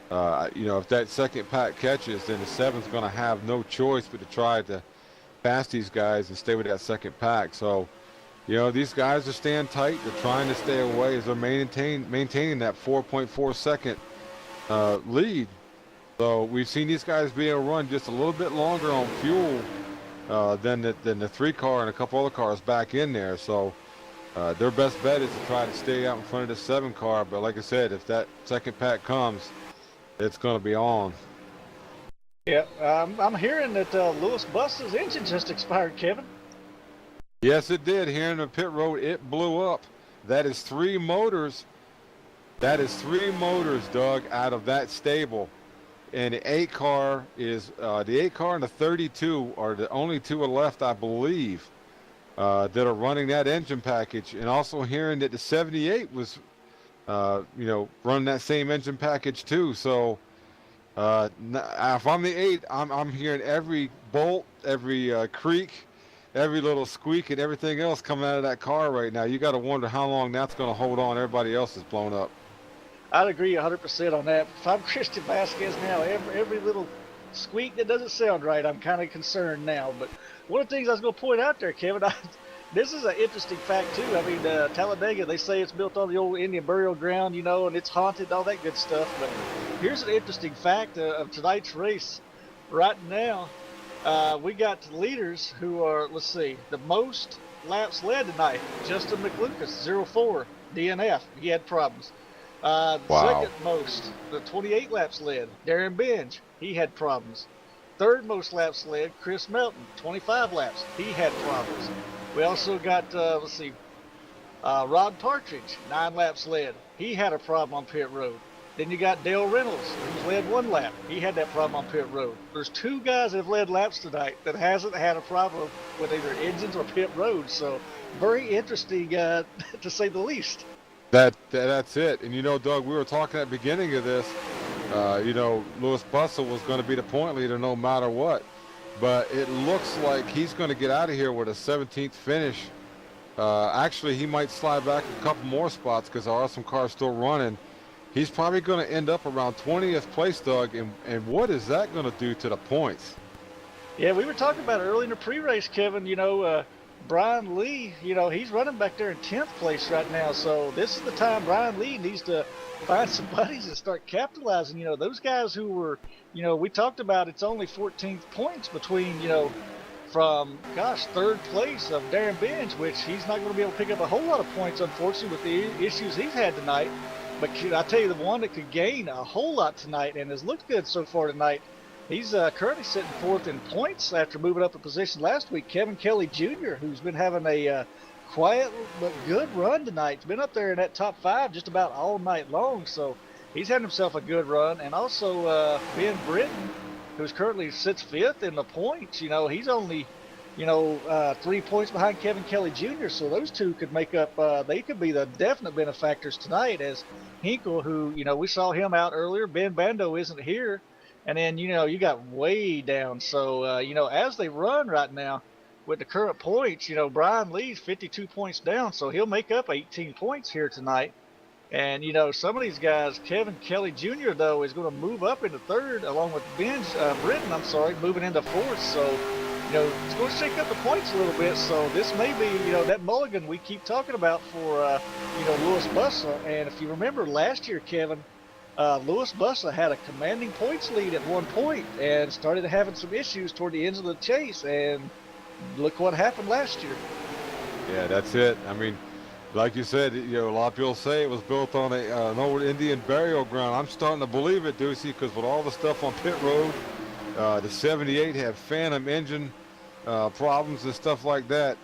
If that second pack catches, then the 7's going to have no choice but to try to pass these guys and stay with that second pack. So, these guys are staying tight. They're trying to stay away as they're maintaining that 4.4 second lead. So we've seen these guys be able to run just a little bit longer on fuel than the 3 car and a couple other cars back in there. So their best bet is to try to stay out in front of the 7 car. But like I said, if that second pack comes, it's going to be on. Yeah, I'm hearing that Louis Buster's engine just expired, Kevin. Yes, it did. Here in the pit road, it blew up. That is 3 motors. That is 3 motors, Doug, out of that stable. And the 8 car is the 8 car and the 32 are the only 2 are left, I believe, that are running that engine package. And also hearing that the 78 was running that same engine package too. So if I'm the 8, I'm hearing every bolt, every creak, every little squeak, and everything else coming out of that car right now. You got to wonder how long that's going to hold on. Everybody else is blown up. I'd agree 100% on that. If I'm Christian Vasquez now, every little squeak that doesn't sound right, I'm kind of concerned now. But one of the things I was going to point out there, Kevin, this is an interesting fact too. I mean, Talladega, they say it's built on the old Indian burial ground, and it's haunted, all that good stuff. But here's an interesting fact of tonight's race. Right now, we got the leaders who are, let's see, the most laps led tonight. Justin McLucas, 0-4, DNF. He had problems. Wow. Second most, the 28 laps led, Darren Benj. He had problems. Third most laps led, Chris Melton, 25 laps. He had problems. We also got, Rod Partridge, 9 laps led. He had a problem on pit road. Then you got Dale Reynolds, who's led 1 lap. He had that problem on pit road. There's 2 guys that have led laps tonight that hasn't had a problem with either engines or pit road. So very interesting, to say the least. That's it. And Doug, we were talking at the beginning of this. Louis Bussell was going to be the point leader no matter what. But it looks like he's going to get out of here with a 17th finish. Actually, he might slide back a couple more spots because there are some cars still running. He's probably going to end up around 20th place, Doug. And what is that going to do to the points? Yeah, we were talking about it early in the pre-race, Kevin. Brian Lee, he's running back there in 10th place right now. So this is the time Brian Lee needs to find some buddies and start capitalizing. Those guys who were, we talked about it's only 14th points between, from, third place of Darren Benj, which he's not going to be able to pick up a whole lot of points, unfortunately, with the issues he's had tonight. But I tell you, the one that could gain a whole lot tonight and has looked good so far tonight, he's currently sitting 4th in points after moving up a position last week. Kevin Kelly Jr., who's been having a quiet but good run tonight. He's been up there in that top 5 just about all night long. So he's had himself a good run. And also Ben Britton, who's currently sits 5th in the points. He's only, 3 points behind Kevin Kelly Jr. So those two could make up, they could be the definite benefactors tonight, as Hinkle, who, we saw him out earlier. Ben Bando isn't here. And then, you got way down. So, as they run right now with the current points, Brian Lee's 52 points down. So he'll make up 18 points here tonight. And, some of these guys, Kevin Kelly Jr., though, is going to move up into 3rd along with Britton, moving into 4th. So, it's going to shake up the points a little bit. So this may be, that mulligan we keep talking about for, Louis Bussell. And if you remember last year, Kevin, Louis Bussell had a commanding points lead at one point and started having some issues toward the end of the chase. And look what happened last year. Yeah, that's it. I mean, like you said, a lot of people say it was built on an old Indian burial ground. I'm starting to believe it, Ducey, because with all the stuff on pit road, the 78 had phantom engine problems and stuff like that.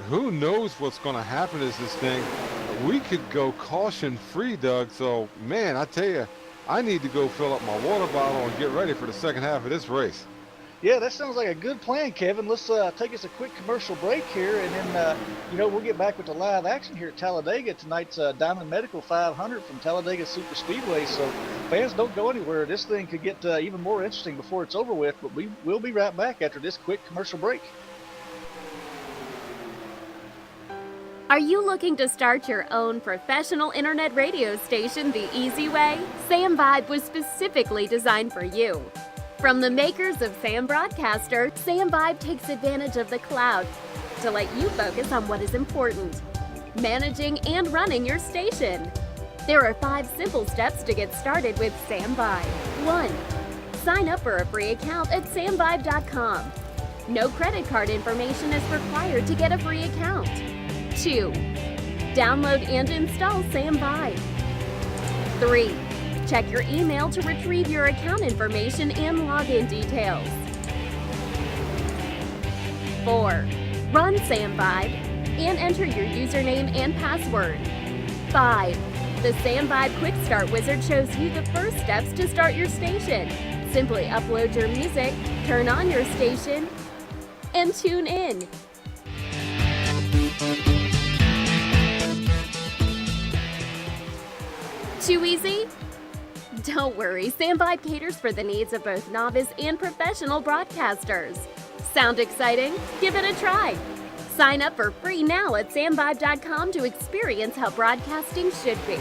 Who knows what's going to happen as this thing? We could go caution-free, Doug. So, man, I tell you, I need to go fill up my water bottle and get ready for the second half of this race. Yeah, that sounds like a good plan, Kevin. Let's take us a quick commercial break here, and then, we'll get back with the live action here at Talladega. Tonight's Diamond Medical 500 from Talladega Super Speedway. So, fans, don't go anywhere. This thing could get even more interesting before it's over with, but we will be right back after this quick commercial break. Are you looking to start your own professional internet radio station the easy way? Sam Vibe was specifically designed for you. From the makers of Sam Broadcaster, Sam Vibe takes advantage of the cloud to let you focus on what is important: managing and running your station. There are 5 simple steps to get started with Sam Vibe. 1. Sign up for a free account at NuffWORLD.com. No credit card information is required to get a free account. 2. Download and install Sam Vibe. 3. Check your email to retrieve your account information and login details. 4. Run Sam Vibe and enter your username and password. 5. The Sam Vibe Quick Start Wizard shows you the first steps to start your station. Simply upload your music, turn on your station, and tune in. Too easy? Don't worry, Sam Vibe caters for the needs of both novice and professional broadcasters. Sound exciting? Give it a try. Sign up for free now at SamVibe.com to experience how broadcasting should be.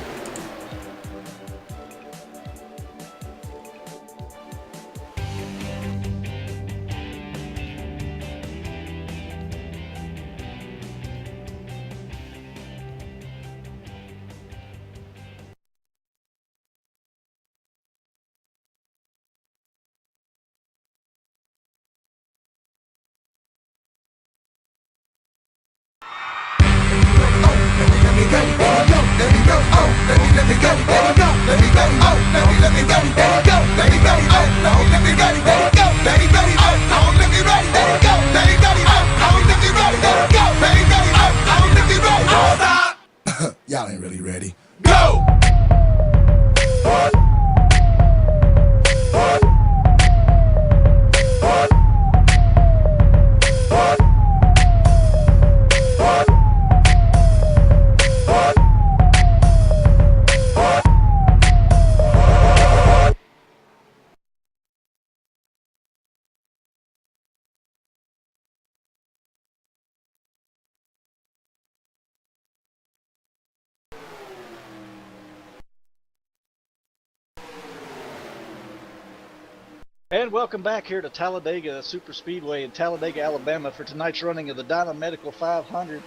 And welcome back here to Talladega Super Speedway in Talladega, Alabama for tonight's running of the Dynamedical 500.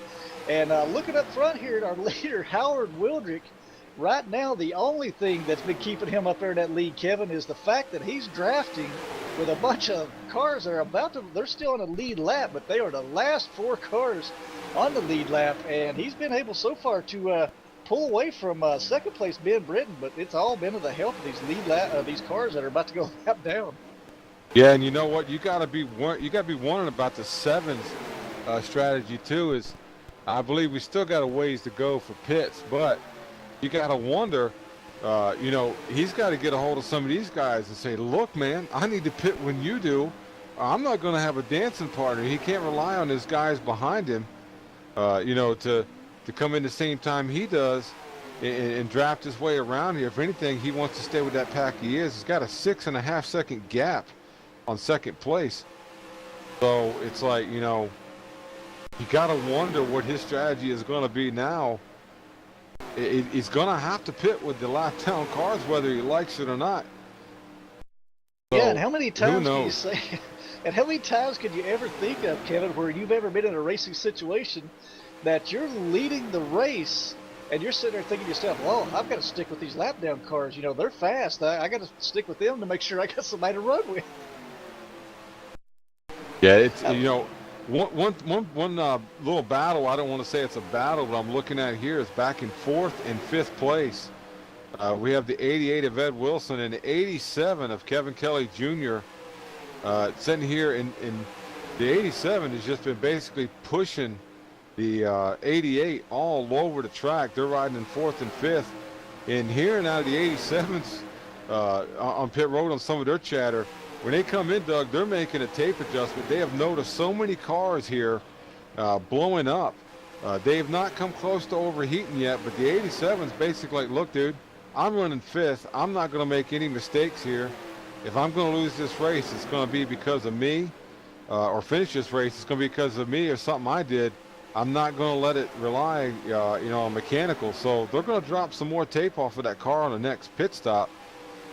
And looking up front here at our leader, Howard Wildrick, right now the only thing that's been keeping him up there in that lead, Kevin, is the fact that he's drafting with a bunch of cars that are they're still on a lead lap, but they are the last 4 cars on the lead lap. And he's been able so far to pull away from second place Ben Britton, but it's all been to the help of these cars that are about to go lap down. Yeah, and you know what? You gotta be wondering about the 7's strategy too. Is I believe we still got a ways to go for pits, but you gotta wonder. You know, he's got to get a hold of some of these guys and say, "Look, man, I need to pit when you do. I'm not going to have a dancing partner." He can't rely on his guys behind him, you know, to come in the same time he does and draft his way around here. If anything, he wants to stay with that pack he is. He's got a 6.5 second gap on second place. So it's like, you know, you got to wonder what his strategy is going to be now. He's going to have to pit with the lap down cars whether he likes it or not. So, yeah, and how many times who can you knows? say, and how many times can you ever think of, Kevin, where you've ever been in a racing situation that you're leading the race and you're sitting there thinking to yourself, well, I've got to stick with these lap down cars. You know, they're fast. I got to stick with them to make sure I got somebody to run with. Yeah, it's, you know, one little battle, I don't want to say it's a battle, but I'm looking at here is back in 4th and 5th place. We have the 88 of Ed Wilson and the 87 of Kevin Kelly Jr. Sitting here in the 87 has just been basically pushing the 88 all over the track. They're riding in 4th and 5th. And hearing out of the 87s on pit road on some of their chatter, when they come in, Doug, they're making a tape adjustment. They have noticed so many cars here blowing up. They have not come close to overheating yet, but the 87's basically like, look, dude, I'm running 5th. I'm not going to make any mistakes here. If I'm going to lose this race, it's going to be because of me, or finish this race, it's going to be because of me or something I did. I'm not going to let it rely, you know, on mechanical. So they're going to drop some more tape off of that car on the next pit stop.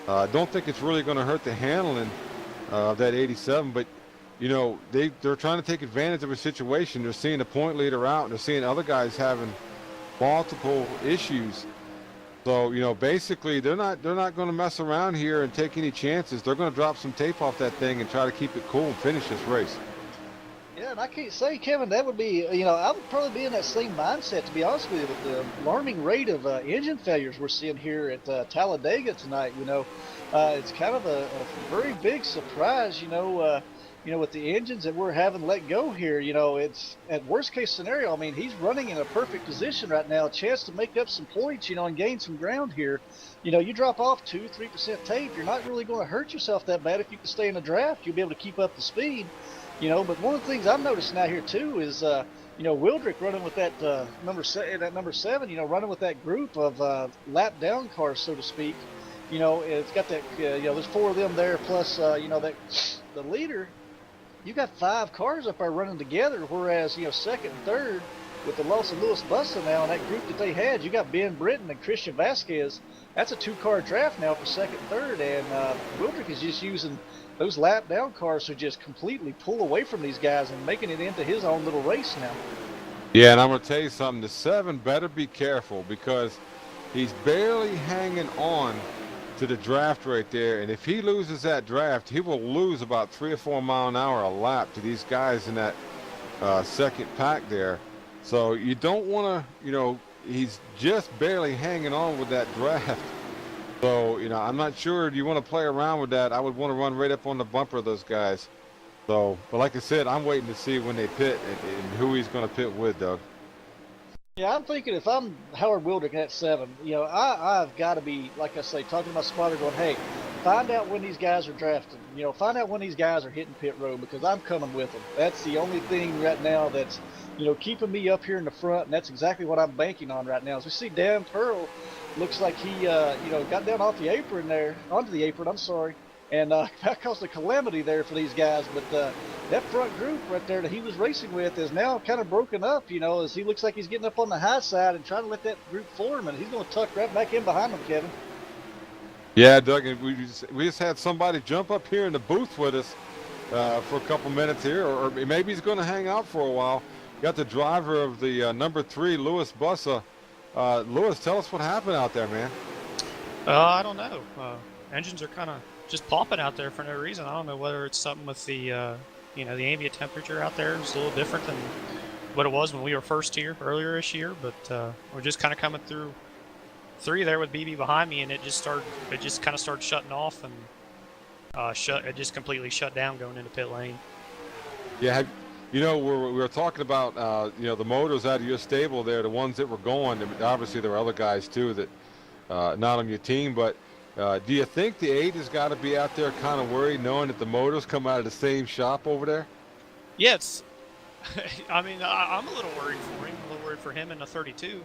Don't think it's really going to hurt the handling of that 87, but you know, they're trying to take advantage of a situation. They're seeing the point leader out, and they're seeing other guys having multiple issues. So, you know, basically they're not going to mess around here and take any chances. They're going to drop some tape off that thing and try to keep it cool and finish this race. Yeah, and I can't say, Kevin, that would be, you know, I would probably be in that same mindset, to be honest with you, with the alarming rate of engine failures we're seeing here at Talladega tonight. You know, it's kind of a very big surprise, you know, with the engines that we're having let go here. You know, it's at worst case scenario, I mean, he's running in a perfect position right now, a chance to make up some points, you know, and gain some ground here. You know, you drop off 2-3% tape, you're not really going to hurt yourself that bad. If you can stay in the draft, you'll be able to keep up the speed. You know, but one of the things I'm noticing out here too is, you know, Wildrick running with that number 7, you know, running with that group of lap down cars, so to speak. You know, it's got that, you know, there's 4 of them there, plus, you know, that the leader. You got 5 cars up there running together, whereas, you know, second and third with the loss of Louis Busta now and that group that they had, you got Ben Britton and Christian Vasquez. That's a 2-car draft now for second and third, and Wildrick is just using those lap down cars to just completely pull away from these guys and making it into his own little race now. Yeah, and I'm going to tell you something. The 7 better be careful because he's barely hanging on to the draft right there. And if he loses that draft, he will lose about 3 or 4 mile an hour a lap to these guys in that second pack there. So you don't want to, you know, he's just barely hanging on with that draft. So, you know, I'm not sure. Do you want to play around with that? I would want to run right up on the bumper of those guys. So, but like I said, I'm waiting to see when they pit and who he's going to pit with, Doug. Yeah, I'm thinking if I'm Howard Wildrick at 7, you know, I've got to be, like I say, talking to my spotter going, hey, find out when these guys are drafting. You know, find out when these guys are hitting pit road because I'm coming with them. That's the only thing right now that's, you know, keeping me up here in the front, and that's exactly what I'm banking on right now. As we see Dan Pearl, looks like he, you know, got down off the apron there, onto the apron, I'm sorry, and that caused a calamity there for these guys. But that front group right there that he was racing with is now kind of broken up, you know, as he looks like he's getting up on the high side and trying to let that group form, and he's going to tuck right back in behind them, Kevin. Yeah, Doug, and we just had somebody jump up here in the booth with us for a couple minutes here, or maybe he's going to hang out for a while. Got the driver of the number 3, Louis Bussa. Louis, tell us what happened out there, man. I don't know. Engines are kind of just popping out there for no reason. I don't know whether it's something with the, the ambient temperature out there is a little different than what it was when we were first here earlier this year. But we're just kind of coming through 3 there with BB behind me, and it just kind of started shutting off, and it just completely shut down going into pit lane. Yeah, we were talking about the motors out of your stable there, the ones that were going. Obviously, there were other guys too that not on your team, but do you think the 8 has got to be out there kind of worried, knowing that the motors come out of the same shop over there? Yeah, it's. I mean, I'm a little worried for him. A little worried for him in the 32.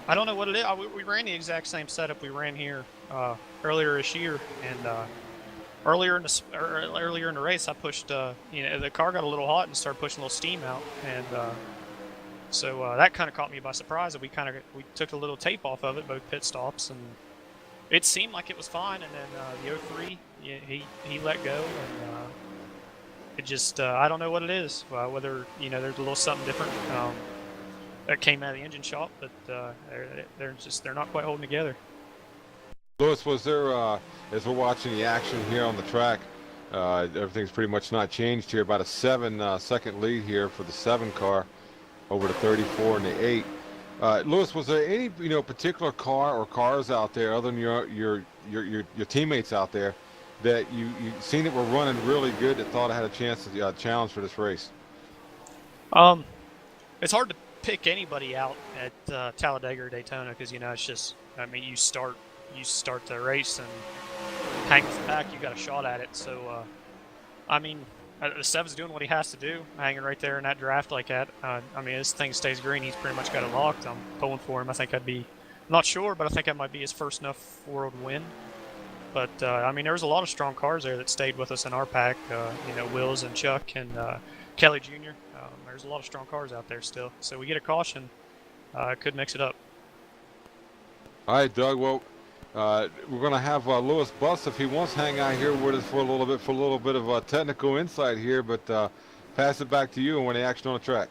I don't know what it is. We ran the exact same setup we ran here earlier this year, and earlier in the race, I pushed. The car got a little hot and started pushing a little steam out, and so that kind of caught me by surprise. That we took a little tape off of it, both pit stops, and it seemed like it was fine. And then the 03, he let go, and it just I don't know what it is. Whether there's a little something different that came out of the engine shop, but they're not quite holding together. Louis, was there, as we're watching the action here on the track, everything's pretty much not changed here, about a 7-second lead here for the 7 car over the 34 and the 8. Louis, was there any particular car or cars out there other than your teammates out there that you seen that were running really good that thought I had a chance to challenge for this race? It's hard to pick anybody out at Talladega or Daytona because it's just, I mean, you start the race and hang with the pack, you got a shot at it. So I mean, the 7's doing what he has to do, hanging right there in that draft like that. I mean, this thing stays green, he's pretty much got it locked. I'm pulling for him. I think I'm not sure, but I think that might be his first NuffWorld win. But I mean, there was a lot of strong cars there that stayed with us in our pack. Wills and Chuck and Kelly Jr. There's a lot of strong cars out there still. So we get a caution. Could mix it up. All right, Doug. Well, we're going to have Louis Buss if he wants to hang out here with us for a little bit of technical insight here. But pass it back to you and when the action on the track.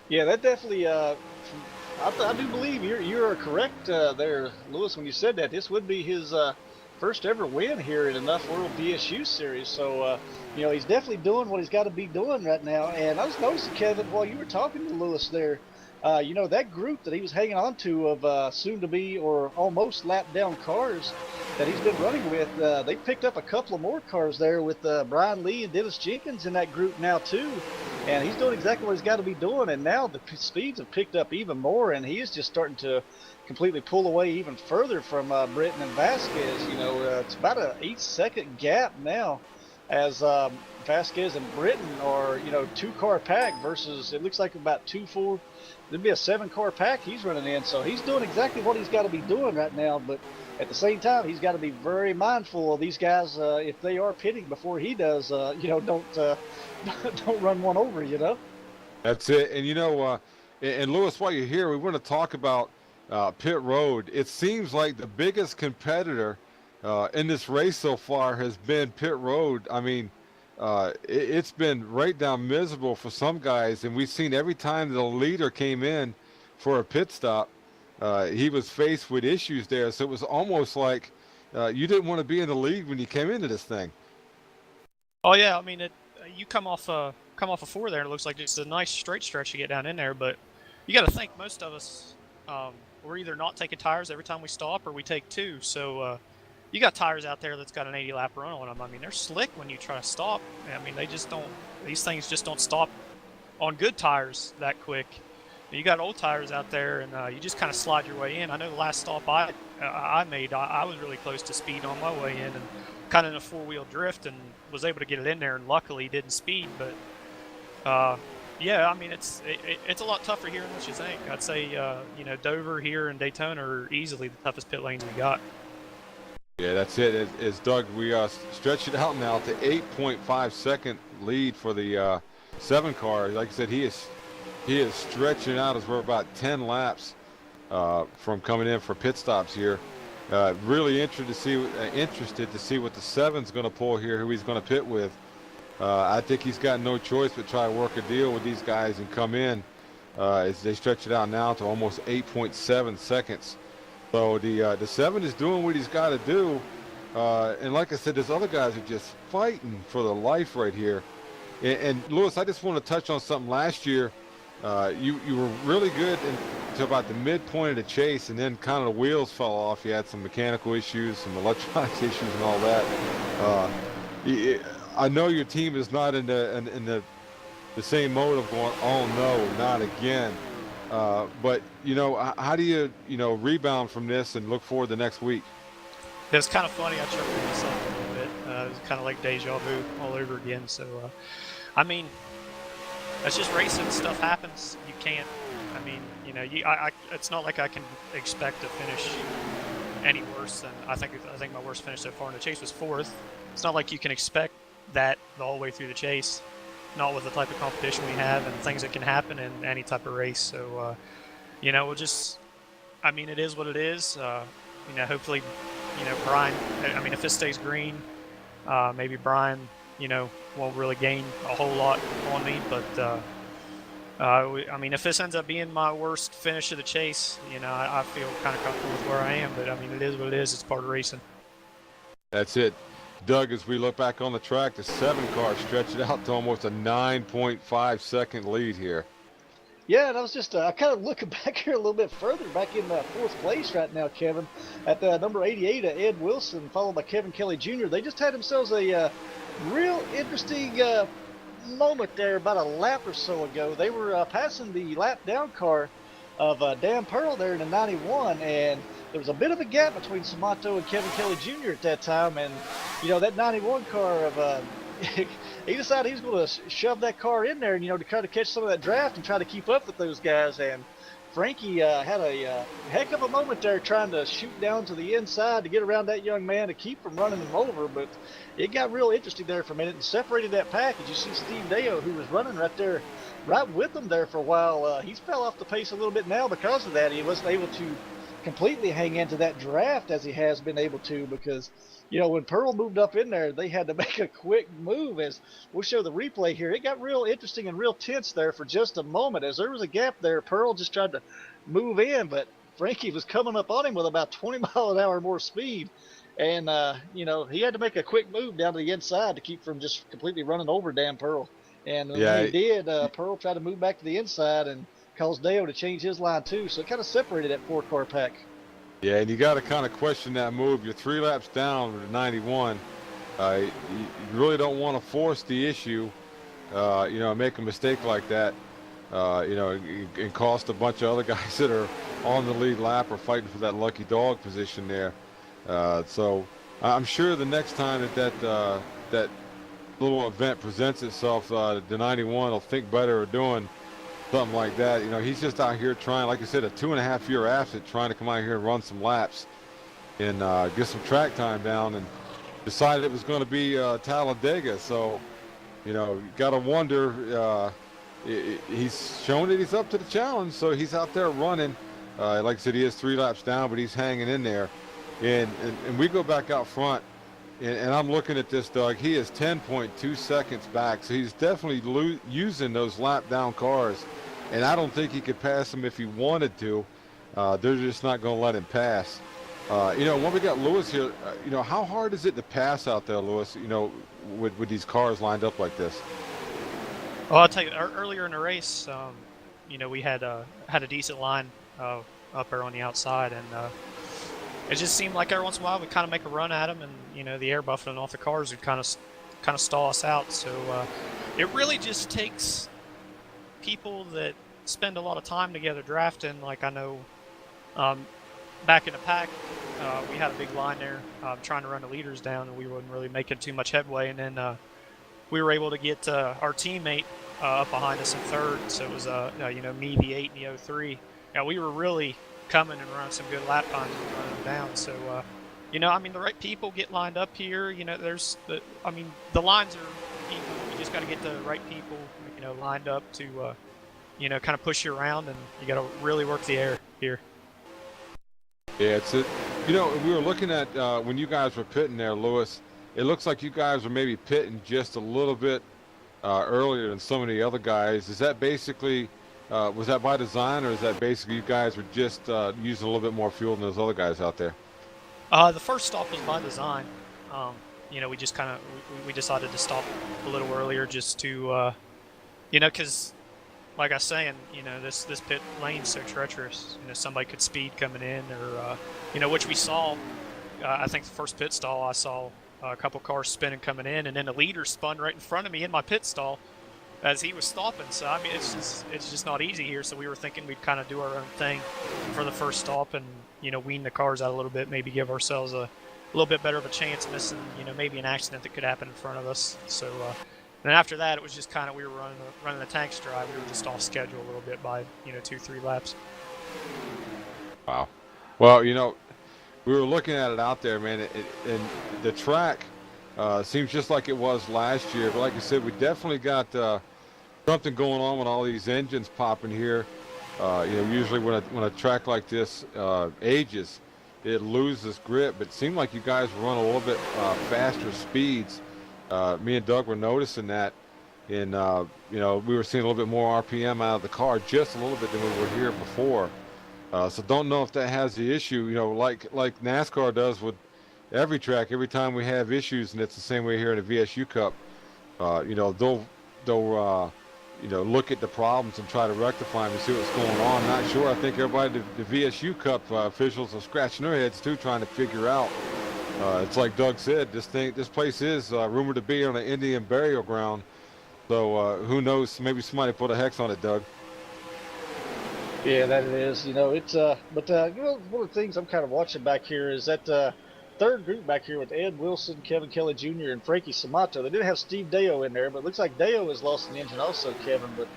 Yeah, that definitely. I do believe you're correct there, Louis, when you said that. This would be his first ever win here in the NuffWorld VSU series. So, he's definitely doing what he's got to be doing right now. And I was noticing, Kevin, while you were talking to Louis there, that group that he was hanging on to of soon-to-be or almost lap-down cars that he's been running with, they picked up a couple of more cars there with Brian Lee and Dennis Jenkins in that group now, too. And he's doing exactly what he's got to be doing. And now the speeds have picked up even more, and he is just starting to completely pull away even further from Britton and Vasquez. It's about an 8-second gap now as Vasquez and Britton are, 2-car pack versus it looks like about 2-4. There'd be a 7-car pack he's running in. So he's doing exactly what he's got to be doing right now. But at the same time, he's got to be very mindful of these guys if they are pitting before he does. Don't run one over. That's it. And and Louis, while you're here, we want to talk about pit road. It seems like the biggest competitor in this race so far has been pit road. I mean, it's been right down miserable for some guys, and we've seen every time the leader came in for a pit stop, he was faced with issues there. So it was almost like you didn't want to be in the lead when you came into this thing. Oh yeah, I mean, you come off a 4 there, and it looks like it's a nice straight stretch to get down in there. But you got to think most of us. We're either not taking tires every time we stop or we take 2. So you got tires out there that's got an 80-lap run on them. I mean, they're slick when you try to stop. I mean, these things just don't stop on good tires that quick. You got old tires out there, and you just kind of slide your way in. I know the last stop I made, I was really close to speed on my way in and kind of in a 4-wheel drift and was able to get it in there, and luckily didn't speed. But yeah, I mean, it's a lot tougher here than what you think. I'd say, Dover here and Daytona are easily the toughest pit lanes we got. Yeah, that's it. As Doug, we stretch it out now to 8.5-second lead for the 7 car. Like I said, he is stretching out as we're about 10 laps from coming in for pit stops here. Really interested to see what the 7's going to pull here, who he's going to pit with. I think he's got no choice but try to work a deal with these guys and come in as they stretch it out now to almost 8.7 seconds. So the 7 is doing what he's got to do. And like I said, there's other guys are just fighting for their life right here. And Lewis, I just want to touch on something. Last year, you were really good until about the midpoint of the chase, and then kind of the wheels fell off. You had some mechanical issues, some electronics issues, and all that. I know your team is not in the same mode of going, oh no, not again. But how do you rebound from this and look forward to next week? It's kind of funny. I chuckled myself a little bit. It was kind of like deja vu all over again. So, I mean, that's just racing. Stuff happens. You can't. I mean, it's not like I can expect to finish any worse than I think my worst finish so far in the chase was 4th. It's not like you can expect that the whole way through the chase. Not with the type of competition we have and things that can happen in any type of race. So, we'll just. I mean, it is what it is. Hopefully. Brian, I mean, if this stays green, maybe Brian, won't really gain a whole lot on me. But, I mean, if this ends up being my worst finish of the chase, I feel kind of comfortable with where I am. But, I mean, it is what it is. It's part of racing. That's it. Doug, as we look back on the track, the 7 car stretched it out to almost a 9.5 second lead here. Yeah, and I was just kind of looking back here a little bit further, back in 4th place right now, Kevin, at number 88, Ed Wilson, followed by Kevin Kelly Jr. They just had themselves a real interesting moment there about a lap or so ago. They were passing the lap down car of Dan Pearl there in the 91, and there was a bit of a gap between Samato and Kevin Kelly Jr. at that time, and that 91 car of he decided he was going to shove that car in there and to try to catch some of that draft and try to keep up with those guys. And Frankie had a heck of a moment there trying to shoot down to the inside to get around that young man to keep from running him over, but it got real interesting there for a minute and separated that package. You see Steve Deo, who was running right with them there for a while. He's fell off the pace a little bit now because of that. He wasn't able to completely hang into that draft as he has been able to, because when Pearl moved up in there, they had to make a quick move. As we'll show the replay here, it got real interesting and real tense there for just a moment. As there was a gap there, Pearl just tried to move in, but Frankie was coming up on him with about 20 mile an hour more speed. And, he had to make a quick move down to the inside to keep from just completely running over Dan Pearl. And when he did, Pearl tried to move back to the inside and caused Deo to change his line too. So it kind of separated that 4-car pack. Yeah, and you got to kind of question that move. You're 3 laps down with a 91. You really don't want to force the issue, make a mistake like that, and cost a bunch of other guys that are on the lead lap or fighting for that lucky dog position there. So I'm sure the next time that little event presents itself, the 91 will think better of doing something like that. He's just out here trying, like I said, a 2.5-year asset, trying to come out here and run some laps and get some track time down, and decided it was going to be Talladega. So, you got to wonder, he's shown that he's up to the challenge, so he's out there running. Like I said, he is 3 laps down, but he's hanging in there. And we go back out front, and I'm looking at this, Doug. He is 10.2 seconds back, so he's definitely using those lap down cars, and I don't think he could pass them if he wanted to. They're just not going to let him pass. When we got Lewis here, how hard is it to pass out there, Lewis, with these cars lined up like this? Well, I'll tell you, earlier in the race, we had a decent line up there on the outside, and it just seemed like every once in a while we'd kind of make a run at them, and the air buffeting off the cars would kind of stall us out. So it really just takes people that spend a lot of time together drafting. Like I know back in the pack, we had a big line there trying to run the leaders down, and we wasn't really making too much headway. And then we were able to get our teammate up behind us in 3rd. So it was me, the 8, and the 03. Yeah, we were really coming and running some good lap times and running them down. So, the right people get lined up here. The lines are equal. You just got to get the right people, lined up to, kind of push you around, and you got to really work the air here. Yeah, You know, we were looking at when you guys were pitting there, Lewis. It looks like you guys were maybe pitting just a little bit earlier than some of the other guys. Is that basically, was that by design, or is that basically you guys were just using a little bit more fuel than those other guys out there? The first stop was by design. You know, we just kind of we decided to stop a little earlier just to, you know, because like I was saying, you know, this pit lane's so treacherous. You know, somebody could speed coming in, or you know, which we saw. I think the first pit stall I saw a couple cars spinning coming in, and then the leader spun right in front of me in my pit stall as he was stopping. So I mean, it's just not easy here. So we were thinking we'd kind of do our own thing for the first stop, and you know, wean the cars out a little bit, maybe give ourselves a little bit better of a chance missing, you know, maybe an accident that could happen in front of us. So and after that, it was just kind of, we were running the tanks dry. We were just off schedule a little bit by, you know, 2-3 laps. Wow. Well, you know, we were looking at it out there, man, and the track seems just like it was last year. But like I said, we definitely got something going on with all these engines popping here. You know, usually when a track like this ages, it loses grip. But it seemed like you guys run a little bit faster speeds. Me and Doug were noticing that, and you know, we were seeing a little bit more RPM out of the car, just a little bit than we were here before. So don't know if that has the issue, you know, like NASCAR does with every track. Every time we have issues, and it's the same way here in the VSU Cup, you know, they'll you know, look at the problems and try to rectify them and see what's going on. Not sure. I think everybody, the VSU Cup officials are scratching their heads too, trying to figure out. It's like Doug said, this place is rumored to be on an Indian burial ground. So who knows? Maybe somebody put a hex on it, Doug. Yeah, that it is. You know, it's but you know, one of the things I'm kind of watching back here is that third group back here with Ed Wilson, Kevin Kelly Jr., and Frankie Samato. They did have Steve Deo in there, but it looks like Deo has lost an engine also, Kevin. But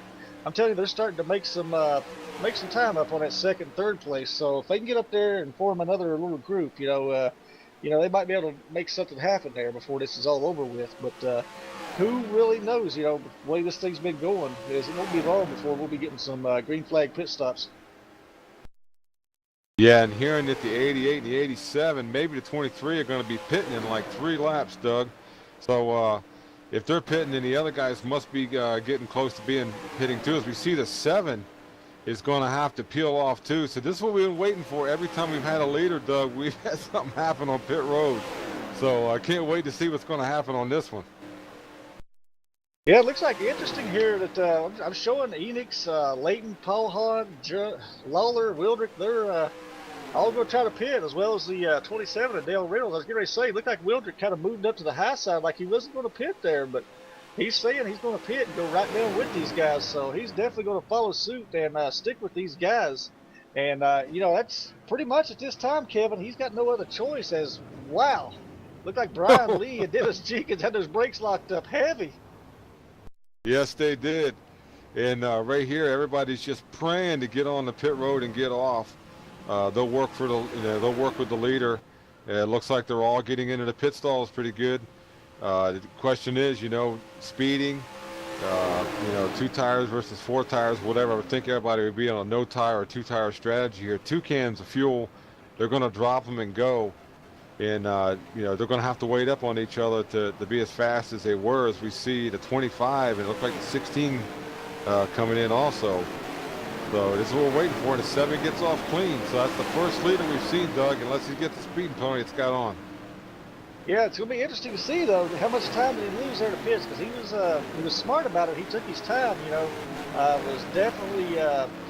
I'm telling you, they're starting to make some time up on that second, third place. So if they can get up there and form another little group, you know, they might be able to make something happen there before this is all over with. But who really knows? You know, the way this thing's been going is it won't be long before we'll be getting some green flag pit stops. Yeah, and hearing that the 88 and the 87, maybe the 23 are going to be pitting in like 3 laps, Doug. So if they're pitting, then the other guys must be getting close to being pitting too. As we see, the 7 is going to have to peel off too. So this is what we've been waiting for. Every time we've had a leader, Doug, we've had something happen on pit road. So I can't wait to see what's going to happen on this one. Yeah, it looks like interesting here that I'm showing Enix, Leighton, Paul Hahn, Lawler, Wildrick, they're all going to try to pit, as well as the 27 and Dale Reynolds. I was getting ready to say, it looked like Wildrick kind of moved up to the high side like he wasn't going to pit there, but he's saying he's going to pit and go right down with these guys, so he's definitely going to follow suit and stick with these guys. And, you know, that's pretty much at this time, Kevin, he's got no other choice as, wow, looked like Brian Lee and Dennis Jenkins had those brakes locked up heavy. Yes, they did. And right here, everybody's just praying to get on the pit road and get off. They'll work for they'll work with the leader. It looks like they're all getting into the pit stalls pretty good. The question is, you know, speeding, you know, 2 tires versus 4 tires, whatever. I would think everybody would be on a no tire or 2 tire strategy here. 2 cans of fuel, they're going to drop them and go. And, you know, they're going to have to wait up on each other to be as fast as they were, as we see the 25, and it looks like the 16 coming in also. So this is what we're waiting for, and the 7 gets off clean. So that's the first leader we've seen, Doug, unless he gets the speeding penalty it's got on. Yeah, it's going to be interesting to see, though, how much time did he lose there to pits, because he was smart about it. He took his time, you know, was definitely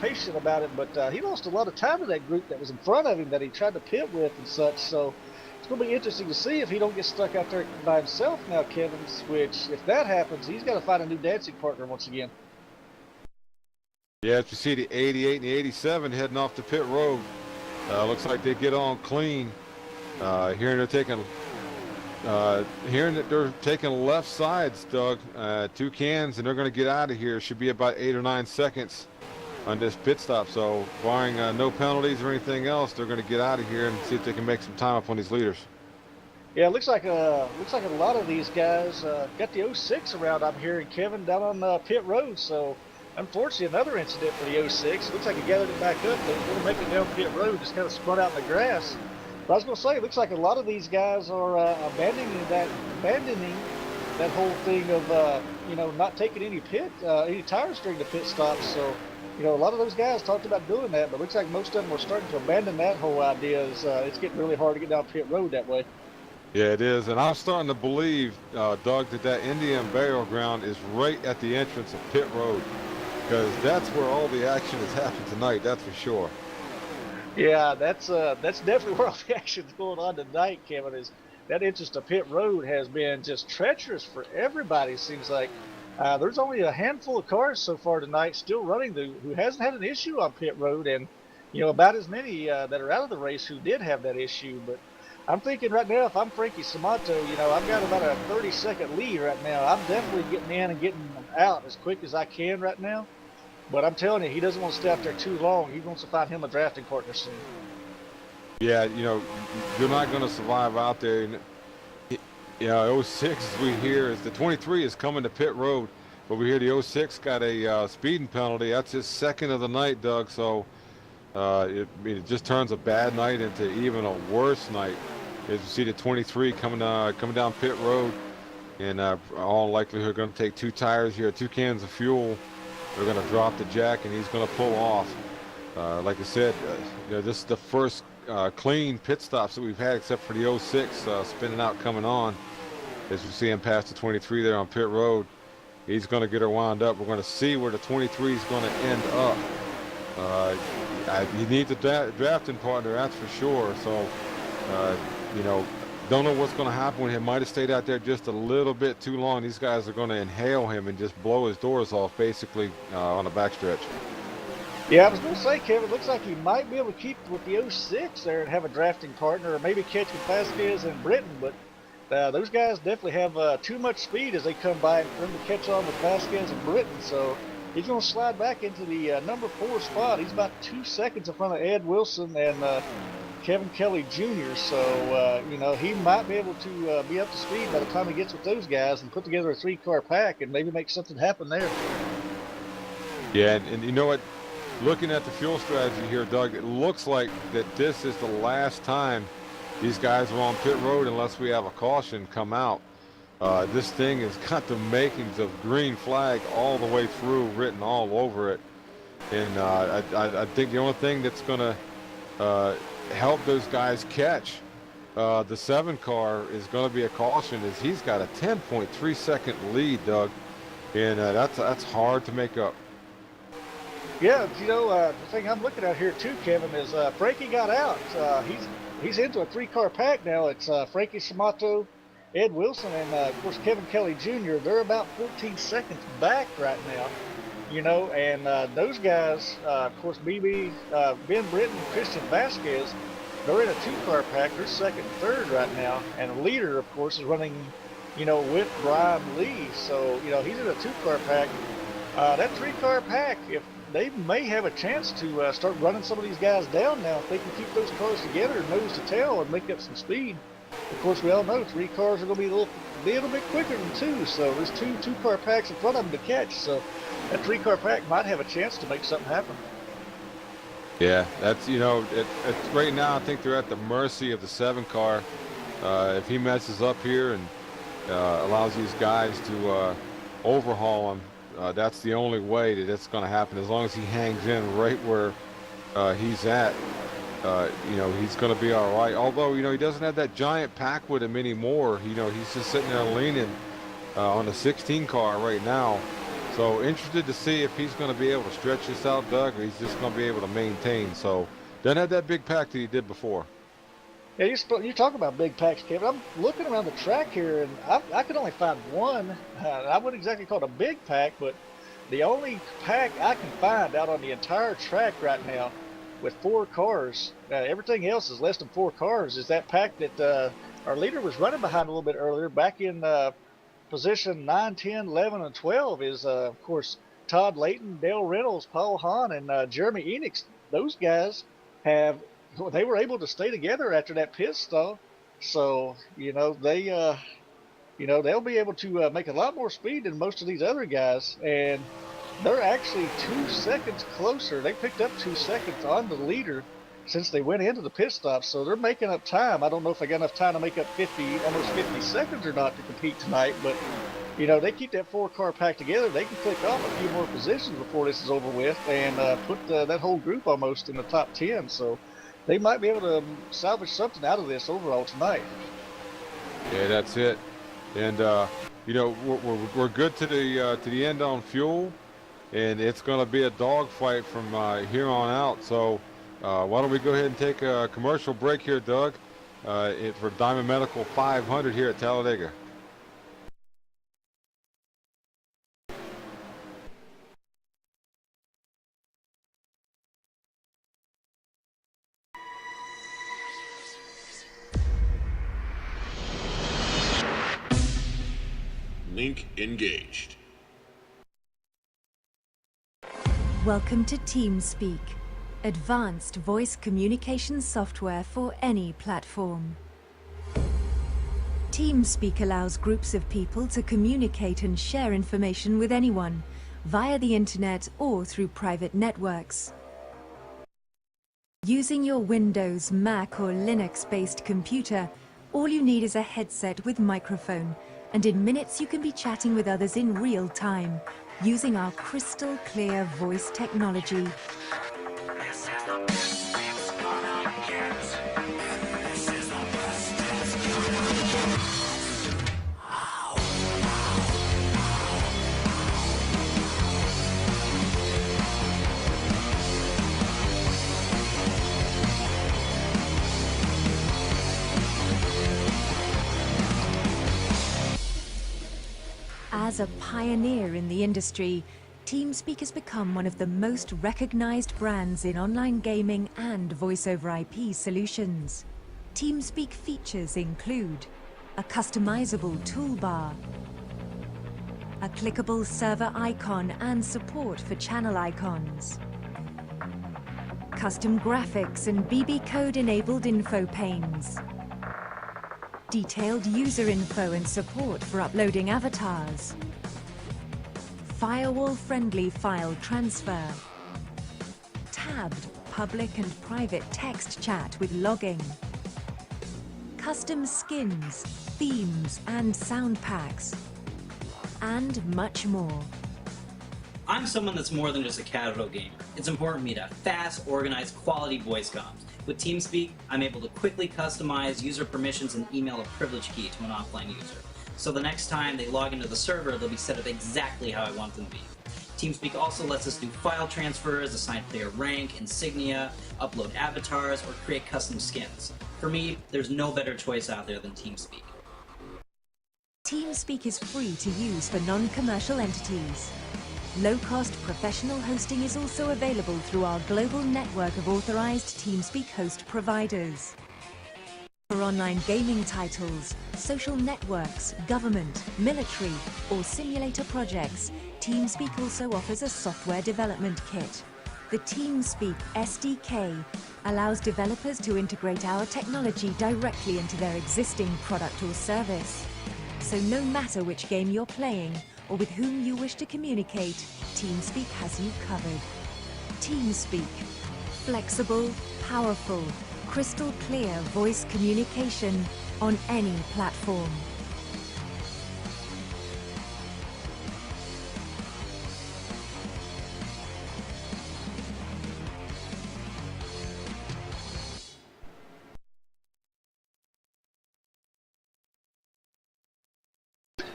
patient about it, but he lost a lot of time to that group that was in front of him that he tried to pit with and such. So it's going to be interesting to see if he don't get stuck out there by himself now, Kevin, which, if that happens, he's got to find a new dancing partner once again. Yeah, as you see the 88 and the 87 heading off the pit road. Looks like they get on clean. Hearing that they're taking left sides, Doug. 2 cans, and they're going to get out of here. Should be about 8 or 9 seconds on this pit stop. So barring no penalties or anything else, they're going to get out of here and see if they can make some time up on these leaders. Yeah, it looks like a lot of these guys got the 06 around. I'm hearing, Kevin, down on pit road. So unfortunately, another incident for the 06. Looks like he gathered it back up. They were going to make it down pit road, just kind of spun out in the grass. But I was going to say, it looks like a lot of these guys are abandoning that whole thing of not taking any tires during the pit stops. So a lot of those guys talked about doing that, but it looks like most of them are starting to abandon that whole idea. It's getting really hard to get down pit road that way. Yeah, it is, and I'm starting to believe, Doug, that Indian Burial Ground is right at the entrance of pit road, because that's where all the action has happened tonight. That's for sure. Yeah, that's definitely where all the action's going on tonight, Kevin. Is that entrance to pit road has been just treacherous for everybody. It seems like there's only a handful of cars so far tonight still running who hasn't had an issue on pit road, and about as many that are out of the race who did have that issue. But I'm thinking right now, if I'm Frankie Samato, I've got about a 30-second lead right now. I'm definitely getting in and getting out as quick as I can right now. But I'm telling you, he doesn't want to stay out there too long. He wants to find him a drafting partner soon. Yeah, you're not going to survive out there. 06, as we hear, is the 23 is coming to pit road, but we hear the 06 got a speeding penalty. That's his second of the night, Doug. So it just turns a bad night into even a worse night. As you see the 23 coming down pit road, and all likelihood going to take 2 tires here, 2 cans of fuel. They're going to drop the jack, and he's going to pull off. Like I said, this is the first clean pit stops that we've had, except for the 06 spinning out coming on. As we see him pass the 23 there on pit road, he's going to get her wound up. We're going to see where the 23 is going to end up. He needs a drafting partner, that's for sure. So, don't know what's going to happen. He might have stayed out there just a little bit too long. These guys are going to inhale him and just blow his doors off, basically, on the backstretch. Yeah, I was going to say, Kevin, it looks like he might be able to keep with the 06 there and have a drafting partner, or maybe catch with Vasquez and Britton. But those guys definitely have too much speed as they come by for him to catch on with Vasquez and Britton. So he's going to slide back into the number 4 spot. He's about 2 seconds in front of Ed Wilson and Kevin Kelly Jr. So, he might be able to be up to speed by the time he gets with those guys and put together a 3-car pack and maybe make something happen there. Yeah, and you know what? Looking at the fuel strategy here, Doug, it looks like that this is the last time these guys are on pit road unless we have a caution come out. This thing has got the makings of green flag all the way through, written all over it. And I think the only thing that's going to help those guys catch the 7 car is going to be a caution, as he's got a 10.3 second lead, Doug, and that's hard to make up. Yeah, the thing I'm looking at here too, Kevin, is Frankie got out. He's into a 3-car pack now. It's Frankie Samato, Ed Wilson, and of course Kevin Kelly Jr. They're about 14 seconds back right now. And those guys, of course, BB, Ben Britton, Christian Vasquez, they're in a 2-car pack. They're second and third right now. And the leader, of course, is running, with Brian Lee. So, he's in a 2-car pack. That 3-car pack, if they may have a chance to start running some of these guys down now if they can keep those cars together, nose to tail, and make up some speed. Of course, we all know 3 cars are going to be a little bit quicker than 2, so there's 2-car packs in front of them to catch. So that 3-car pack might have a chance to make something happen. Yeah, that's right now I think they're at the mercy of the 7-car. If he messes up here and allows these guys to overhaul him, that's the only way that it's going to happen. As long as he hangs in right where he's at, he's going to be all right. Although, he doesn't have that giant pack with him anymore. He's just sitting there leaning on the 16 car right now. So interested to see if he's going to be able to stretch this out, Doug, or he's just going to be able to maintain. So doesn't have that big pack that he did before. Yeah, you talk about big packs, Kevin. I'm looking around the track here, and I could only find one. I wouldn't exactly call it a big pack, but the only pack I can find out on the entire track right now with 4 cars, everything else is less than 4 cars, is that pack that our leader was running behind a little bit earlier, back in position 9, 10, 11, and 12 is, of course, Todd Layton, Dale Reynolds, Paul Hahn, and Jeremy Enix. Those guys they were able to stay together after that pit stop. So, they'll be able to make a lot more speed than most of these other guys. And they're actually 2 seconds closer. They picked up 2 seconds on the leader since they went into the pit stop, so they're making up time. I don't know if they got enough time to make up 50, almost 50 seconds or not to compete tonight, but you know, they keep that 4-car pack together. They can click off a few more positions before this is over with and put that whole group almost in the top 10. So they might be able to salvage something out of this overall tonight. Yeah, that's it. And you know, we're good to the end on fuel, and it's going to be a dogfight from here on out. So why don't we go ahead and take a commercial break here, Doug, for Diamond Medical 500 here at Talladega. Link engaged. Welcome to TeamSpeak, advanced voice communication software for any platform. TeamSpeak allows groups of people to communicate and share information with anyone via the internet or through private networks. Using your Windows, Mac or Linux-based computer, all you need is a headset with microphone, and in minutes you can be chatting with others in real time using our crystal clear voice technology. As a pioneer in the industry, TeamSpeak has become one of the most recognized brands in online gaming and voice-over IP solutions. TeamSpeak features include a customizable toolbar, a clickable server icon and support for channel icons, custom graphics and BB code-enabled info panes, detailed user info and support for uploading avatars, firewall-friendly file transfer, tabbed public and private text chat with logging, custom skins, themes and sound packs, and much more. I'm someone that's more than just a casual gamer. It's important to me to have fast, organized, quality voice comms. With TeamSpeak, I'm able to quickly customize user permissions and email a privilege key to an offline user. So the next time they log into the server, they'll be set up exactly how I want them to be. TeamSpeak also lets us do file transfers, assign player rank, insignia, upload avatars, or create custom skins. For me, there's no better choice out there than TeamSpeak. TeamSpeak is free to use for non-commercial entities. Low-cost professional hosting is also available through our global network of authorized TeamSpeak host providers. For online gaming titles, social networks, government, military, or simulator projects, TeamSpeak also offers a software development kit. The TeamSpeak SDK allows developers to integrate our technology directly into their existing product or service. So no matter which game you're playing or with whom you wish to communicate, TeamSpeak has you covered. TeamSpeak. Flexible, powerful, crystal clear voice communication on any platform.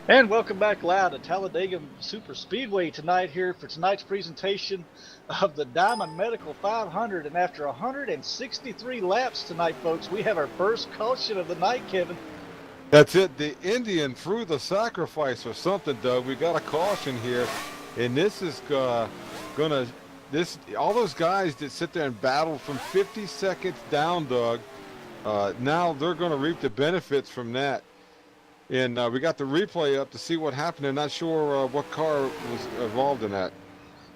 And welcome back live to Talladega Super Speedway tonight here for tonight's presentation of the Diamond Medical 500. And after 163 laps tonight, folks, we have our first caution of the night, Kevin. That's it. The Indian threw the sacrifice or something, Doug. We got a caution here, and this is all those guys that sit there and battle from 50 seconds down, Doug. Now they're going to reap the benefits from that. And we got the replay up to see what happened. I'm not sure what car was involved in that.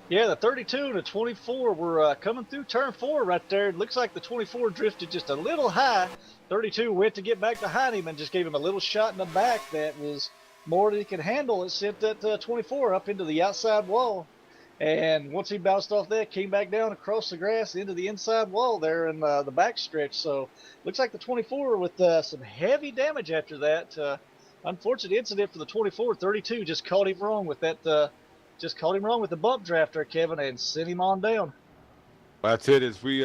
Yeah, the 32 and the 24 were coming through turn 4 right there. It looks like the 24 drifted just a little high. 32 went to get back behind him and just gave him a little shot in the back that was more than he could handle. It sent that 24 up into the outside wall. And once he bounced off that, came back down across the grass into the inside wall there in the back stretch. So looks like the 24 with some heavy damage after that. Unfortunate incident for the 24. 32 just caught him wrong with that. Just caught him wrong with the bump draft there, Kevin, and sent him on down. That's it. As we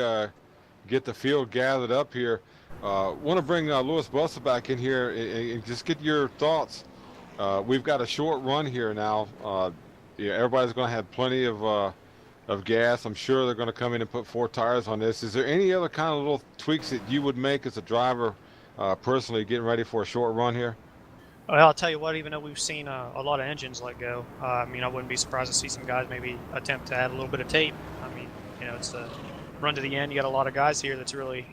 get the field gathered up here, want to bring Louis Bussa back in here and just get your thoughts. We've got a short run here now. Yeah, everybody's going to have plenty of gas. I'm sure they're going to come in and put 4 tires on this. Is there any other kind of little tweaks that you would make as a driver, personally, getting ready for a short run here? Well, I'll tell you what, even though we've seen a lot of engines let go, I mean, I wouldn't be surprised to see some guys maybe attempt to add a little bit of tape. I mean, it's a run to the end. You got a lot of guys here that's really,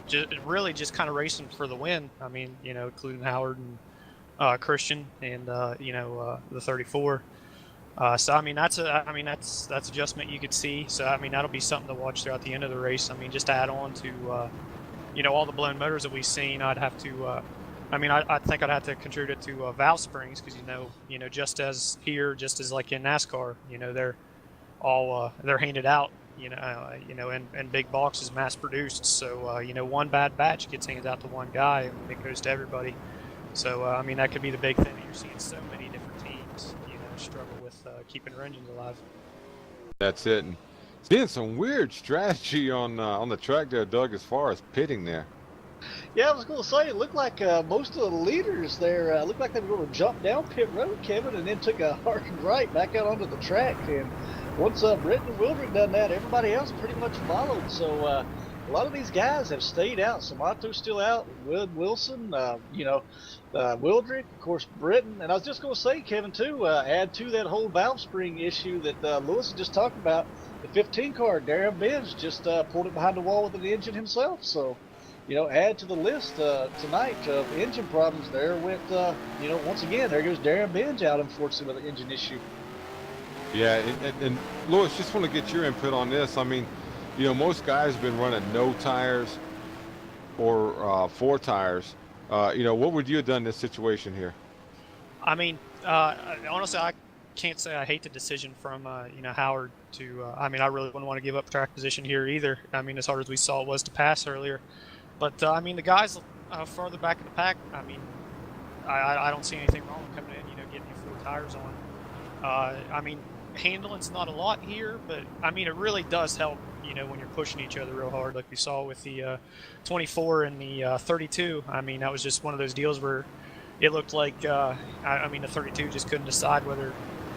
just kind of racing for the win. I mean, including Howard and Christian and, the 34. So I mean that's adjustment you could see. So I mean that'll be something to watch throughout the end of the race. I mean just to add on to all the blown motors that we've seen, I'd have to I think I'd have to contribute it to valve springs because just as here, just as like in NASCAR, they're all they're handed out in big boxes, mass produced. So one bad batch gets handed out to one guy and it goes to everybody. So I mean that could be the big thing that you're seeing so many different teams struggle with keeping their engines alive. That's it. And seeing some weird strategy on the track there, Doug, as far as pitting there. Yeah, I was going to say, it looked like most of the leaders there looked like they were going to jump down pit road, Kevin, and then took a hard right back out onto the track. And once Britton and Wildrick done that, everybody else pretty much followed. So a lot of these guys have stayed out. Samato's still out. Wilson, Wildrick, of course, Britton. And I was just going to say, Kevin, too, add to that whole valve spring issue that Lewis just talked about. The 15 car, Darren Benz, just pulled it behind the wall with the engine himself. So, add to the list tonight of engine problems there with, once again, there goes Darren Benz out, unfortunately, with an engine issue. Yeah, and Lewis, just want to get your input on this. I mean, most guys have been running no tires or 4 tires. What would you have done in this situation here? I mean, honestly, I can't say I hate the decision from, Howard to, I really wouldn't want to give up track position here either. I mean, as hard as we saw it was to pass earlier. But, the guys farther back in the pack, I don't see anything wrong with coming in, getting your 4 tires on. Handling's not a lot here, but, it really does help, when you're pushing each other real hard, like we saw with the 24 and the 32. That was just one of those deals where it looked like, the 32 just couldn't decide whether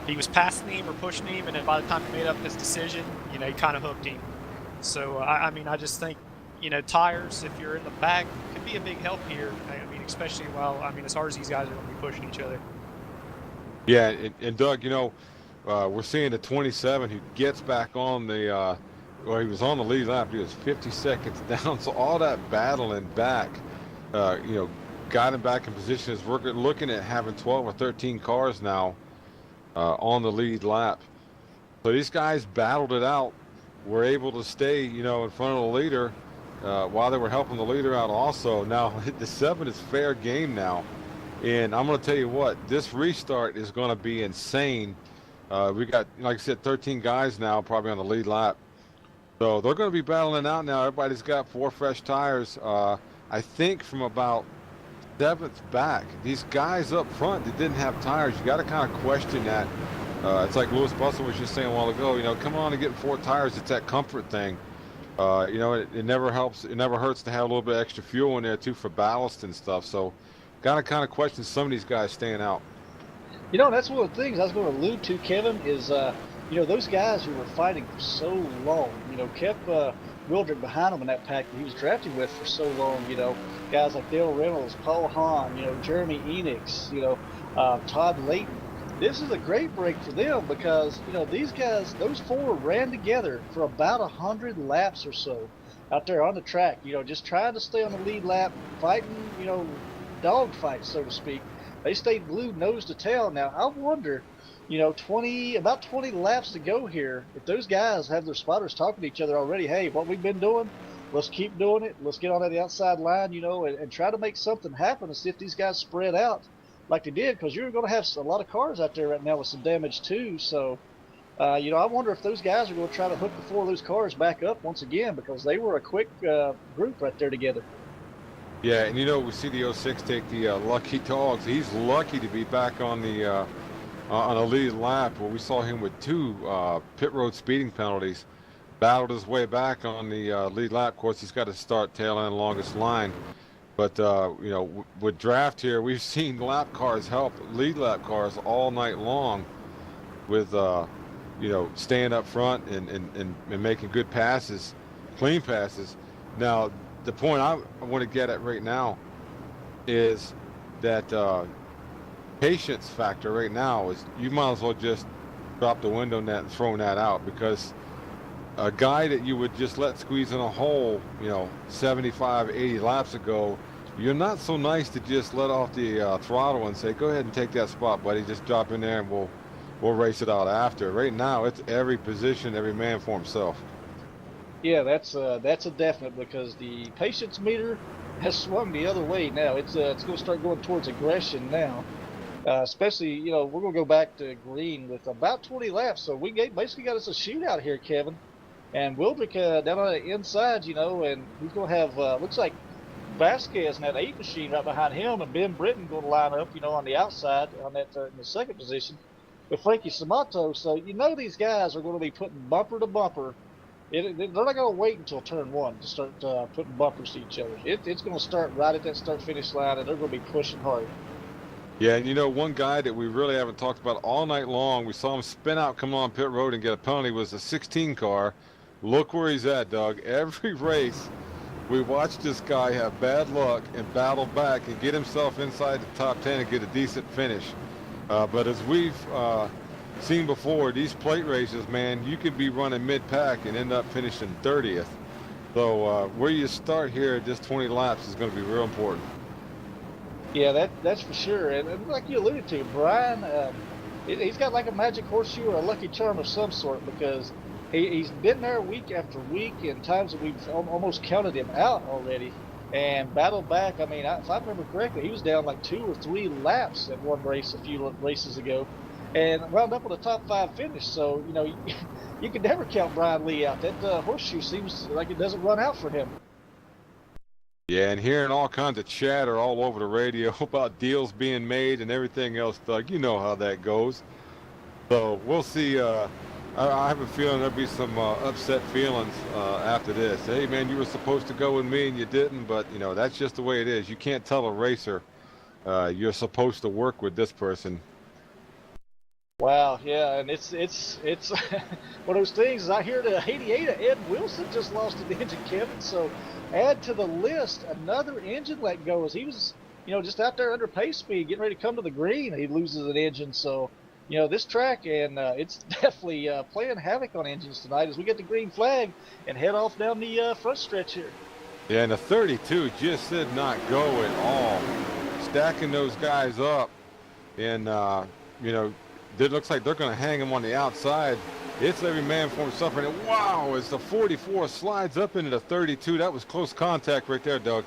he was passing him or pushing him, and then by the time he made up his decision, he kind of hooked him. So, I just think, tires, if you're in the back, could be a big help here. Especially while, as hard as these guys are going to be pushing each other. Yeah, and Doug, we're seeing the 27 who gets back on the, he was on the lead lap. He was 50 seconds down. So all that battling back, got him back in position. As we're looking at having 12 or 13 cars now on the lead lap. So these guys battled it out, were able to stay, in front of the leader while they were helping the leader out also. Now, the 7 is fair game now. And I'm going to tell you what, this restart is going to be insane. We got, like I said, 13 guys now probably on the lead lap. So they're going to be battling out now. Everybody's got 4 fresh tires. I think from about 7th back, these guys up front that didn't have tires, you got to kind of question that. It's like Louis Bussa was just saying a while ago, come on and get 4 tires. It's that comfort thing. It never helps. It never hurts to have a little bit extra fuel in there too for ballast and stuff. So got to kind of question some of these guys staying out. That's one of the things I was going to allude to, Kevin, is, those guys who were fighting for so long, kept Wildrick behind him in that pack that he was drafting with for so long, guys like Dale Reynolds, Paul Hahn, Jeremy Enix, Todd Layton. This is a great break for them because, these guys, those 4 ran together for about 100 laps or so out there on the track, just trying to stay on the lead lap, fighting, dog fights, so to speak. They stayed glued nose to tail. Now, I wonder, about 20 laps to go here. If those guys have their spotters talking to each other already, hey, what we've been doing, let's keep doing it. Let's get on that outside line, and try to make something happen and see if these guys spread out like they did, because you're going to have a lot of cars out there right now with some damage too. So, I wonder if those guys are going to try to hook the 4 of those cars back up once again, because they were a quick group right there together. Yeah, and we see the 06 take the lucky dogs. He's lucky to be back on the on a lead lap, where we saw him with 2 pit road speeding penalties. Battled his way back on the lead lap. Of course, he's got to start tail end longest line. But with draft here, we've seen lap cars help lead lap cars all night long with staying up front and making good passes, clean passes. Now, the point I want to get at right now is that patience factor right now is you might as well just drop the window net and throw that out, because a guy that you would just let squeeze in a hole, 75, 80 laps ago, you're not so nice to just let off the throttle and say, go ahead and take that spot, buddy. Just drop in there and we'll race it out after. Right now, it's every position, every man for himself. Yeah, that's a definite, because the patience meter has swung the other way now. It's going to start going towards aggression now. Especially, we're going to go back to green with about 20 laps, so we basically got us a shootout here, Kevin. And Wildrick down on the inside, and he's going to have, looks like Vasquez and that 8 machine right behind him, and Ben Britton going to line up, on the outside on that in the second position with Frankie Samato. So these guys are going to be putting bumper to bumper. They're not going to wait until turn 1 to start putting bumpers to each other. It's going to start right at that start-finish line, and they're going to be pushing hard. Yeah, and one guy that we really haven't talked about all night long, we saw him spin out, come on pit road and get a penalty, was the 16 car. Look where he's at, Doug. Every race, we watched this guy have bad luck and battle back and get himself inside the top 10 and get a decent finish. But as we've seen before, these plate races, man, you could be running mid-pack and end up finishing 30th. So where you start here at just 20 laps is going to be real important. Yeah, that's for sure. And like you alluded to, Brian, he's got like a magic horseshoe or a lucky charm of some sort, because he's been there week after week, in times that we've almost counted him out already, and battled back. I mean, if I remember correctly, he was down like 2 or 3 laps at one race a few races ago, and wound up with a top 5 finish. So, you can never count Brian Lee out. That horseshoe seems like it doesn't run out for him. Yeah, and hearing all kinds of chatter all over the radio about deals being made and everything else, Doug, you know how that goes. So we'll see. I have a feeling there'll be some upset feelings after this. Hey, man, you were supposed to go with me and you didn't, but, that's just the way it is. You can't tell a racer you're supposed to work with this person. Wow, yeah, and it's one of those things. I hear the 88 Ed Wilson just lost an engine, Kevin, so add to the list another engine let go, as he was, just out there under pace speed, getting ready to come to the green. He loses an engine, so, this track, and it's definitely playing havoc on engines tonight as we get the green flag and head off down the front stretch here. Yeah, and the 32 just did not go at all. Stacking those guys up, and, it looks like they're going to hang him on the outside. It's every man for himself. And wow, as the 44 slides up into the 32, that was close contact right there, Doug.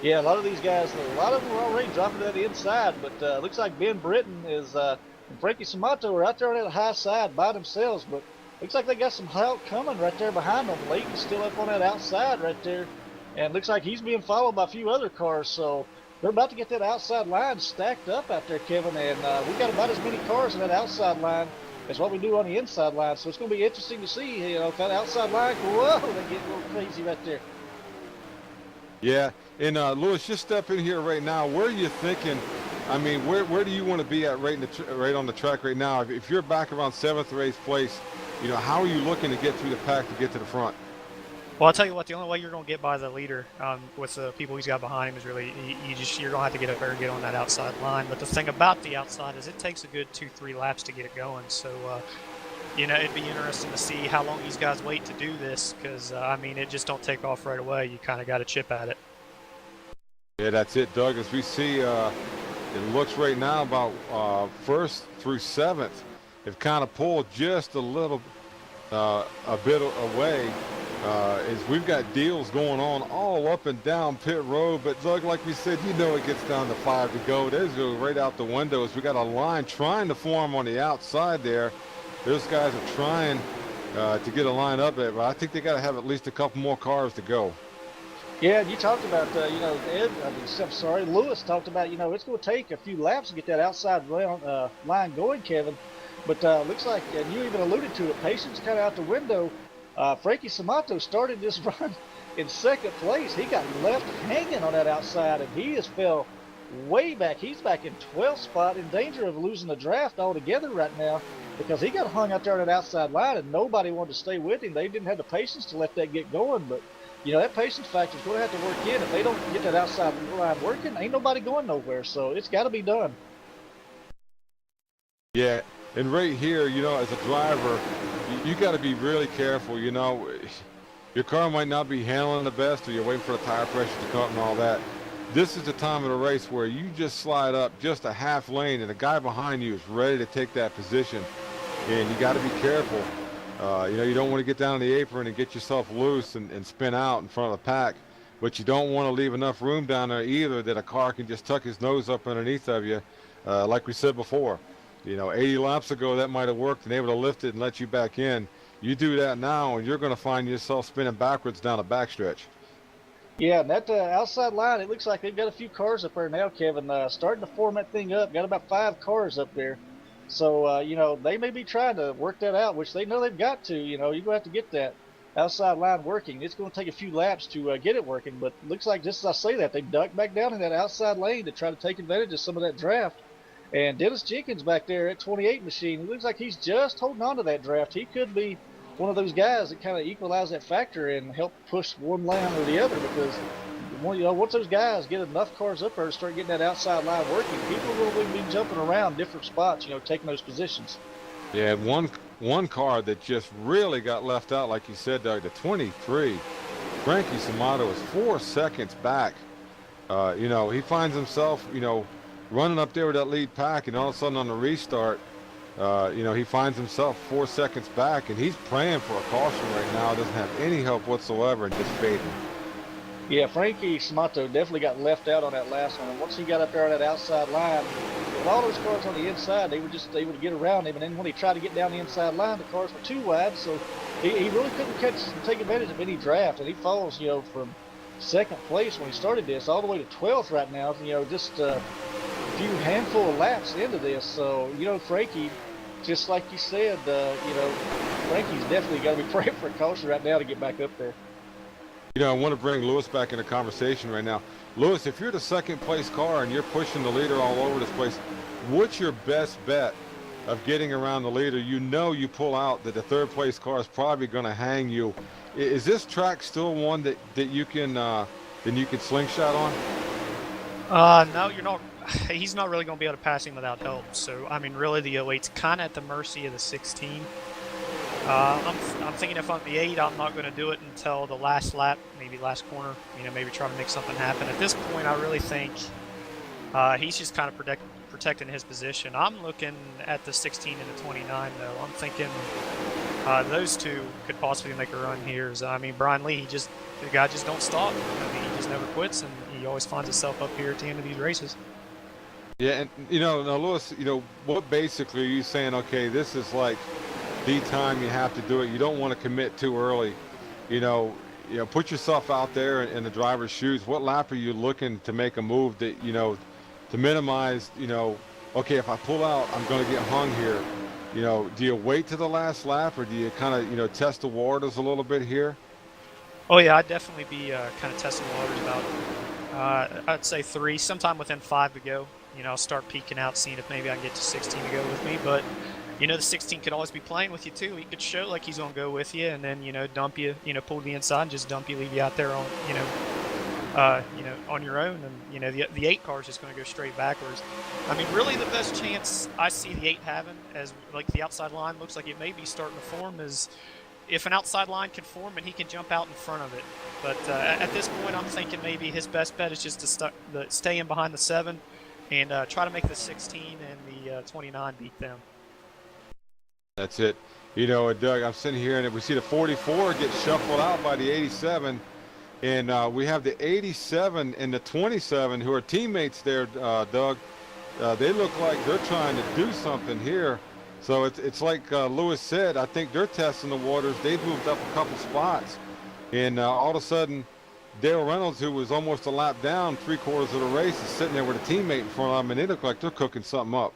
Yeah, a lot of these guys, a lot of them are already dropping to the inside, but looks like Ben Britton and Frankie Samato are out there on that high side by themselves, but looks like they got some help coming right there behind them. Layton's still up on that outside right there, and looks like he's being followed by a few other cars, so they're about to get that outside line stacked up out there, Kevin, and we've got about as many cars in that outside line as what we do on the inside line. So it's going to be interesting to see, if that outside line, whoa, they get a little crazy right there. Yeah, and Lewis, just step in here right now. Where are you thinking? I mean, where do you want to be at right on the track right now? If you're back around 7th or 8th place, how are you looking to get through the pack to get to the front? Well, I'll tell you what, the only way you're going to get by the leader with the people he's got behind him is really, you're going to have to get up there and get on that outside line. But the thing about the outside is it takes a good 2-3 laps to get it going. So, it'd be interesting to see how long these guys wait to do this, because, it just don't take off right away. You kind of got to chip at it. Yeah, that's it, Doug. As we see, it looks right now about 1st through 7th have kind of pulled just a little, a bit away. Is we've got deals going on all up and down pit road, but Doug, like we said, it gets down to 5 to go. There's go right out the windows. We got a line trying to form on the outside there, those guys are trying to get a line up there, but I think they got to have at least a couple more cars to go. Yeah, and you talked about, Lewis talked about, it's going to take a few laps to get that outside line going, Kevin. But looks like, and you even alluded to it, patience kind of out the window. Frankie Samato started this run in second place. He got left hanging on that outside, and he has fell way back. He's back in 12th spot, in danger of losing the draft altogether right now because he got hung out there on that outside line, and nobody wanted to stay with him. They didn't have the patience to let that get going, but that patience factor is going to have to work in. If they don't get that outside line working, ain't nobody going nowhere. So it's got to be done. Yeah, and right here, as a driver, you got to be really careful. Your car might not be handling the best, or you're waiting for the tire pressure to come up and all that. This is the time of the race where you just slide up just a half lane, and the guy behind you is ready to take that position, and you got to be careful. You don't want to get down the apron and get yourself loose and spin out in front of the pack, but you don't want to leave enough room down there either that a car can just tuck his nose up underneath of you, like we said before. 80 laps ago that might have worked and able to lift it and let you back in. You do that now, and you're going to find yourself spinning backwards down the backstretch. Yeah, and that outside line, it looks like they've got a few cars up there now, Kevin. Starting to form that thing up. Got about 5 cars up there. So, they may be trying to work that out, which they know they've got to. You're going to have to get that outside line working. It's going to take a few laps to get it working. But it looks like, just as I say that, they ducked back down in that outside lane to try to take advantage of some of that draft. And Dennis Jenkins back there at 28 machine, it looks like he's just holding on to that draft. He could be one of those guys that kind of equalize that factor and help push one lane or the other, because once those guys get enough cars up there to start getting that outside line working, people will be jumping around different spots, taking those positions. Yeah, one car that just really got left out, like you said, Doug, the 23, Frankie Samato is 4 seconds back. He finds himself, running up there with that lead pack, and all of a sudden on the restart, he finds himself 4 seconds back, and he's praying for a caution right now. Doesn't have any help whatsoever, and just fading. Yeah, Frankie Samato definitely got left out on that last one. And once he got up there on that outside line, with all those cars on the inside, they were just able to get around him. And then when he tried to get down the inside line, the cars were too wide, so he really couldn't take advantage of any draft. And he falls, from second place when he started this all the way to 12th right now. Just a few handful of laps into this. So Frankie, just like you said, Frankie's definitely got to be praying for a caution right now to get back up there. I want to bring Lewis back into conversation right now. Lewis, if you're the second place car and you're pushing the leader all over this place, what's your best bet of getting around the leader? You pull out that the third place car is probably going to hang you. Is this track still one that you can slingshot on? No, you're not. He's not really going to be able to pass him without help. So, really, the 08's kind of at the mercy of the 16. I'm thinking if I'm the 8, I'm not going to do it until the last lap, maybe last corner, maybe try to make something happen. At this point, I really think he's just kind of protecting his position. I'm looking at the 16 and the 29, though. I'm thinking those two could possibly make a run here. Brian Lee, the guy just don't stop. He just never quits, and he always finds himself up here at the end of these races. Yeah, and now Lewis, what basically are you saying? Okay, this is like the time you have to do it. You don't want to commit too early. Put yourself out there in the driver's shoes. What lap are you looking to make a move that to minimize? Okay, if I pull out, I'm going to get hung here. Do you wait to the last lap, or do you kind of test the waters a little bit here? Oh yeah, I'd definitely be kind of testing the waters about I'd say 3, sometime within 5 to go. I'll start peeking out, seeing if maybe I can get to 16 to go with me. But the 16 could always be playing with you too. He could show like he's gonna go with you, and then dump you, pull the inside, and just dump you, leave you out there on on your own, and the 8 car is just gonna go straight backwards. Really the best chance I see the 8 having, as like the outside line looks like it may be starting to form, is if an outside line can form and he can jump out in front of it. But at this point, I'm thinking maybe his best bet is just to stay in behind the 7 and try to make the 16 and the 29 beat them. That's it. Doug, I'm sitting here and we see the 44 get shuffled out by the 87, and we have the 87 and the 27 who are teammates there, Doug. They look like they're trying to do something here. So it's like Lewis said, I think they're testing the waters. They've moved up a couple spots. And all of a sudden, Dale Reynolds, who was almost a lap down 3/4 of the race, is sitting there with a teammate in front of him, and they look like they're cooking something up.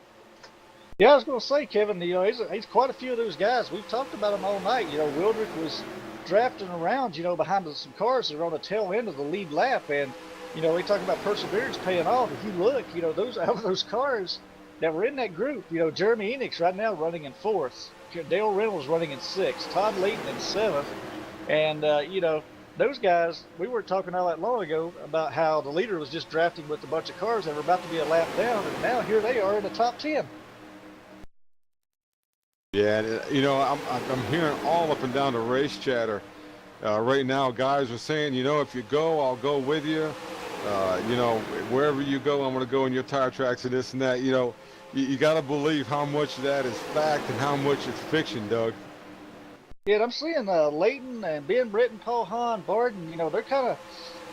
Yeah, I was going to say, Kevin, he's quite a few of those guys. We've talked about them all night. Wildrick was drafting around, behind some cars that were on the tail end of the lead lap. And, we talk about perseverance paying off. If you look, those out of those cars that were in that group, Jeremy Enix right now running in 4th. Dale Reynolds running in 6th. Todd Layton in 7th. And, those guys, we were talking not that long ago about how the leader was just drafting with a bunch of cars that were about to be a lap down. And now here they are in the top 10. Yeah, I'm hearing all up and down the race chatter right now. Guys are saying, if you go, I'll go with you. Wherever you go, I'm going to go in your tire tracks and this and that. You got to believe how much of that is fact and how much is fiction, Doug. Yeah, I'm seeing Layton and Ben Britton, Paul Hahn, Barden, they're kind of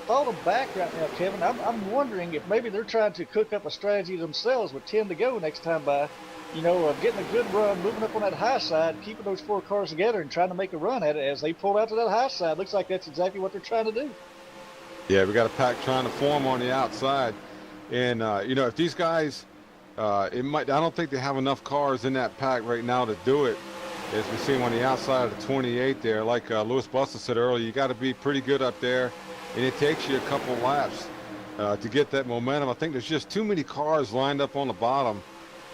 falling back right now, Kevin. I'm wondering if maybe they're trying to cook up a strategy themselves with 10 to go next time by, getting a good run, moving up on that high side, keeping those 4 cars together and trying to make a run at it as they pull out to that high side. Looks like that's exactly what they're trying to do. Yeah, we got a pack trying to form on the outside. And, if these guys, I don't think they have enough cars in that pack right now to do it. As we see on the outside of the 28 there, like Louis Buster said earlier, you got to be pretty good up there, and it takes you a couple laps to get that momentum. I think there's just too many cars lined up on the bottom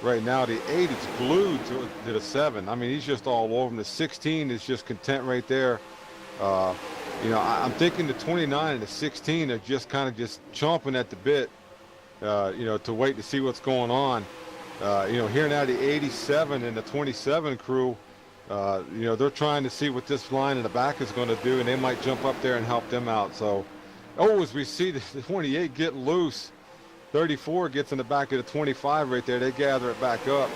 right now. The 8 is glued to the 7. I mean, he's just all over him. The 16 is just content right there. I'm thinking the 29 and the 16 are just kind of just chomping at the bit, to wait to see what's going on. Here now the 87 and the 27 crew, they're trying to see what this line in the back is going to do, and they might jump up there and help them out. So, as we see the 28 get loose, 34 gets in the back of the 25 right there. They gather it back up.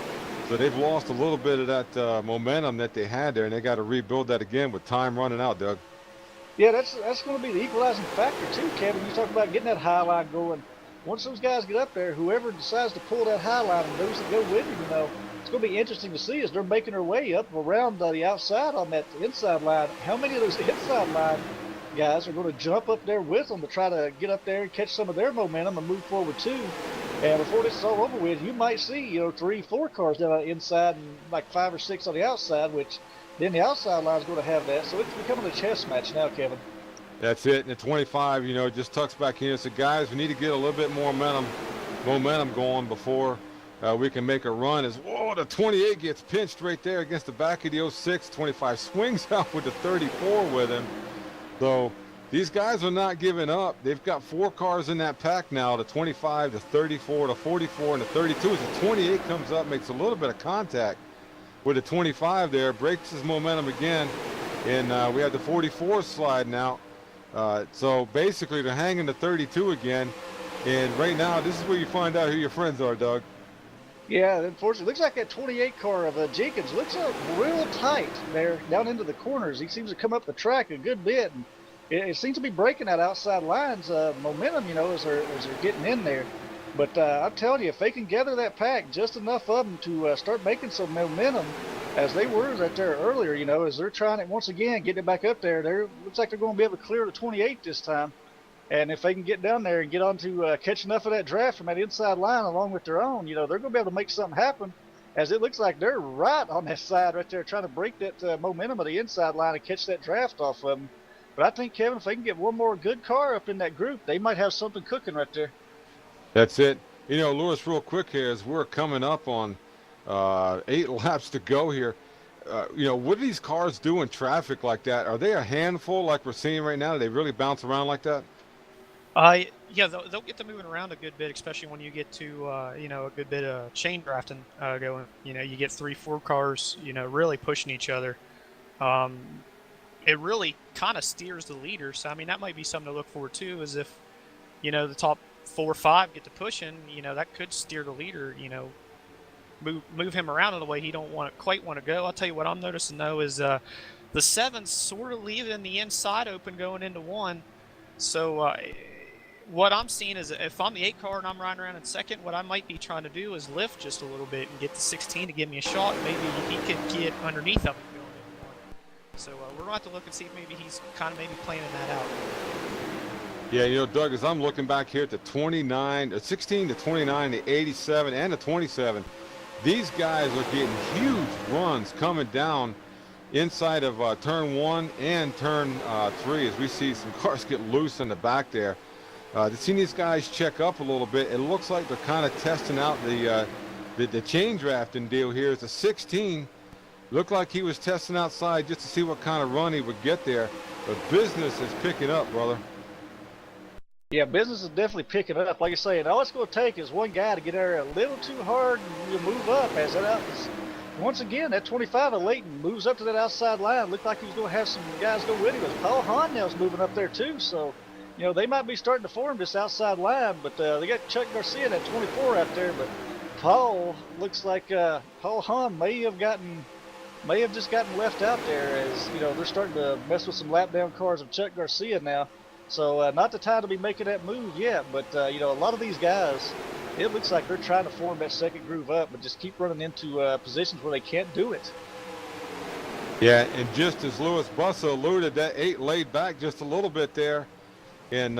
So they've lost a little bit of that momentum that they had there, and they got to rebuild that again with time running out, Doug. Yeah, that's going to be the equalizing factor too, Kevin. You talk about getting that high line going. Once those guys get up there, whoever decides to pull that high line and those that go with them, it's going to be interesting to see as they're making their way up around the outside on that inside line. How many of those inside line guys are going to jump up there with them to try to get up there and catch some of their momentum and move forward too? And before this is all over with, you might see 3, 4 cars down the inside and like 5 or 6 on the outside, which then the outside line is going to have that. So it's becoming a chess match now, Kevin. That's it. And the 25, just tucks back in. So guys, we need to get a little bit more momentum going before we can make a run. The 28 gets pinched right there against the back of the 06. 25 swings out with the 34 with him. So these guys are not giving up. They've got 4 cars in that pack now, the 25, the 34, the 44, and the 32. As the 28 comes up, makes a little bit of contact with the 25 there, breaks his momentum again, and we have the 44 sliding out. So basically they're hanging the 32 again, and right now this is where you find out who your friends are, Doug. Yeah, unfortunately, looks like that 28 car of Jenkins looks real tight there down into the corners. He seems to come up the track a good bit, and it seems to be breaking that outside lines momentum, as they're getting in there. But I'm telling you, if they can gather that pack, just enough of them to start making some momentum, as they were right there earlier, as they're trying it once again, getting it back up there, looks like they're going to be able to clear the 28 this time. And if they can get down there and get on to catch enough of that draft from that inside line along with their own, they're going to be able to make something happen, as it looks like they're right on that side right there trying to break that momentum of the inside line and catch that draft off of them. But I think, Kevin, if they can get one more good car up in that group, they might have something cooking right there. That's it. Lewis, real quick here, as we're coming up on 8 laps to go here, what do these cars do in traffic like that? Are they a handful like we're seeing right now? Do they really bounce around like that? Yeah, they'll get them moving around a good bit, especially when you get to, a good bit of chain drafting going. You get 3, 4 cars, really pushing each other. It really kind of steers the leader. So, that might be something to look forward to, is if, the top 4 or 5 get to pushing, that could steer the leader, move him around in a way he don't quite want to go. I'll tell you what I'm noticing, though, is the 7's sort of leaving the inside open going into 1. So what I'm seeing is if I'm the 8 car and I'm riding around in second, what I might be trying to do is lift just a little bit and get the 16 to give me a shot. Maybe he could get underneath of him going in one. So we're going to have to look and see if maybe he's kind of maybe planning that out. Yeah, you know, Doug, as I'm looking back here at the 29, 16 to 29, the 87, and the 27, these guys are getting huge runs coming down inside of turn 1 and turn 3 as we see some cars get loose in the back there. To see these guys check up a little bit, it looks like they're kind of testing out the chain drafting deal here. It's a 16. Looked like he was testing outside just to see what kind of run he would get there. But business is picking up, brother. Yeah, business is definitely picking up. Like I say, and all it's going to take is one guy to get there a little too hard and you move up as that out. Once again, that 25 of Layton moves up to that outside line. Looked like he was going to have some guys go with him. Paul Hahn now's moving up there too. So, you know, they might be starting to form this outside line, but they got Chuck Garcia at 24 out there. But Paul looks like Paul Hahn may have just gotten left out there, as you know they're starting to mess with some lap down cars of Chuck Garcia now. So not the time to be making that move yet, but you know, a lot of these guys, it looks like they're trying to form that second groove up, but just keep running into positions where they can't do it. Yeah, and just as Louis Bussa alluded, that 8 laid back just a little bit there. And,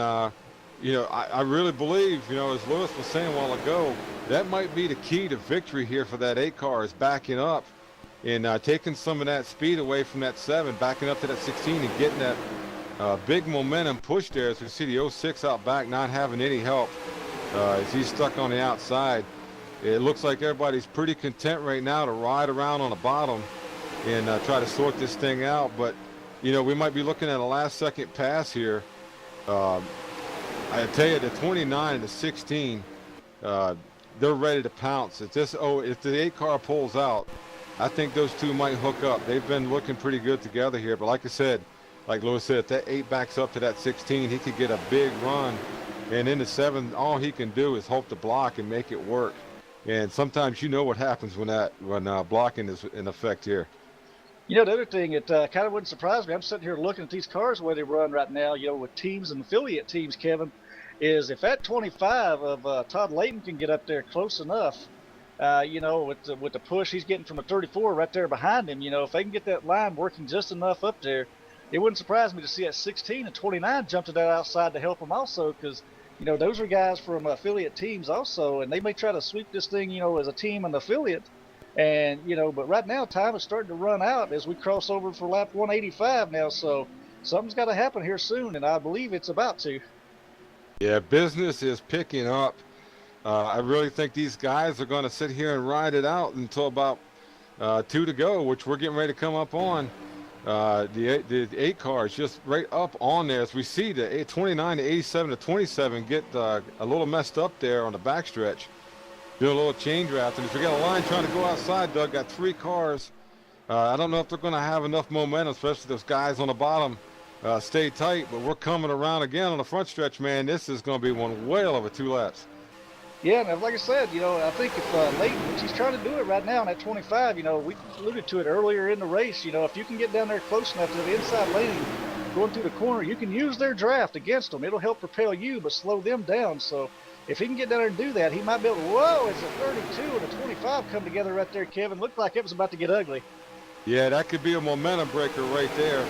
you know, I really believe, you know, as Louis was saying a while ago, that might be the key to victory here for that 8 car is backing up and taking some of that speed away from that 7, backing up to that 16 and getting that big momentum push there as we see the 06 out back not having any help as he's stuck on the outside. It looks like everybody's pretty content right now to ride around on the bottom and try to sort this thing out. But, you know, we might be looking at a last second pass here. I tell you, the 29 and the 16, they're ready to pounce. If the 8 car pulls out, I think those two might hook up. They've been looking pretty good together here. But like I said, like Louis said, if that 8 backs up to that 16, he could get a big run. And in the 7, all he can do is hope to block and make it work. And sometimes you know what happens when blocking is in effect here. You know, the other thing, it kind of wouldn't surprise me. I'm sitting here looking at these cars where they run right now, you know, with teams and affiliate teams, Kevin, is if that 25 of Todd Layton can get up there close enough, you know, with the push he's getting from the 34 right there behind him, you know, if they can get that line working just enough up there, it wouldn't surprise me to see that 16 and 29 jump to that outside to help them also, because, you know, those are guys from affiliate teams also, and they may try to sweep this thing, you know, as a team and affiliate. And, you know, but right now time is starting to run out as we cross over for lap 185 now, so something's got to happen here soon, and I believe it's about to. Yeah, business is picking up. I really think these guys are going to sit here and ride it out until about 2 to go, which we're getting ready to come up on. The 8 cars just right up on there as we see the 29 to 87 to 27 get a little messed up there on the backstretch. Doing a little chain draft, and if we got a line trying to go outside, Doug, got 3 cars. I don't know if they're going to have enough momentum, especially those guys on the bottom stay tight, but we're coming around again on the front stretch, man. This is going to be one whale of a 2 laps. Yeah, and like I said, you know, I think if Layton, which he's trying to do it right now in that 25, you know, we alluded to it earlier in the race, you know, if you can get down there close enough to the inside lane, going through the corner, you can use their draft against them. It'll help propel you, but slow them down. So if he can get down there and do that, he might be able to, whoa, it's a 32 and a 25 come together right there, Kevin. Looked like it was about to get ugly. Yeah, that could be a momentum breaker right there.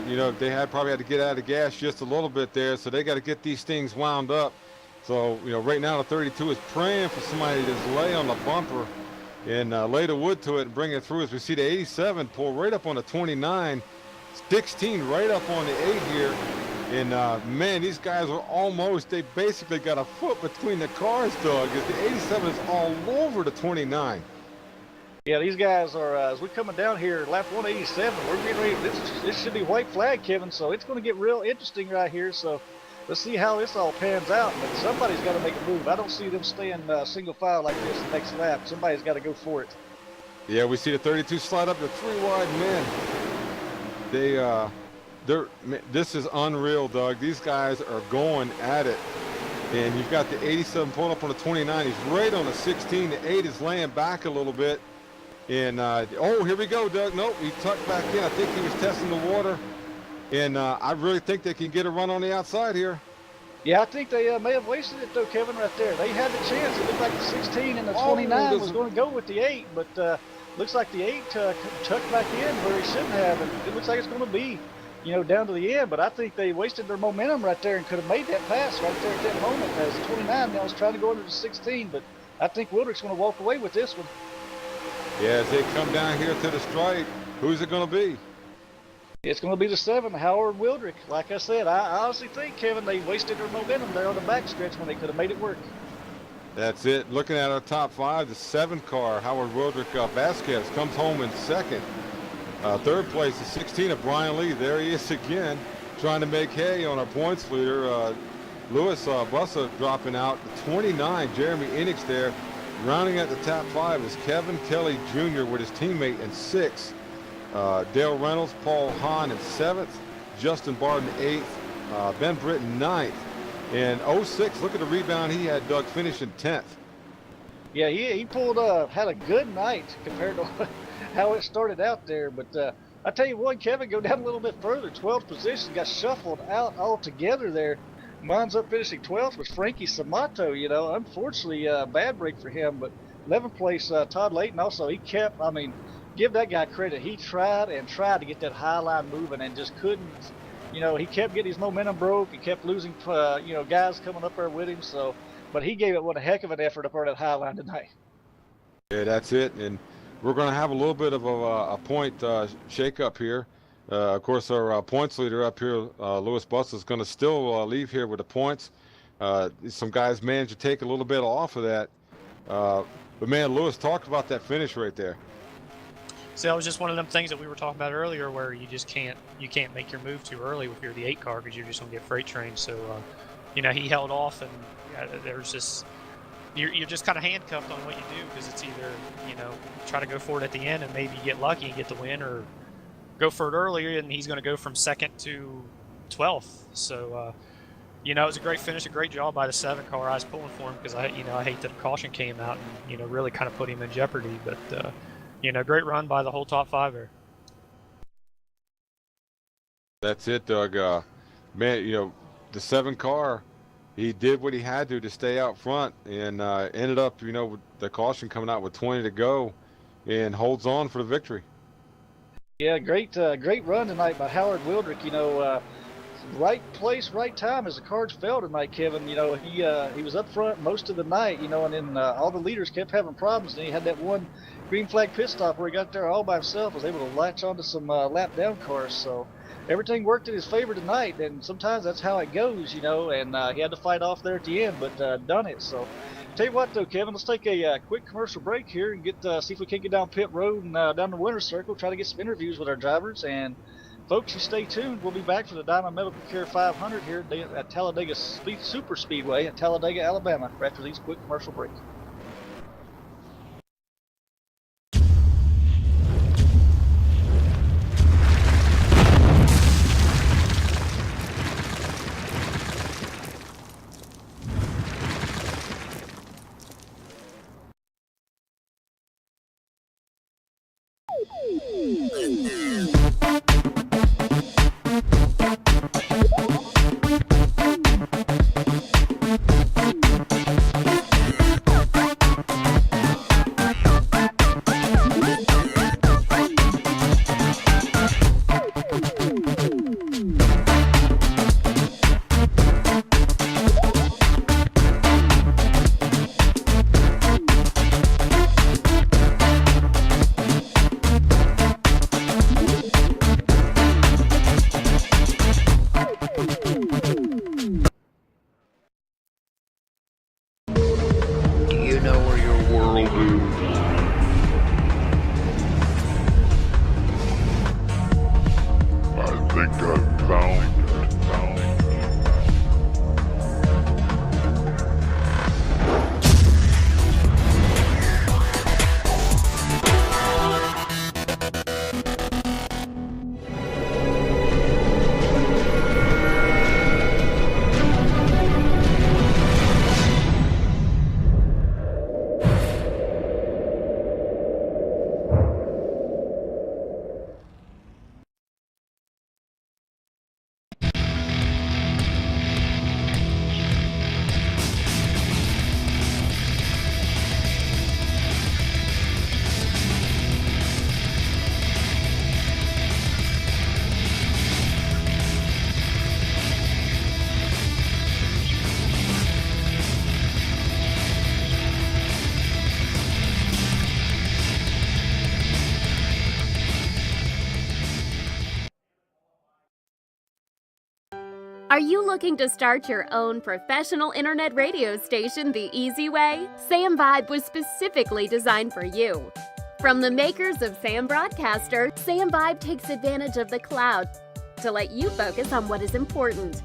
You know, they probably had to get out of gas just a little bit there, so they got to get these things wound up. So, you know, right now the 32 is praying for somebody to just lay on the bumper and lay the wood to it and bring it through as we see the 87 pull right up on the 29, 16 right up on the 8 here. And, man, these guys are they basically got a foot between the cars, Doug, as the 87 is all over the 29. Yeah, these guys are, as we're coming down here, lap 187, we're getting ready, this should be white flag, Kevin, so it's going to get real interesting right here, so let's see how this all pans out, but somebody's got to make a move. I don't see them staying single file like this the next lap. Somebody's got to go for it. Yeah, we see the 32 slide up to 3 wide men. This is unreal, Doug. These guys are going at it. And you've got the 87 pulling up on the 29. He's right on the 16. The 8 is laying back a little bit. And, here we go, Doug. Nope, he tucked back in. I think he was testing the water. And I really think they can get a run on the outside here. Yeah, I think they may have wasted it though, Kevin, right there. They had the chance. It looked like the 16 and the 29 was going to go with the 8, but looks like the 8 tucked back in where he shouldn't have, and it looks like it's going to be, down to the end. But I think they wasted their momentum right there and could have made that pass right there at that moment as the 29 now was trying to go under the 16. But I think Wildrick's going to walk away with this one. Yeah, as they come down here to the stripe, who's it going to be? It's going to be the 7, Howard Wildrick. Like I said, I honestly think, Kevin, they wasted their momentum there on the backstretch when they could have made it work. That's it. Looking at our top 5, the 7 car, Howard Wildrick Vasquez, comes home in 2nd. 3rd place, the 16 of Brian Lee. There he is again, trying to make hay on our points leader. Lewis Bussa dropping out. The 29, Jeremy Enix there. Rounding at the top 5 is Kevin Kelly Jr. with his teammate in 6th. Dale Reynolds, Paul Hahn in 7th, Justin Barton 8th, Ben Britton 9th. In 06, look at the rebound he had, Doug, finishing 10th. Yeah, he pulled had a good night compared to how it started out there. But I tell you what, Kevin, go down a little bit further. 12th position got shuffled out altogether there. Winds up finishing 12th was Frankie Samato. Unfortunately, bad break for him. But 11th place, Todd Layton also. He kept, give that guy credit. He tried and tried to get that high line moving and just couldn't. He kept getting his momentum broke. He kept losing, guys coming up there with him. So, but he gave it one a heck of an effort up there that high line tonight. Yeah, that's it. And we're going to have a little bit of a point shake-up here. Of course, our points leader up here, Lewis Buss, is going to still leave here with the points. Some guys managed to take a little bit off of that. But, man, Lewis talked about that finish right there. So that was just one of them things that we were talking about earlier, where you just can't make your move too early if you're the 8 car, because you're just gonna get freight trained. So he held off, and there's just you're just kind of handcuffed on what you do, because it's either try to go for it at the end and maybe get lucky and get the win, or go for it earlier, and he's gonna go from 2nd to 12th. So it was a great finish, a great job by the 7 car. I was pulling for him because I hate that the caution came out and really kind of put him in jeopardy, but. Great run by the whole top 5 there. That's it, Doug. Man, the 7 car, he did what he had to stay out front, and ended up, with the caution coming out with 20 to go, and holds on for the victory. Yeah, great run tonight by Howard Wildrick. Right place, right time as the cards fell tonight, Kevin. He was up front most of the night, and then all the leaders kept having problems, and he had that one green flag pit stop where he got there all by himself, was able to latch onto some lap down cars. So everything worked in his favor tonight, and sometimes that's how it goes, and he had to fight off there at the end, but done it. So tell you what though, Kevin, let's take a quick commercial break here and see if we can get down pit road and down the winner's circle, try to get some interviews with our drivers. And folks, you stay tuned. We'll be back for the Diamond Medical Care 500 here at Talladega Super Speedway at Talladega, Alabama, after these quick commercial breaks. Are you looking to start your own professional internet radio station the easy way? Sam Vibe was specifically designed for you. From the makers of Sam Broadcaster, Sam Vibe takes advantage of the cloud to let you focus on what is important: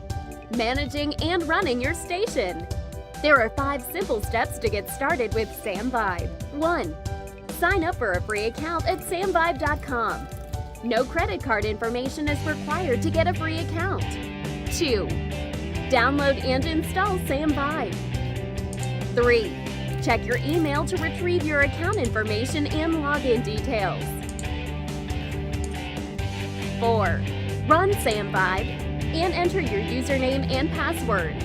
managing and running your station. There are 5 simple steps to get started with Sam Vibe. 1. Sign up for a free account at NuffWORLD.com. No credit card information is required to get a free account. 2. Download and install Sam Vibe. 3. Check your email to retrieve your account information and login details. 4. Run Sam Vibe and enter your username and password.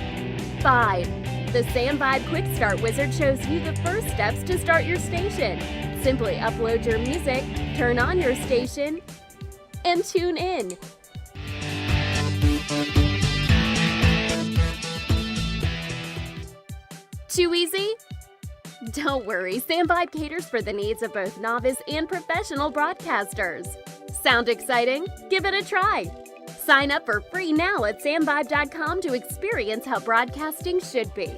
5. The Sam Vibe Quick Start Wizard shows you the first steps to start your station. Simply upload your music, turn on your station, and tune in. Too easy? Don't worry, Sam Vibe caters for the needs of both novice and professional broadcasters. Sound exciting? Give it a try. Sign up for free now at SamVibe.com to experience how broadcasting should be.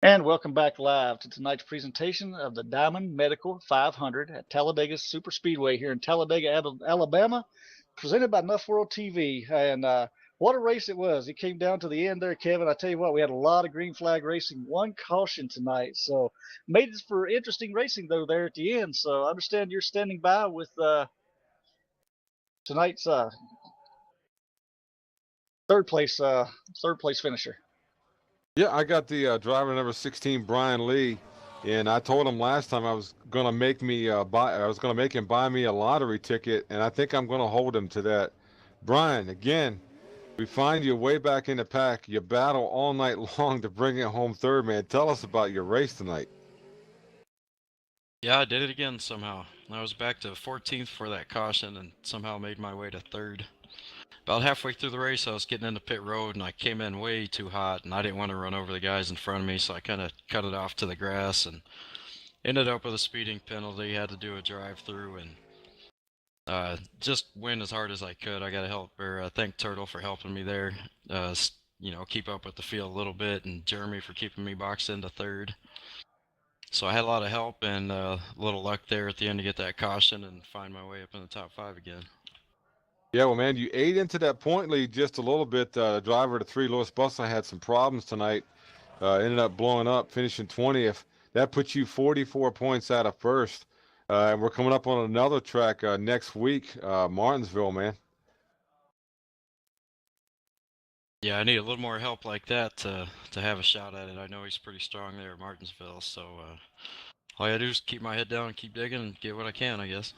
And welcome back live to tonight's presentation of the Diamond Medical 500 at Talladega Super Speedway here in Talladega, Alabama, presented by NuffWORLD TV. And what a race it was. It came down to the end there, Kevin. I tell you what, we had a lot of green flag racing, 1 caution tonight. So made it for interesting racing, though, there at the end. So I understand you're standing by with tonight's third place finisher. Yeah, I got the driver number 16, Brian Lee, and I told him last time I was gonna make him buy me a lottery ticket, and I think I'm gonna hold him to that. Brian, again, we find you way back in the pack. You battle all night long to bring it home third, man. Tell us about your race tonight. Yeah, I did it again somehow. I was back to 14th for that caution and somehow made my way to third. About halfway through the race, I was getting into pit road, and I came in way too hot, and I didn't want to run over the guys in front of me, so I kind of cut it off to the grass and ended up with a speeding penalty. Had to do a drive-through and just went as hard as I could. I got to thank Turtle for helping me there, keep up with the field a little bit, and Jeremy for keeping me boxed into third. So I had a lot of help and a little luck there at the end to get that caution and find my way up in the top 5 again. Yeah, well, man, you ate into that point lead just a little bit. Driver to 3, Lewis Bustle, had some problems tonight. Ended up blowing up, finishing 20th. That puts you 44 points out of first. And we're coming up on another track next week, Martinsville, man. Yeah, I need a little more help like that to have a shot at it. I know he's pretty strong there at Martinsville, so all I gotta do is keep my head down and keep digging and get what I can, I guess.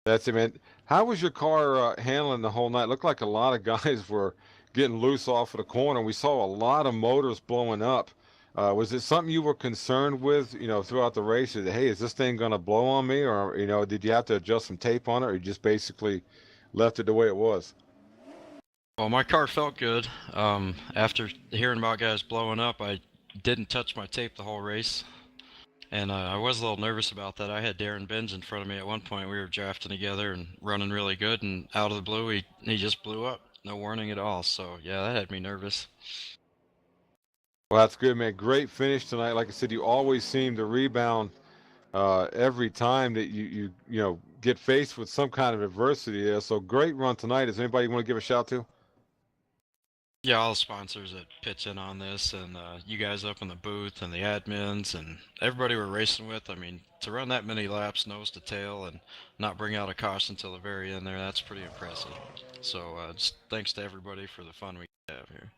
That's it, man. How was your car handling the whole night? Looked like a lot of guys were getting loose off of the corner. We saw a lot of motors blowing up. Was it something you were concerned with, throughout the race? Hey, is this thing going to blow on me? Or, did you have to adjust some tape on it, or you just basically left it the way it was? Well, my car felt good. After hearing about guys blowing up, I didn't touch my tape the whole race. And I was a little nervous about that. I had Darren Benz in front of me at one point. We were drafting together and running really good, and out of the blue, he just blew up. No warning at all. So, yeah, that had me nervous. Well, that's good, man. Great finish tonight. Like I said, you always seem to rebound every time that you get faced with some kind of adversity there. So great run tonight. Is there anybody you want to give a shout to? Yeah, all the sponsors that pitch in on this, and you guys up in the booth, and the admins, and everybody we're racing with. I mean, to run that many laps nose to tail and not bring out a caution until the very end there, that's pretty impressive. So just thanks to everybody for the fun we have here.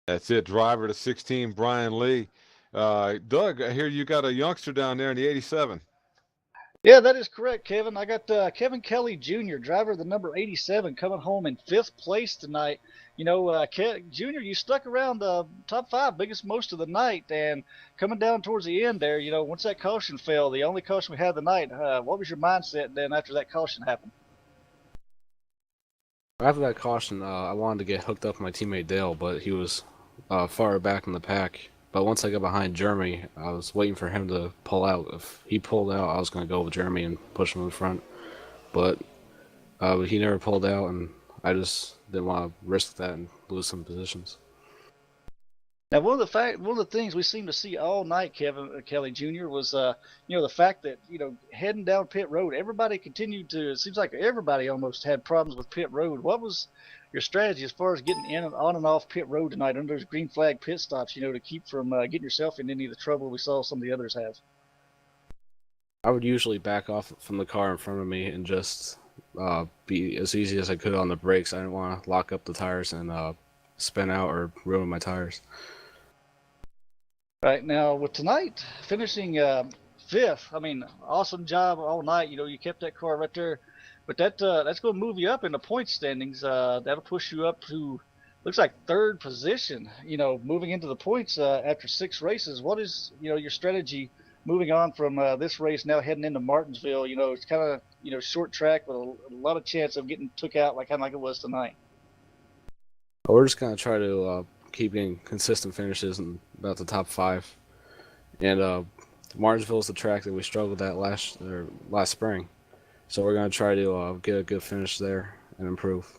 That's it. Driver to 16, Brian Lee. Doug, I hear you got a youngster down there in the 87. Yeah, that is correct, Kevin. I got Kevin Kelly Jr., driver of the number 87, coming home in 5th place tonight. Junior, you stuck around the top 5 most of the night, and coming down towards the end there, once that caution fell, the only caution we had the night, what was your mindset then after that caution happened? After that caution, I wanted to get hooked up with my teammate Dale, but he was far back in the pack. But once I got behind Jeremy, I was waiting for him to pull out. If he pulled out, I was going to go with Jeremy and push him in front. But he never pulled out, and I just didn't want to risk that and lose some positions. Now, one of the things we seem to see all night, Kevin Kelly Jr. was, the fact that heading down pit road, everybody continued to. It seems like everybody almost had problems with pit road. What was your strategy as far as getting in and on and off pit road tonight under those green flag pit stops? To keep from getting yourself in any of the trouble we saw some of the others have. I would usually back off from the car in front of me and just be as easy as I could on the brakes. I didn't want to lock up the tires and spin out or ruin my tires. Right now, with tonight finishing fifth, awesome job all night. You kept that car right there, but that's going to move you up in the point standings. That'll push you up to looks like third position. Moving into the points after 6 races. What is your strategy moving on from this race now heading into Martinsville? It's kind of short track with a lot of chance of getting took out like it was tonight. We're just gonna try to keep getting consistent finishes in about the top 5. And Martinsville is the track that we struggled at last spring, so we're gonna try to get a good finish there and improve.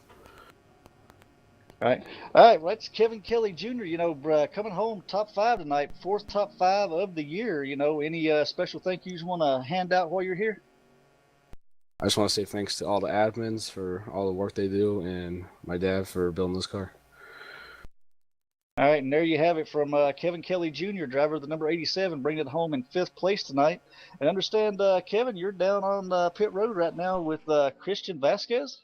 All right. Well, that's Kevin Kelly Jr. Coming home top 5 tonight, 4th top 5 of the year. Any special thank yous want to hand out while you're here? I just want to say thanks to all the admins for all the work they do, and my dad for building this car. All right, and there you have it from Kevin Kelly Jr., driver of the number 87, bringing it home in 5th place tonight. And understand, Kevin, you're down on pit road right now with Christian Vasquez?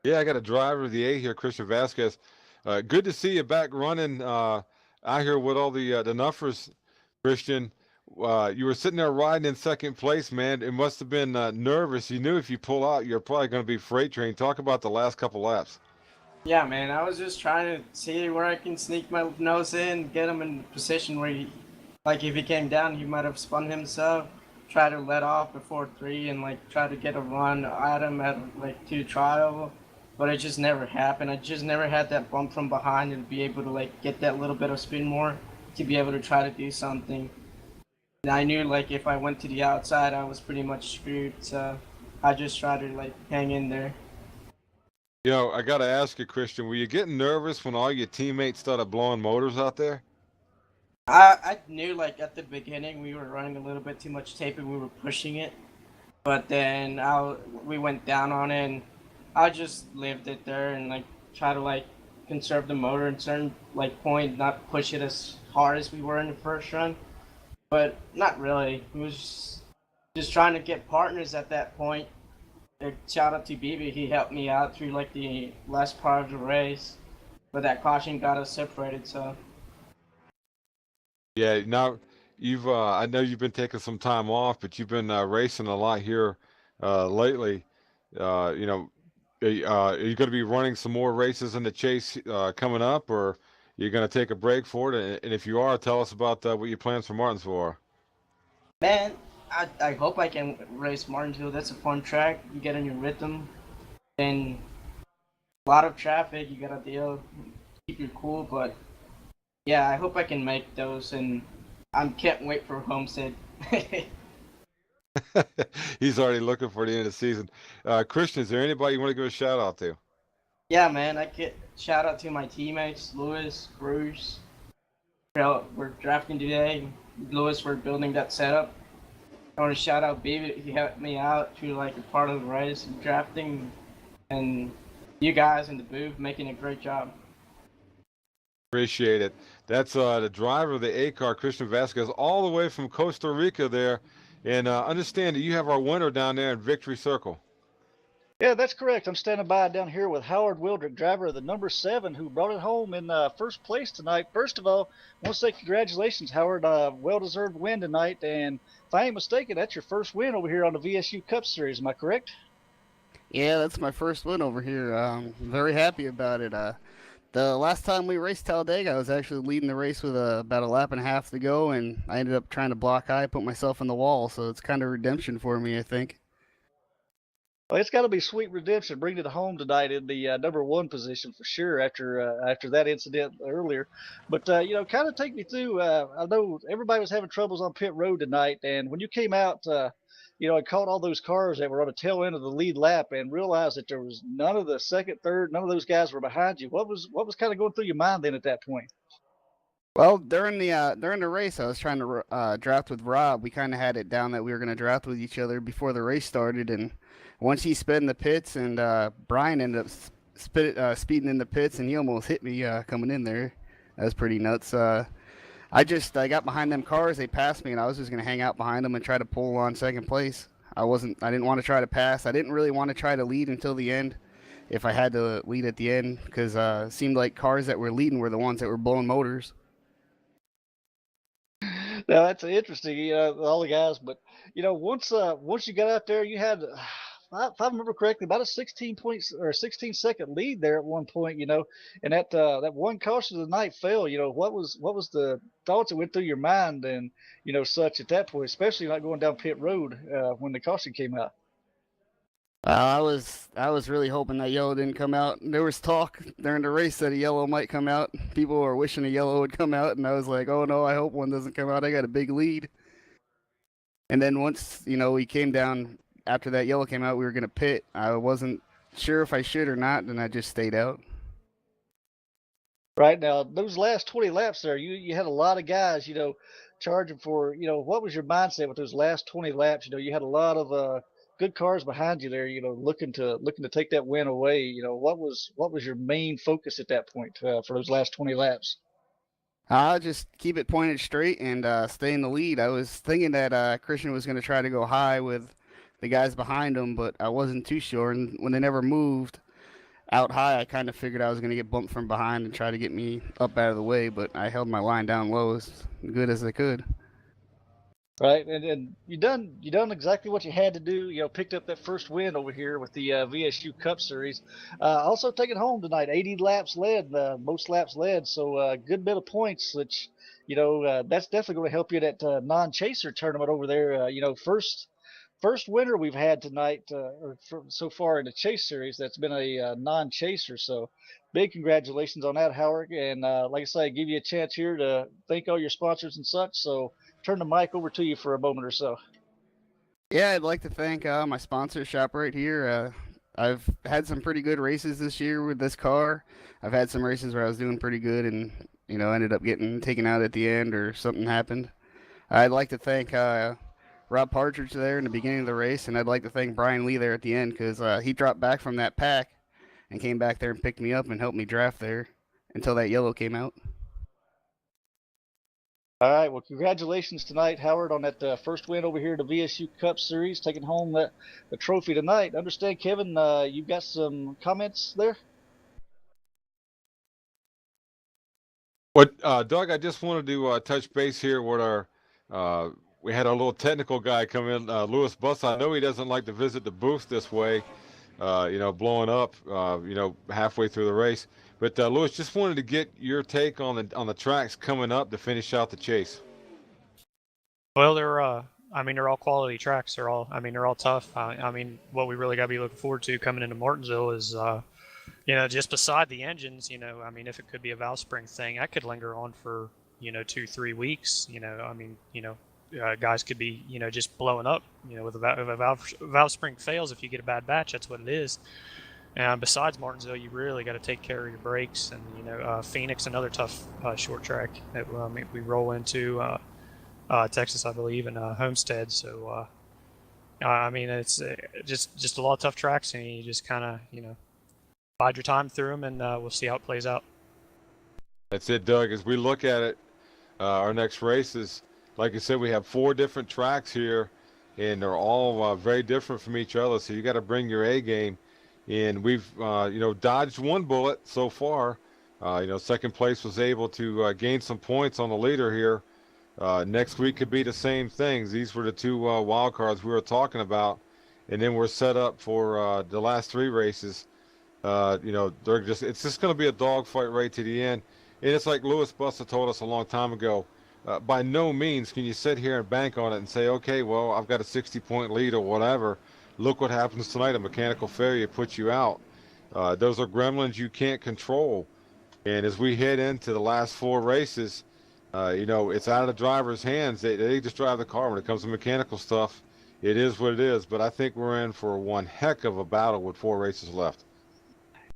Yeah, I got a driver of the A here, Christian Vasquez. Good to see you back running out here with all the Nuffers, Christian. You were sitting there riding in 2nd place, man. It must have been nervous. You knew if you pull out, you're probably going to be freight train. Talk about the last couple laps. Yeah, man, I was just trying to see where I can sneak my nose in, get him in a position where if he came down, he might have spun himself, try to let off before 3 and, try to get a run at him at, 2 trial. But it just never happened. I just never had that bump from behind and be able to, get that little bit of spin more to be able to try to do something. And I knew, if I went to the outside, I was pretty much screwed, so I just tried to, hang in there. I got to ask you, Christian, were you getting nervous when all your teammates started blowing motors out there? I knew, at the beginning, we were running a little bit too much tape and we were pushing it. But then we went down on it, and I just lived it there and, try to, conserve the motor in certain, point, not push it as hard as we were in the first run. But not really. It was just trying to get partners at that point. Shout out to Bibi, he helped me out through the last part of the race, but that caution got us separated. So yeah, now you've I know you've been taking some time off, but you've been racing a lot here lately. Are you going to be running some more races in the chase coming up, or you're going to take a break for it? And if you are, tell us about what your plans for Martinsville are. Man, I hope I can race Martinsville. That's a fun track. You get in your rhythm. And a lot of traffic. You gotta keep your cool. But yeah, I hope I can make those. And I can't wait for Homestead. He's already looking for the end of the season. Christian, is there anybody you want to give a shout out to? Yeah, man. I get shout out to my teammates, Lewis, Bruce. We're drafting today. Lewis, we're building that setup. I want to shout out Baby. He helped me out through a part of the race and drafting, and you guys in the booth making a great job. Appreciate it. That's the driver of the A car, Christian Vasquez, all the way from Costa Rica there. And understand that you have our winner down there in Victory Circle. Yeah, that's correct. I'm standing by down here with Howard Wildrick, driver of the number 7, who brought it home in 1st place tonight. First of all, I want to say congratulations, Howard. Well-deserved win tonight. And if I ain't mistaken, that's your first win over here on the VSU Cup Series. Am I correct? Yeah, that's my first win over here. I'm very happy about it. The last time we raced Talladega, I was actually leading the race with about a lap and a half to go, and I ended up trying to block high, put myself in the wall. So it's kind of redemption for me, I think. Well, it's got to be sweet redemption bringing it home tonight in the number one position for sure after that incident earlier. But kind of take me through. I know everybody was having troubles on pit road tonight, and when you came out, and caught all those cars that were on the tail end of the lead lap, and realized that there was none of the second, third, none of those guys were behind you. What was kind of going through your mind then at that point? Well, during the race, I was trying to draft with Rob. We kind of had it down that we were going to draft with each other before the race started, and once he sped in the pits, and Brian ended up speeding in the pits, and he almost hit me coming in there. That was pretty nuts. I got behind them cars. They passed me, and I was just going to hang out behind them and try to pull on second place. I didn't want to try to pass. I didn't really want to try to lead until the end, if I had to lead at the end, because it seemed like cars that were leading were the ones that were blowing motors. Now that's interesting, all the guys. But once you got out there, you had, if I remember correctly, about a 16 points or 16-second lead there at one point. And that one caution of the night fell. What was the thoughts that went through your mind and such at that point, especially not going down pit road when the caution came out. I was really hoping that yellow didn't come out. There was talk during the race that a yellow might come out. People were wishing a yellow would come out, and I was like, oh no, I hope one doesn't come out. I got a big lead. And then once we came down after that yellow came out, we were gonna pit. I wasn't sure if I should or not, and I just stayed out. Right now, those last 20 laps there, you had a lot of guys, charging for, what was your mindset with those last 20 laps? You had a lot of good cars behind you there, looking to take that win away. What was your main focus at that point for those last 20 laps? I'll just keep it pointed straight and stay in the lead. I was thinking that Christian was going to try to go high with the guys behind him, but I wasn't too sure. And when they never moved out high, I kind of figured I was going to get bumped from behind and try to get me up out of the way, but I held my line down low as good as I could. Right, and you done exactly what you had to do. Picked up that first win over here with the VSU Cup Series. Also taking home tonight, 80 laps led, most laps led. So a good bit of points, which that's definitely going to help you at that non-chaser tournament over there. First winner we've had tonight, so far in the Chase Series. That's been a non-chaser. So big congratulations on that, Howard. And like I say, give you a chance here to thank all your sponsors and such. So turn the mic over to you for a moment or so. Yeah, I'd like to thank my sponsor shop right here. I've had some pretty good races this year with this car. I've had some races where I was doing pretty good and ended up getting taken out at the end or something happened. I'd like to thank Rob Partridge there in the beginning of the race, and I'd like to thank Brian Lee there at the end because he dropped back from that pack and came back there and picked me up and helped me draft there until that yellow came out. All right, well, congratulations tonight, Howard, on that first win over here at the VSU Cup Series, taking home the trophy tonight. Understand, Kevin, you've got some comments there? But Doug, I just wanted to touch base here with our. We had our little technical guy come in, Louis Buss. I know he doesn't like to visit the booth this way, blowing up, halfway through the race. But Louis, just wanted to get your take on the tracks coming up to finish out the chase. Well, they're all quality tracks. They're all tough. What we really got to be looking forward to coming into Martinsville is, just beside the engines, if it could be a valve spring thing, that could linger on for, 2-3 weeks. Guys could be, just blowing up, if a valve spring fails, if you get a bad batch, that's what it is. And besides Martinsville, you really got to take care of your brakes. And, Phoenix, another tough short track that we roll into Texas, I believe, and Homestead. So, it's just a lot of tough tracks, and you just kind of, bide your time through them, and we'll see how it plays out. That's it, Doug. As we look at it, our next race is, like I said, we have 4 different tracks here, and they're all very different from each other. So you got to bring your A game. And we've, dodged one bullet so far. Second place was able to gain some points on the leader here. Next week could be the same things. These were the 2 wild cards we were talking about. And then we're set up for the last 3 races. It's just going to be a dogfight right to the end. And it's like Louis Buster told us a long time ago. By no means can you sit here and bank on it and say, okay, well, I've got a 60-point lead or whatever. look what happens tonight. A mechanical failure puts you out. Those are gremlins you can't control. And as we head into the last 4 races, you know, it's out of the driver's hands. They just drive the car. When it comes to mechanical stuff, it is what it is. But I think we're in for one heck of a battle with 4 races left.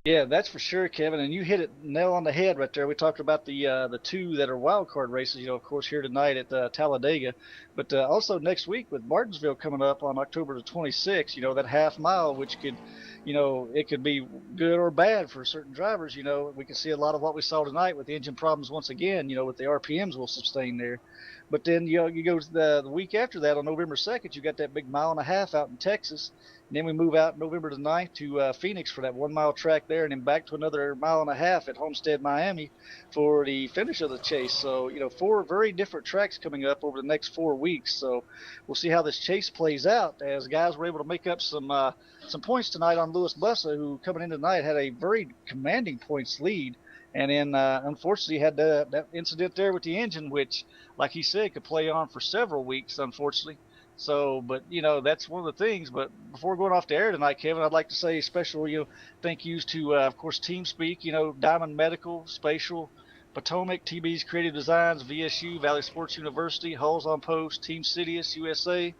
Yeah, that's for sure, Kevin. And you hit it nail on the head right there. We talked about the 2 that are wild card races, you know, of course, here tonight at Talladega. But also next week with Martinsville coming up on October the 26th, you know, that half mile, which could, you know, it could be good or bad for certain drivers. You know, we can see a lot of what we saw tonight with the engine problems once again, you know, with the RPMs will sustain there. But then, you know, you go to the week after that on November 2nd, you got that big 1.5 miles out in Texas. And then we move out November the 9th to Phoenix for that 1 mile track there, and then back to another 1.5 miles at Homestead, Miami for the finish of the chase. So, you know, 4 very different tracks coming up over the next 4 weeks. So we'll see how this chase plays out as guys were able to make up some points tonight on Louis Bussa, who coming in tonight had a very commanding points lead. And then, unfortunately, had that incident there with the engine, which, like he said, could play on for several weeks, unfortunately. So, but, you know, that's one of the things. But before going off the air tonight, Kevin, I'd like to say special, you know, thank yous to, of course, TeamSpeak, you know, Diamond Medical, Spatial, Potomac, TB's Creative Designs, VSU, Valley Sports University, Hulls on Post, Team Sidious, USA,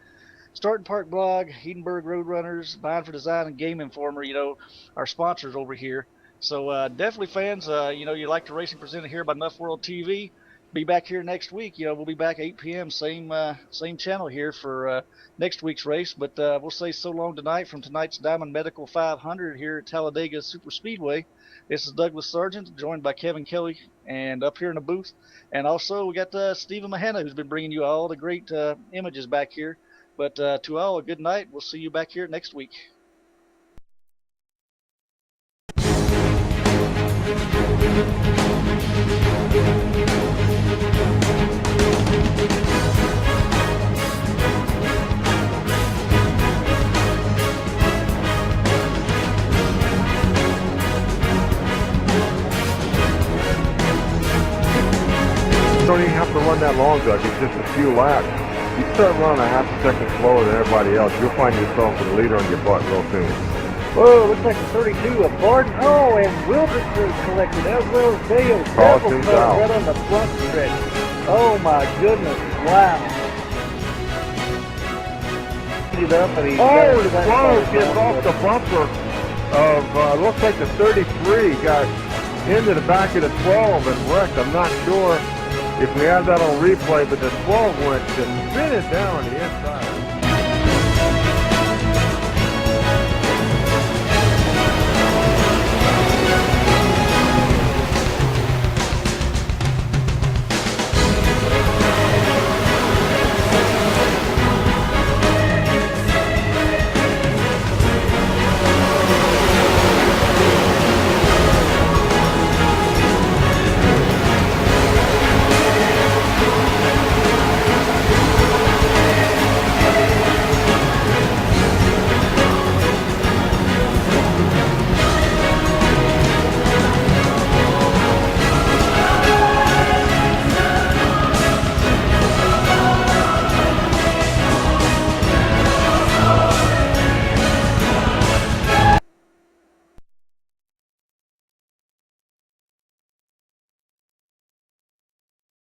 Starting Park Blog, Hedenberg Roadrunners, Bind for Design, and Game Informer, you know, our sponsors over here. So definitely, fans, you know, you like the racing presented here by NuffWORLD TV. Be back here next week. You know, we'll be back 8 p.m. Same channel here for next week's race. But we'll say so long tonight from tonight's Diamond Medical 500 here at Talladega Super Speedway. This is Douglas Sargent, joined by Kevin Kelly, and up here in the booth. And also we got Stephen Mahana, who's been bringing you all the great images back here. But to all, a good night. We'll see you back here next week. You don't even have to run that long, Doug. It's just a few laps. You start running a half a second slower than everybody else, you'll find yourself with a leader on your butt real soon. Whoa, looks like a 32 of Barton. Oh, and Wilderson collected as well as Dale. Carlson's out. Right on the front stretch. Oh my goodness! Wow. Oh, it's close. Gets off the bumper of looks like the 33 got into the back of the 12 and wrecked. I'm not sure if we have that on replay, but the 12 went to spin it down on the inside.